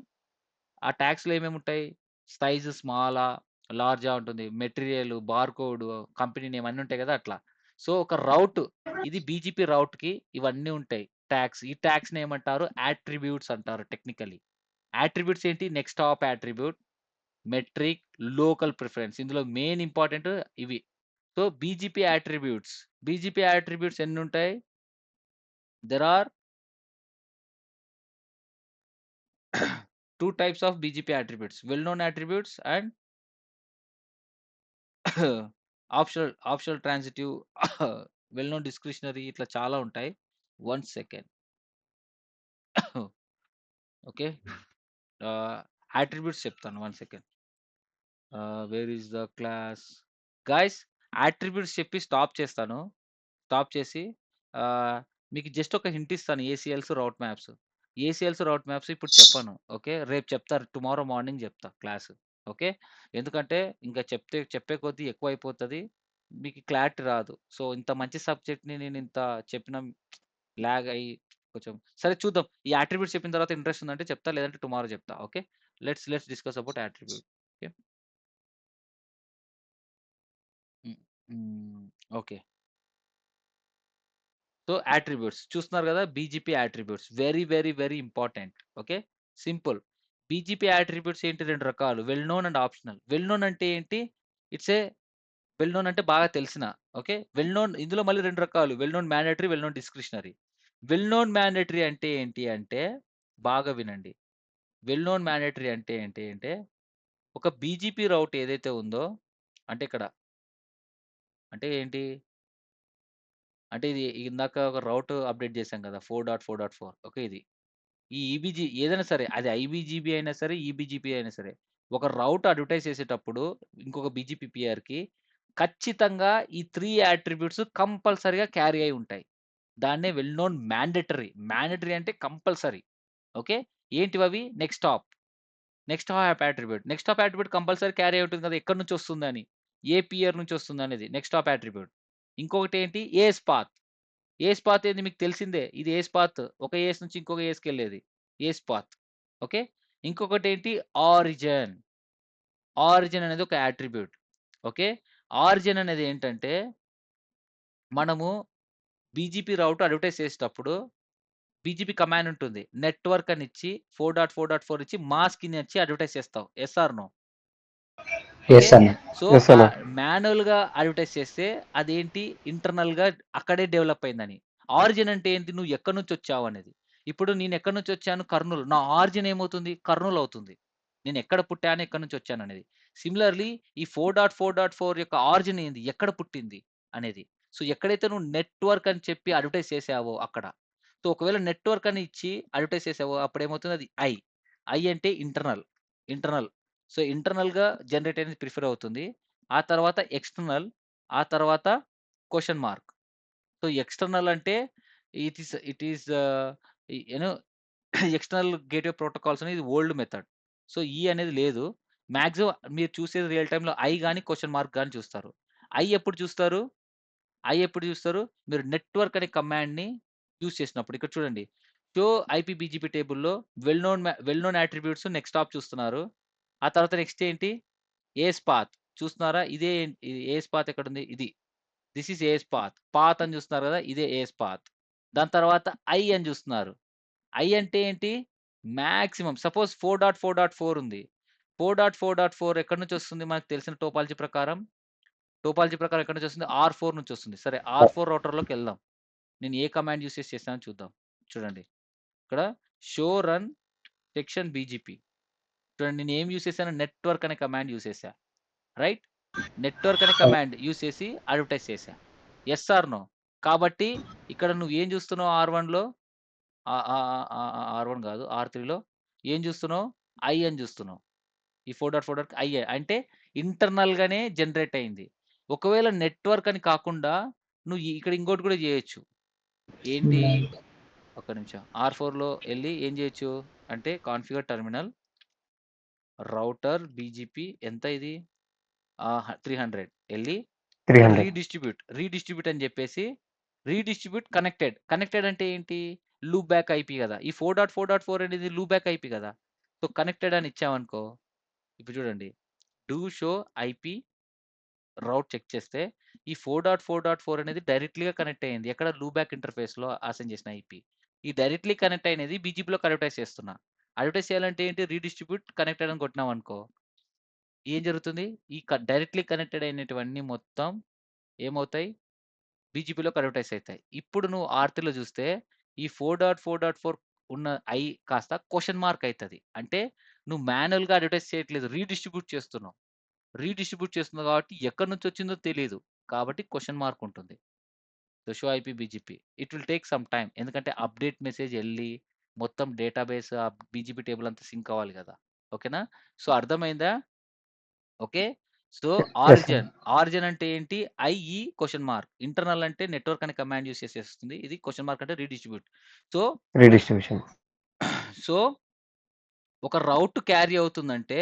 ఆ ట్యాగ్స్‌లో ఏమేమి ఉంటాయి? సైజ్ స్మాలా, లార్జా ఉంటుంది. మెటీరియల్, బార్‌కోడ్, కంపెనీ నేమ్ అన్నీ ఉంటాయి కదా! అట్లా. సో ఒక రౌట్ ఇది బీజీపీ రౌట్‌కి ఇవన్నీ ఉంటాయి ట్యాగ్స్. ఈ ట్యాగ్స్‌ని ఏమంటారు? అట్రిబ్యూట్స్ అంటారు టెక్నికల్లీ. అట్రిబ్యూట్స్ ఏంటి? Next hop attribute, metric, local preference. ఇందులో మెయిన్ ఇంపార్టెంట్ ఇవి. సో బీజీపీ అట్రిబ్యూట్స్ ఎన్ని ఉంటాయి? There are 2 types of BGP attributes. Well known attributes and optional transitive, well known discretionary ఇట్లా చాలా ఉంటాయి. 1 సెకండ్. ఓకే. అట్రిబ్యూట్స్ చెప్తాను 1 second. Where is the class? Guys attributes చెప్పి stop చేస్తాను. Stop చేసి మీకు జస్ట్ ఒక హింట్ ఇస్తాను. ACLs, route maps. ACLs, route maps ఇప్పుడు చెప్పను. ఓకే. రేపు చెప్తారు. టుమారో మార్నింగ్ చెప్తా క్లాస్. ఓకే. ఎందుకంటే ఇంకా చెప్పే కొద్దీ ఎక్కువైపోతది. మీకు క్లారిటీ రాదు. సో ఇంత మంచి సబ్జెక్ట్‌ని నేను ఇంత చెప్పిన లాగ్ అయ్యి కొంచెం సరే చూద్దాం. ఈ అట్రిబ్యూట్స్ చెప్పిన తర్వాత ఇంట్రెస్ట్ ఉందంటే చెప్తా. లేదంటే టుమారో చెప్తా. Okay. Let's discuss about attribute. Okay. Okay. So attributes చూస్తున్నారు కదా! BGP attributes very important. Okay. Simple. BGP attributes ఏంటి? 2 రకాలు. Well known and optional. Well known అంటే ఏంటి? ఇట్స్ ఏ వెల్ నోన్ అంటే బాగా తెలిసిన. ఓకే. వెల్ నోన్ ఇందులో మళ్ళీ 2 రకాలు. Well known mandatory, well known discretionary. Well known mandatory అంటే ఏంటి అంటే బాగా వినండి. వెల్ నోన్ మ్యాండేటరీ అంటే ఏంటి అంటే ఒక బీజీపీ రౌట్ ఏదైతే ఉందో అంటే ఇక్కడ అంటే ఏంటి? అంటే ఇది ఇందాక ఒక రౌట్ అప్డేట్ చేశాం కదా! 4.4.4 ఓకే ఇది. ఈ ఈబీజీ ఏదైనా సరే అది ఐబీజీబీ అయినా సరే, ఈబీజీపీ అయినా సరే. ఒక రౌట్ అడ్వర్టైజ్ చేసేటప్పుడు ఇంకొక బీజీపీ పిఆర్‌కి ఖచ్చితంగా ఈ 3 అట్రిబ్యూట్స్ కంపల్సరీగా క్యారీ అయి ఉంటాయి. దాన్నే వెల్ నోన్ మ్యాండేటరీ. మ్యాండేటరీ అంటే కంపల్సరీ. ఓకే. ఏంటివవి? Next hop. Next hop attribute. Next hop attribute compulsory carry అయి ఉంటుంది కదా! ఎక్కడి నుంచి వస్తుందని. ఏ పిఆర్ నుంచి వస్తుందనేది నెక్స్ట్ టాప్ అట్రిబ్యూట్. ఇంకొకటేంటి? AS path. ఏస్ పాత్ ఏంది మీకు తెలిసిందే. ఇది ఏస్ పాత్. ఒక ఏస్ నుంచి ఇంకొక ఏస్‌కెళ్ళేది. AS path. ఓకే. ఇంకొకటేంటి? ఆరిజిన్. ఆరిజిన్ అనేది ఒక అట్రిబ్యూట్. ఓకే. ఆరిజిన్ అనేది ఏంటంటే మనము బీజీపీ రౌట్ అడ్వర్టైజ్ చేసేటప్పుడు బీజీపీ కమాండ్ ఉంటుంది. నెట్వర్క్ అని ఇచ్చి 4.4.4 ఇచ్చి మాస్క్ అని ఇచ్చి అడ్వర్టైజ్ చేస్తావు. Yes or no? Okay. Yes అన్న. సో Yes, అన్న. మాన్యువల్‌గా అడ్వర్టైజ్ చేస్తే అదేంటి ఇంటర్నల్‌గా అక్కడే డెవలప్ అయిందని. ఆరిజిన్ అంటే ఏంటి? నువ్వు ఎక్కడి నుంచి వచ్చావు అనేది. ఇప్పుడు నేను ఎక్కడి నుంచి వచ్చాను? కర్నూలు. నా ఆరిజిన్ ఏమవుతుంది? కర్నూలు అవుతుంది. నేను ఎక్కడ పుట్టాను? ఎక్కడి నుంచి వచ్చాననేది. సిమిలర్‌లీ ఈ 4.4.4 యొక్క ఆరిజిన్ ఏంది? ఎక్కడ పుట్టింది? అనేది. సో ఎక్కడైతే నువ్వు నెట్వర్క్ అని చెప్పి అడ్వర్టైజ్ చేసావో అక్కడ. సో ఒకవేళ నెట్వర్క్ అని ఇచ్చి అడ్వర్టైజ్ చేసావో అప్పుడేమవుతుంది? అది ఐ. ఐ అంటే ఇంటర్నల్. సో ఇంటర్నల్‌గా జనరేట్ అనేది ప్రిఫర్ అవుతుంది. ఆ తర్వాత ఎక్స్‌టర్నల్. ఆ తర్వాత క్వెషన్ మార్క్. సో ఎక్స్‌టర్నల్ అంటే it is you know external gateway protocols అనేది ఓల్డ్ మెథడ్. సో ఈ అనేది లేదు. మాక్సిమం మీరు చూసేది రియల్ టైమ్‌లో ఐ గాని, క్వెషన్ మార్క్ గాని చూస్తారు. ఐ ఎప్పుడు చూస్తారు? మీరు నెట్వర్క్ అనే కమాండ్‌ని యూజ్ చేసినప్పుడు. ఇక్కడ చూడండి. షో ఐపీబీజీపీ టేబుల్‌లో well known attributes next top చూస్తున్నారు. ఆ తర్వాత నెక్స్ట్ ఏంటి? ఏస్ పాత్ చూస్తున్నారా? ఏస్ పాత్ ఎక్కడుంది? ఇది. This is AS path. Path అని చూస్తున్నారు కదా! ఇదే ఏస్ పాత్. దాని తర్వాత ఐ అని చూస్తున్నారు. ఐ అంటే ఏంటి? మాక్సిమం సపోజ్ 4.4.4 ఉంది. 4.4.4 ఎక్కడి నుంచి వస్తుంది మనకు తెలిసిన టోపాలజీ ప్రకారం? ఎక్కడి నుంచి వస్తుంది? R4 నుంచి వస్తుంది. సరే R4 రౌటర్‌లోకి వెళ్దాం. నేను ఏ కమాండ్ యూజ్ చేశానో చూద్దాం. చూడండి. ఇక్కడ షో రన్ సెక్షన్ బీజీపీ. చూడండి నేను ఏం యూజ్ చేశాను? నెట్వర్క్ అనే కమాండ్ యూజ్ చేశా. రైట్? నెట్వర్క్ అనే కమాండ్ యూస్ చేసి అడ్వర్టైజ్ చేశా. Yes or no? కాబట్టి ఇక్కడ నువ్వు ఏం చూస్తున్నావు R1లో R1 కాదు R3లో ఏం చూస్తున్నావు? ఐ అని చూస్తున్నావు. ఈ 4.4 ఐ అంటే ఇంటర్నల్ గానే జనరేట్ అయింది. ఒకవేళ నెట్వర్క్ అని కాకుండా నువ్వు ఇక్కడ ఇంకోటి కూడా చేయొచ్చు. ఏంటి? ఒక్క నిమిషం. R4లో వెళ్ళి ఏం చేయొచ్చు అంటే కాన్ఫిగర్ టెర్మినల్ రౌటర్ బీజీపీ ఎంత ఇది 300 వెళ్ళి ఇక్కడ 300 రీడిస్ట్రిబ్యూట్ అని చెప్పేసి రీడిస్ట్రిబ్యూట్ కనెక్టెడ్ అంటే ఏంటి? లూప్ బ్యాక్ ఐపీ కదా. ఈ 4.4.4 అనేది లూప్ బ్యాక్ ఐపీ కదా. సో కనెక్టెడ్ అని ఇచ్చామనుకో, ఇప్పుడు చూడండి do show IP route check చేస్తే ఈ 4.4.4 అనేది డైరెక్ట్లీగా కనెక్ట్ అయ్యింది. ఎక్కడ? లూప్ బ్యాక్ ఇంటర్ఫేస్లో అసైన్ చేసిన ఐపీ. ఈ డైరెక్ట్లీ కనెక్ట్ అయినది బీజీపీలో అడ్వర్టైజ్ చేస్తున్నా. అడ్వర్టైజ్ చేయాలంటే ఏంటి? రీడిస్ట్రిబ్యూట్ కనెక్టెడ్ అని కొట్టినాం అనుకో, ఏం జరుగుతుంది? ఈ డైరెక్ట్లీ కనెక్టెడ్ అయినటువన్నీ మొత్తం ఏమవుతాయి? బీజీపీలో అడ్వర్టైజ్ అవుతాయి. ఇప్పుడు నువ్వు R3లో చూస్తే ఈ 4.4.4 ఉన్న ఐ కాస్త క్వశ్చన్ మార్క్ అవుతుంది. అంటే నువ్వు మాన్యువల్గా అడ్వర్టైజ్ చేయట్లేదు, రీడిస్ట్రిబ్యూట్ చేస్తున్నావు. రీడిస్ట్రిబ్యూట్ చేస్తున్నావు కాబట్టి ఎక్కడి నుంచి వచ్చిందో తెలియదు. కాబట్టి క్వశ్చన్ మార్క్ ఉంటుంది. So show IP BGP it will take some time. ఎందుకంటే అప్డేట్ మెసేజ్ వెళ్ళి మొత్తం డేటాబేస్ బీజీపీ టేబుల్ అంతా సింక్ అవ్వాలి కదా. ఓకేనా? సో అర్థమైందా? Okay. So Yes, sir. Origin అంటే ఏంటి? I E question mark. ఇంటర్నల్ అంటే నెట్వర్క్ అనే కమాండ్ యూస్ చేసేస్తుంది. ఇది క్వశ్చన్ మార్క్ అంటే రీడిస్ట్రిబ్యూట్. So Redistribution. సో ఒక రౌట్ క్యారీ అవుతుందంటే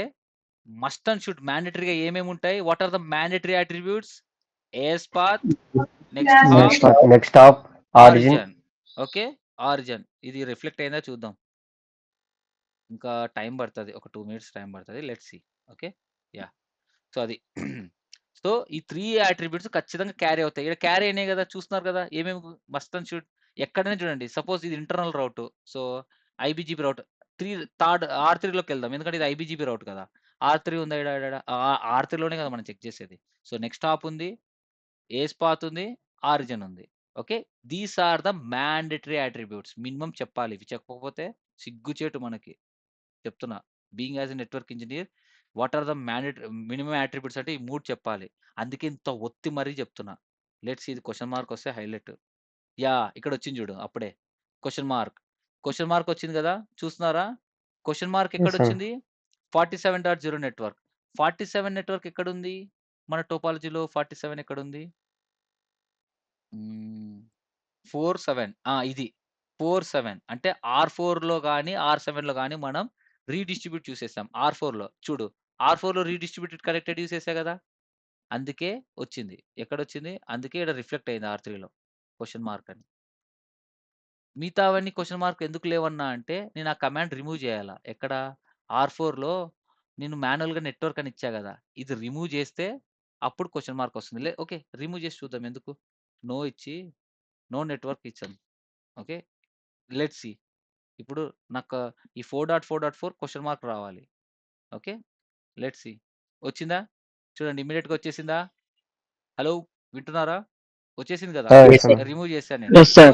మస్ట్ అండ్ షుడ్ మ్యాండేటరీగా ఏమేమి ఉంటాయి? What are the mandatory attributes? AS path, next Next stop, origin. Origin. Okay. Origin ఇది రిఫ్లెక్ట్ అయిందా చూద్దాం. ఇంకా టైం పడుతుంది, ఒక 2 మినిట్స్ టైం పడుతుంది. Let's see. Okay. Yeah. So అది సో ఈ 3 అట్రిబ్యూట్స్ ఖచ్చితంగా క్యారీ అవుతాయి. ఇక్కడ క్యారీ అయినాయి కదా, చూస్తున్నారు కదా ఏమేమి మస్ట్ అండ్ షుడ్. ఎక్కడైనా చూడండి, సపోజ్ ఇది ఇంటర్నల్ రౌట్. సో ఐబీజీపీ రౌట్ R3లోకి వెళ్దాం, ఎందుకంటే ఇది ఐబీజీపీ రౌట్ కదా. R3 ఉందా? R3లోనే కదా మనం చెక్ చేసేది. సో నెక్స్ట్ టాప్ ఉంది, ఏస్ పాత్ ఉంది, ఆరిజిన్ ఉంది. Okay. These are the mandatory attributes. Minimum చెప్పాలి. ఇవి చెప్పకపోతే సిగ్గుచేటు మనకి. చెప్తున్నా, being as a network engineer what are the minimum attributes అంటే ఈ 3 చెప్పాలి. అందుకే ఇంత ఒత్తి మరీ చెప్తున్నా. లెట్స్ ఇది క్వశ్చన్ మార్క్ వస్తే హైలైట్. యా, ఇక్కడ వచ్చింది చూడు అప్పుడే క్వశ్చన్ మార్క్ వచ్చింది కదా, చూస్తున్నారా? క్వశ్చన్ మార్క్ ఎక్కడ Yes, sir. వచ్చింది? 47.0 నెట్వర్క్. 47 నెట్వర్క్ ఎక్కడ ఉంది? మన టోపాలజీలో 47 ఎక్కడ ఉంది? 47 ఇది 47 అంటే R4లో కానీ R7లో కానీ మనం రీడిస్ట్రిబ్యూట్ చూసేసాం. R4లో చూడు, R4లో రీడిస్ట్రిబ్యూటెడ్ కనెక్టెడ్ యూస్ చేసా కదా, అందుకే వచ్చింది. ఎక్కడొచ్చింది? అందుకే ఇక్కడ రిఫ్లెక్ట్ అయింది R3లో క్వశ్చన్ మార్క్ అని. మిగతావన్నీ క్వశ్చన్ మార్క్ ఎందుకు లేవన్నా అంటే నేను ఆ కమాండ్ రిమూవ్ చేయాలా. ఎక్కడ? R4లో నేను మాన్యువల్గా నెట్వర్క్ అని ఇచ్చా కదా, ఇది రిమూవ్ చేస్తే అప్పుడు క్వశ్చన్ మార్క్ వస్తుంది. ఓకే, రిమూవ్ చేసి చూద్దాం ఎందుకు. నో ఇచ్చి నో నెట్వర్క్ ఇచ్చాను. ఓకే. Let's see. ఇప్పుడు నాకు ఈ 4.4.4 క్వశ్చన్ మార్క్ రావాలి. ఓకే. Let's see. వచ్చిందా? చూడండి ఇమ్మీడియట్‌గా వచ్చేసిందా? హలో, వింటున్నారా? వచ్చేసింది కదా. Yes, sir. రిమూవ్ చేశాను నేను. Yes, so sir.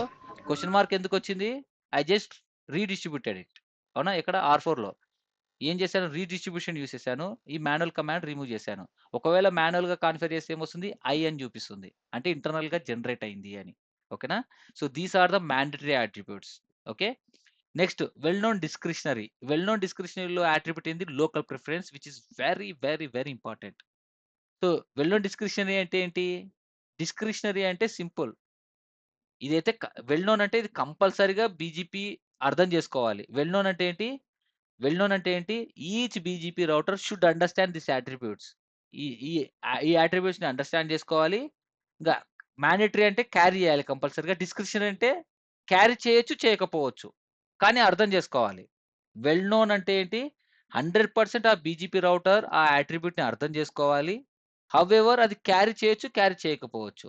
Question mark ఎందుకు వచ్చింది? I just redistributed it. అవునా? ఎక్కడ? R4లో ఏం చేశాను? రీడిస్ట్రిబ్యూషన్ యూస్ చేశాను. ఈ మాన్యువల్ కమాండ్ రిమూవ్ చేశాను. ఒకవేళ మాన్యువల్‌గా కాన్ఫిగర్ చేస్తే ఏమొస్తుంది? ఐ అని చూపిస్తుంది. అంటే ఇంటర్నల్‌గా జనరేట్ అయింది అని. ఓకేనా? So these are the mandatory attributes. Okay. Next well known డిస్క్రిషనరీలో అట్రిబ్యూట్ ఏంది? Local preference which is very very very important. So well known డిస్క్రిషనరీ అంటే ఏంటి? డిస్క్రిషనరీ అంటే సింపుల్. ఇదైతే వెల్ నోన్ అంటే ఇది కంపల్సరీగా బీజీపీ అర్థం చేసుకోవాలి. వెల్ నోన్ అంటే ఏంటి? Each BGP router should understand this attributes. ఈ ఈ ఈ అట్రిబ్యూట్స్‌ని అండర్స్టాండ్ చేసుకోవాలి. ఇంకా మ్యాండేటరీ అంటే క్యారీ చేయాలి కంపల్సరీగా. డిస్క్రిప్షన్ అంటే క్యారీ చేయొచ్చు, చేయకపోవచ్చు. కానీ అర్థం చేసుకోవాలి. వెల్ నోన్ అంటే ఏంటి? 100% ఆ బీజీపీ రౌటర్ ఆ అట్రిబ్యూట్‌ని అర్థం చేసుకోవాలి. హౌఎవర్ అది క్యారీ చేయొచ్చు, క్యారీ చేయకపోవచ్చు.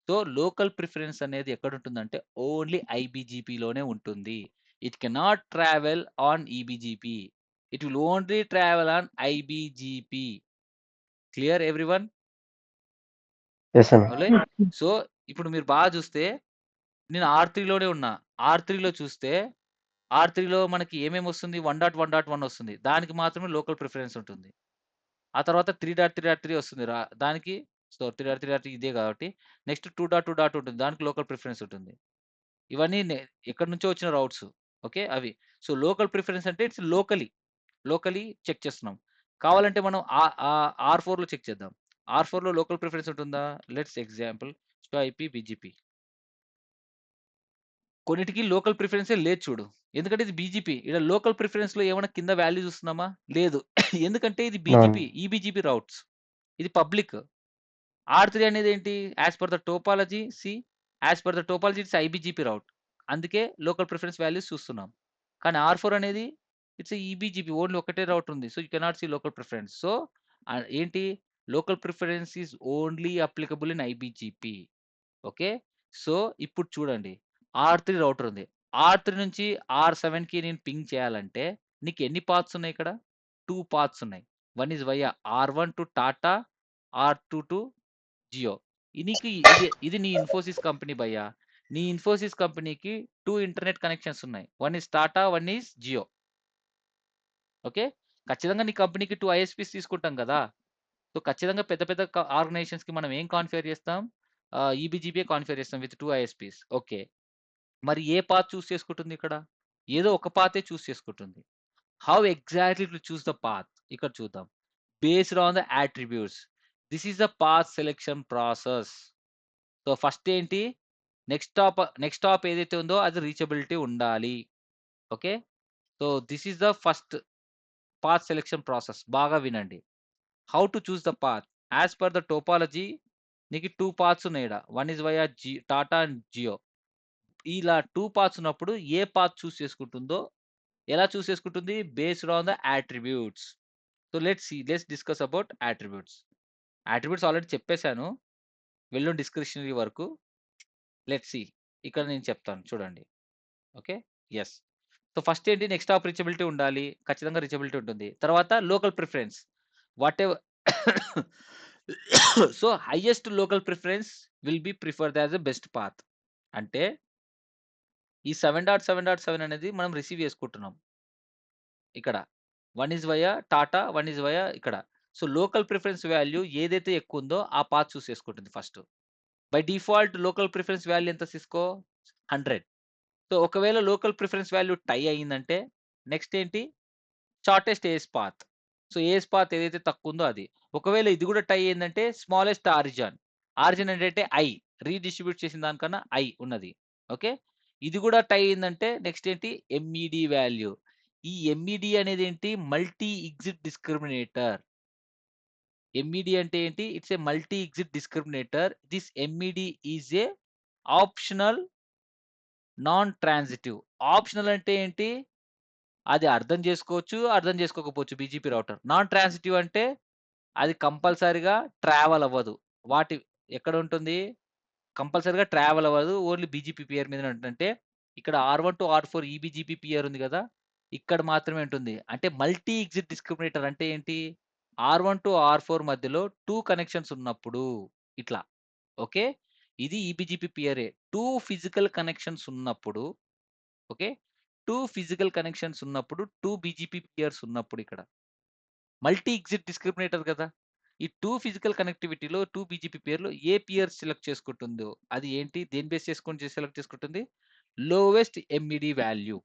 సో లోకల్ ప్రిఫరెన్స్ అనేది ఎక్కడుంటుందంటే ఓన్లీ ఐబీజీపీలోనే ఉంటుంది. It cannot travel on eBGP. It will only travel on iBGP. Clear everyone? Yes, sir. ఓలే. సో ఇప్పుడు మీరు బాగా చూస్తే నేను R3లోనే ఉన్నా. R3లో చూస్తే R3లో మనకి ఏమేమి వస్తుంది? 1.1.1 వస్తుంది. దానికి మాత్రమే లోకల్ ప్రిఫరెన్స్ ఉంటుంది. ఆ తర్వాత 3.3.3 వస్తుంది దానికి. సో 3.3.3 ఇదే కాబట్టి నెక్స్ట్ 2.2 ఉంటుంది. దానికి లోకల్ ప్రిఫరెన్స్ ఉంటుంది. ఇవన్నీ ఎక్కడి నుంచో వచ్చిన రౌట్స్. ఓకే అవి. సో లోకల్ ప్రిఫరెన్స్ అంటే ఇట్స్ లోకలీ చెక్ చేస్తున్నాం. కావాలంటే మనం R4లో చెక్ చేద్దాం. R4లో లోకల్ ప్రిఫరెన్స్ ఉంటుందా? Let's example show IP BGP. కొన్నిటికి లోకల్ ప్రిఫరెన్సే లేదు చూడు. ఎందుకంటే ఇది బీజీపీ. ఇక్కడ లోకల్ ప్రిఫరెన్స్‌లో ఏమైనా కింద వాల్యూ చూస్తున్నామా? లేదు. ఎందుకంటే ఇది అవును. BGP, eBGP routes. ఇది పబ్లిక్. R3 అనేది ఏంటి? As per the topology it's iBGP route. అందుకే లోకల్ ప్రిఫరెన్స్ వాల్యూస్ చూస్తున్నాం. కానీ R4 అనేది ఇట్స్ ఈబీజీపీ ఓన్లీ ఒకటే రౌట్ ఉంది. So you cannot see local preference. So ఏంటి local preference is only applicable in iBGP. Okay. So ఇప్పుడు చూడండి R3 రౌటర్ ఉంది. R3 నుంచి R7కి నేను పింగ్ చేయాలంటే నీకు ఎన్ని పాత్స్ ఉన్నాయి ఇక్కడ? 2 పాత్స్ ఉన్నాయి. One is via R1 to Tata, R2 to Jio. ఇది నీ ఇన్ఫోసిస్ కంపెనీ భయ్యా. నీ ఇన్ఫోసిస్ కంపెనీకి 2 ఇంటర్నెట్ కనెక్షన్స్ ఉన్నాయి. One is Tata, one is Jio. Okay. ఖచ్చితంగా నీ కంపెనీకి 2 ఐఎస్పీస్ తీసుకుంటాం కదా! సో ఖచ్చితంగా పెద్ద పెద్ద ఆర్గనైజేషన్స్‌కి మనం ఏం కాన్ఫిగర్ చేస్తాం? ఈబీజీపీఏ కాన్ఫిగర్ చేస్తాం విత్ 2 ఐఎస్పీస్. ఓకే. మరి ఏ పాత్ చూస్ చేసుకుంటుంది ఇక్కడ? ఏదో ఒక పాతే చూస్ చేసుకుంటుంది. How exactly to choose the path? ఇక్కడ చూద్దాం. Based on the attributes. This is the path selection process. So first ఏంటి? నెక్స్ట్ స్టాప్ ఏదైతే ఉందో అది రీచబిలిటీ ఉండాలి. Okay. So this is the first path selection process. బాగా వినండి. How to choose the path? As per the topology నీకు 2 paths ఉన్నాయి ఈడ. One is via Tata and Jio. ఇలా 2 పాత్స్ ఉన్నప్పుడు ఏ పాత్ చూస్ చేసుకుంటుందో ఎలా చూస్ చేసుకుంటుంది? Based on the attributes. So let's discuss about attributes. Attributes already చెప్పేసాను. వెళ్ళు డిస్క్రిప్షనరీ వరకు. Let's see. ఇక్కడ నేను చెప్తాను చూడండి. ఓకే. యెస్. సో ఫస్ట్ ఏంటి? నెక్స్ట్ స్టాప్ రీచబిలిటీ ఉండాలి. ఖచ్చితంగా రీచబిలిటీ ఉంటుంది. తర్వాత local preference. Whatever so highest local preference will be preferred as a best path. అంటే ఈ 7.7.7 అనేది మనం రిసీవ్ చేసుకుంటున్నాం. ఇక్కడ. One is via Tata, one is via ఇక్కడ. సో లోకల్ ప్రిఫరెన్స్ వాల్యూ ఏదైతే ఎక్కువుందో ఆ పాత్ చూస్ చేసుకుంటుంది first. By default local preference value ఎంత సిస్కో? 100. సో ఒకవేళ లోకల్ ప్రిఫరెన్స్ వాల్యూ టై అయిందంటే నెక్స్ట్ ఏంటి? షార్టెస్ట్ ఏస్ పాత్. సో ఏస్ పాత్ ఏదైతే తక్కువ ఉందో అది. ఒకవేళ ఇది కూడా టై అయిందంటే స్మాలెస్ట్ ఆరిజిన్. ఆరిజిన్ అంటే ఐ. రీడిస్ట్రిబ్యూట్ చేసిన దానికన్నా ఐ ఉన్నది. ఓకే. ఇది కూడా టై అయిందంటే నెక్స్ట్ ఏంటి? MEd value. ఈ ఎంఈడి అనేది ఏంటి? Multi exit డిస్క్రిమినేటర్. ఎంఈడి అంటే ఏంటి? It's a multi exit discriminator. This MED is a optional non transitive. Optional అంటే ఏంటి? అది అర్థం చేసుకోవచ్చు, అర్థం చేసుకోకపోవచ్చు బీజీపీ రౌటర్. నాన్ ట్రాన్సిటివ్ అంటే అది కంపల్సరీగా ట్రావెల్ అవ్వదు. ఎక్కడ ఉంటుంది? కంపల్సరీగా ట్రావెల్ అవ్వదు. ఓన్లీ బీజీపీ పియర్ మీదనే ఉంటుంది. అంటే ఇక్కడ R1 టు R4 ఈబీజీపీ పియర్ ఉంది కదా! ఇక్కడ మాత్రమే ఉంటుంది. అంటే మల్టీ ఎగ్జిట్ డిస్క్రిమినేటర్ అంటే ఏంటి? R1 టు R4 మధ్యలో 2 కనెక్షన్స్ ఉన్నప్పుడు ఇట్లా. ఓకే. ఇది ఈబీజీపీ పియరే. 2 ఫిజికల్ కనెక్షన్స్ ఉన్నప్పుడు ఓకే. 2 ఫిజికల్ కనెక్షన్స్ ఉన్నప్పుడు 2 బీజీపీ పియర్స్ ఉన్నప్పుడు ఇక్కడ. మల్టీ ఎగ్జిట్ డిస్క్రిమినేటర్ కదా! ఈ 2 ఫిజికల్ కనెక్టివిటీలో 2 బీజీపీ పియర్‌లో ఏ పియర్ సెలెక్ట్ చేసుకుంటుందో అది ఏంటి? దేన్ని బేస్ చేసుకొని సెలెక్ట్ చేసుకుంటుంది? Lowest MEd value.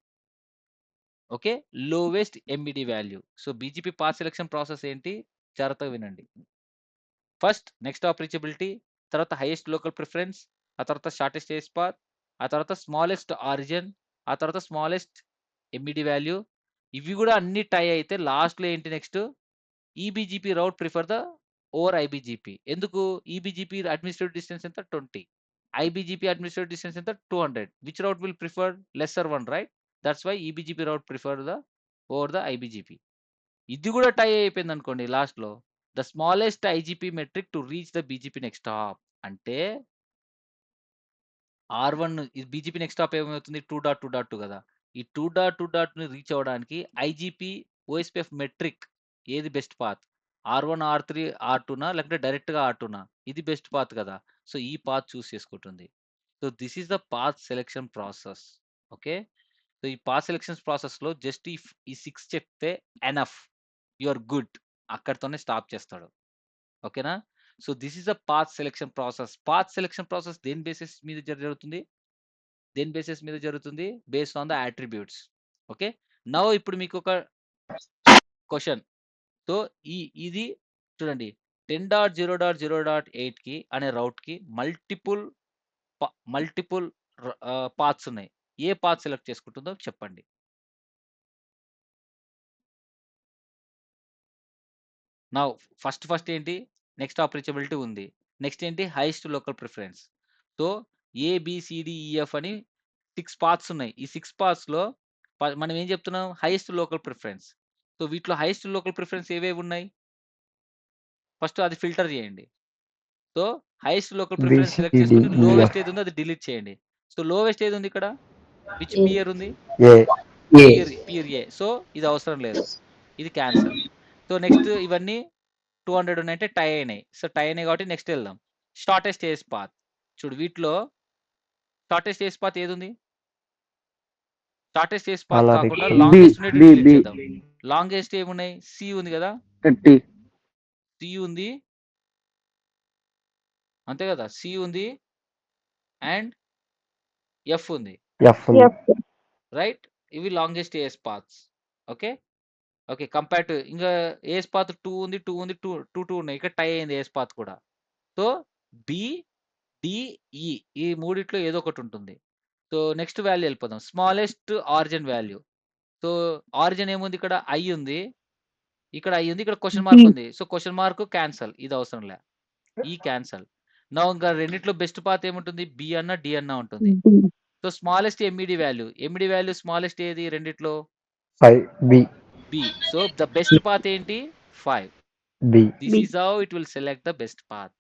Okay. Lowest MEd value. So BGP path selection process ఏంటి? జాగ్రత్తగా వినండి. ఫస్ట్ నెక్స్ట్ స్టాప్ రీచబిలిటీ, తర్వాత హైయెస్ట్ లోకల్ ప్రిఫరెన్స్, ఆ తర్వాత షార్టెస్ట్ ఏస్ పాత్, ఆ తర్వాత స్మాలెస్ట్ ఆరిజిన్, ఆ తర్వాత స్మాలెస్ట్ ఎంఈడి వాల్యూ. ఇవి కూడా అన్ని టై అయితే లాస్ట్‌లో ఏంటి next? EBGP route prefer the over iBGP. ఎందుకు? ఈబీజీపీ అడ్మినిస్ట్రేటివ్ డిస్టెన్స్ ఎంత? 20. ఐబీజీపీ అడ్మినిస్ట్రేటివ్ డిస్టెన్స్ ఎంత? 200. Which route will prefer lesser one right? That's why eBGP route prefer the over the iBGP. ఇది కూడా టై అయిపోయింది అనుకోండి లాస్ట్‌లో. The smallest IGP metric to reach the BGP next స్టాప్. అంటే R1 ఇది బీజీపీ నెక్స్ట్ స్టాప్ ఏమవుతుంది? 2.2.2 కదా! ఈ 2.2.2ని రీచ్ అవ్వడానికి ఐజీపీ, ఓఎస్పీఎఫ్ మెట్రిక్ ఏది బెస్ట్ పాత్? R1, R3, R2నా? లేకపోతే డైరెక్ట్‌గా R2నా? ఇది బెస్ట్ పాత్ కదా! సో ఈ పాత్ చూస్ చేసుకుంటుంది. So this is the path selection process. Okay. So ఈ పాత్ సెలక్షన్ ప్రాసెస్‌లో జస్ట్ ఈ 6 చెప్తే ఎనఫ్. యూ ఆర్ గుడ్ అక్కడితోనే స్టాప్ చేస్తాడు. ఓకేనా? So this is a path selection process. Path selection process దేని బేసిస్ మీద జరుగుతుంది? దేని బేసిస్ మీద జరుగుతుంది? Based on the attributes. Okay. Now ఇప్పుడు మీకు ఒక క్వశ్చన్. సో ఇది చూడండి 10.0.0.8కి అనే రౌట్కి మల్టిపుల్ పాత్స్ ఉన్నాయి. ఏ పాత్ సెలెక్ట్ చేసుకుంటుందో చెప్పండి. నా ఫస్ట్ ఏంటి? నెక్స్ట్ ఆపరేచబిలిటీ ఉంది. నెక్స్ట్ ఏంటి? Highest local preference. So ABCDEF అని 6 పాత్స్ ఉన్నాయి. ఈ 6 పాత్స్‌లో మనం ఏం చెప్తున్నాం? Highest local preference. సో వీటిలో హైయెస్ట్ లోకల్ ప్రిఫరెన్స్ ఏవేవి ఉన్నాయి? ఫస్ట్ అది ఫిల్టర్ చేయండి. So highest local preference select చేసుకొని లోవెస్ట్ ఏది ఉందో అది డిలీట్ చేయండి. సో లోవెస్ట్ ఏది ఉంది ఇక్కడ? విచ్ పియర్ ఉంది? ఏ పియర్ ఏ. సో ఇది అవసరం లేదు. ఇది క్యాన్సల్. సో నెక్స్ట్ ఇవన్నీ 200 ఉన్నాయంటే టై అయినాయి. సో టై అయినాయి కాబట్టి నెక్స్ట్ వెళ్దాం. Shortest age path. చూడు వీటిలో షార్టెస్ట్ ఏజ్ పాత్ ఏది ఉంది? షార్టెస్ట్ ఏజ్ పాత్ చాలా కాకుండా ఎక్కువ. లాంగెస్ట్ ఉండేది బి డిలీట్ బి చేద్దాం. లాంగెస్ట్ ఏమున్నాయి? సి ఉంది కదా? 30. సి ఉంది. అంతే కదా? సి ఉంది అండ్ ఎఫ్ ఉంది. ఎఫ్ ఉంది. రైట్? ఇవి longest age paths. Okay. Okay. Compare to ఇంకా ఏజ్ పాత్ 2 ఉంది, 2 ఉంది, 2 ఉన్నాయి. ఇక్కడ టై అయింది ఏజ్ పాత్ కూడా. సో బి, డి, ఈ ఈ మూడిట్లో ఏదో ఒకటి ఉంటుంది. సో నెక్స్ట్ వాల్యూ వెళ్ళిపోదాం. Smallest origin value. So origin ఏముంది? ఇక్కడ ఐ ఉంది. ఇక్కడ ఐ ఉంది. ఇక్కడ క్వశ్చన్ మార్క్ ఉంది. So question mark cancel. ఇది అవసరం లే. ఈ క్యాన్సల్. నా ఇంకా రెండిట్లో బెస్ట్ పాత్ ఏముంటుంది? బి అన్న డి అన్న ఉంటుంది. So smallest MED value. MED value smallest ఏది రెండిట్లో? 5 B. B. So the best path ఏంటి? 5. B. This is how it will select the best path.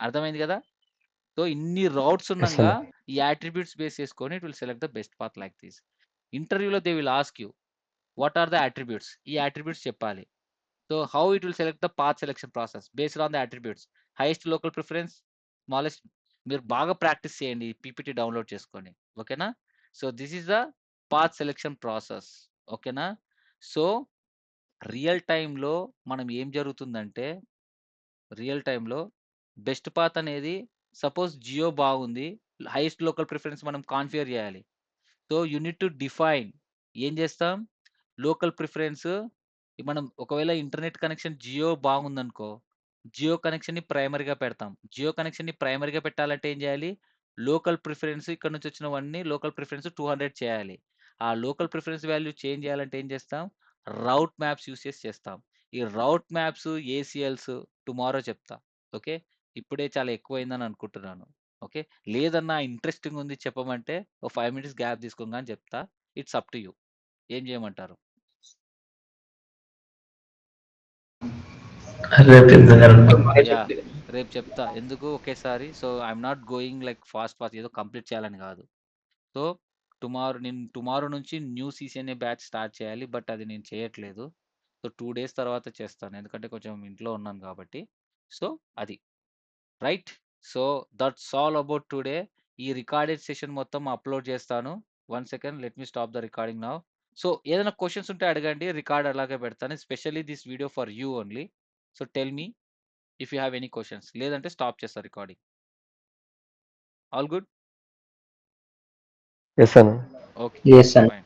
అర్థమైంది కదా? సో ఇన్ని రౌట్స్ ఉన్నంగా ఈ అట్రిబ్యూట్స్ బేస్ చేసుకొని it will select the best path like this. ఇంటర్వ్యూలో they will ask you what are the attributes? ఈ attributes చెప్పాలి. So how it will select the path selection process based on the attributes. Highest local preference, smallest. మీరు బాగా practice చేయండి PPT download చేసుకొని. ఓకేనా? So this is the path selection process. ఓకేనా? So real టైంలో మనం ఏం జరుగుతుందంటే రియల్ టైంలో బెస్ట్ పాత్ అనేది సపోజ్ జియో బాగుంది. హైయెస్ట్ లోకల్ ప్రిఫరెన్స్ మనం కాన్ఫిగర్ చేయాలి. So you need to define. ఏం చేస్తాం? లోకల్ ప్రిఫరెన్స్ మనం ఒకవేళ ఇంటర్నెట్ కనెక్షన్ జియో బాగుందనుకో, జియో కనెక్షన్‌ని ప్రైమరీగా పెడతాం. జియో కనెక్షన్‌ని ప్రైమరీగా పెట్టాలంటే ఏం చేయాలి? లోకల్ ప్రిఫరెన్స్ ఇక్కడ నుంచి వచ్చినవన్నీ లోకల్ ప్రిఫరెన్స్ 200 చేయాలి. ఆ లోకల్ ప్రిఫరెన్స్ వాల్యూ చేంజ్ చేయాలంటే ఏం చేస్తాం? రౌట్ మ్యాప్స్ యూజ్ చేస్తాం. ఈ రౌట్ మ్యాప్స్, ఏసీఎల్స్ టుమారో చెప్తా. ఓకే. ఇప్పుడే చాలా ఎక్కువైందని అనుకుంటున్నాను. ఓకే. లేదన్నా ఇంట్రెస్టింగ్ ఉంది చెప్పమంటే ఓ 5 మినిట్స్ గ్యాప్ తీసుకోంగా అని చెప్తా. It's up to you. ఏం చేయమంటారు? రేపు చెప్తాను. యాహ్! రేపు చెప్తా. ఎందుకు ఒకేసారి. So I'm not going like fast ఏదో కంప్లీట్ చేయాలని కాదు. సో టుమారో నుంచి న్యూ సీసీఎన్ఏ బ్యాచ్ స్టార్ట్ చేయాలి. బట్ అది నేను చేయట్లేదు. సో 2 డేస్ తర్వాత చేస్తాను. ఎందుకంటే కొంచెం ఇంట్లో ఉన్నాను కాబట్టి. సో అది. Right? So that's all about today. ఈ రికార్డెడ్ సెషన్ మొత్తం అప్లోడ్ చేస్తాను. 1 second let me stop the recording now. So ఏదైనా క్వెషన్స్ ఉంటే అడగండి. రికార్డ్ అలాగే పెడతాను. Especially this video for you only. So tell me if you have any questions. లేదంటే stop చేస్తా రికార్డింగ్. All good? ఎస్ అన్న. ఓకే. Yes, sir. ఫైన్.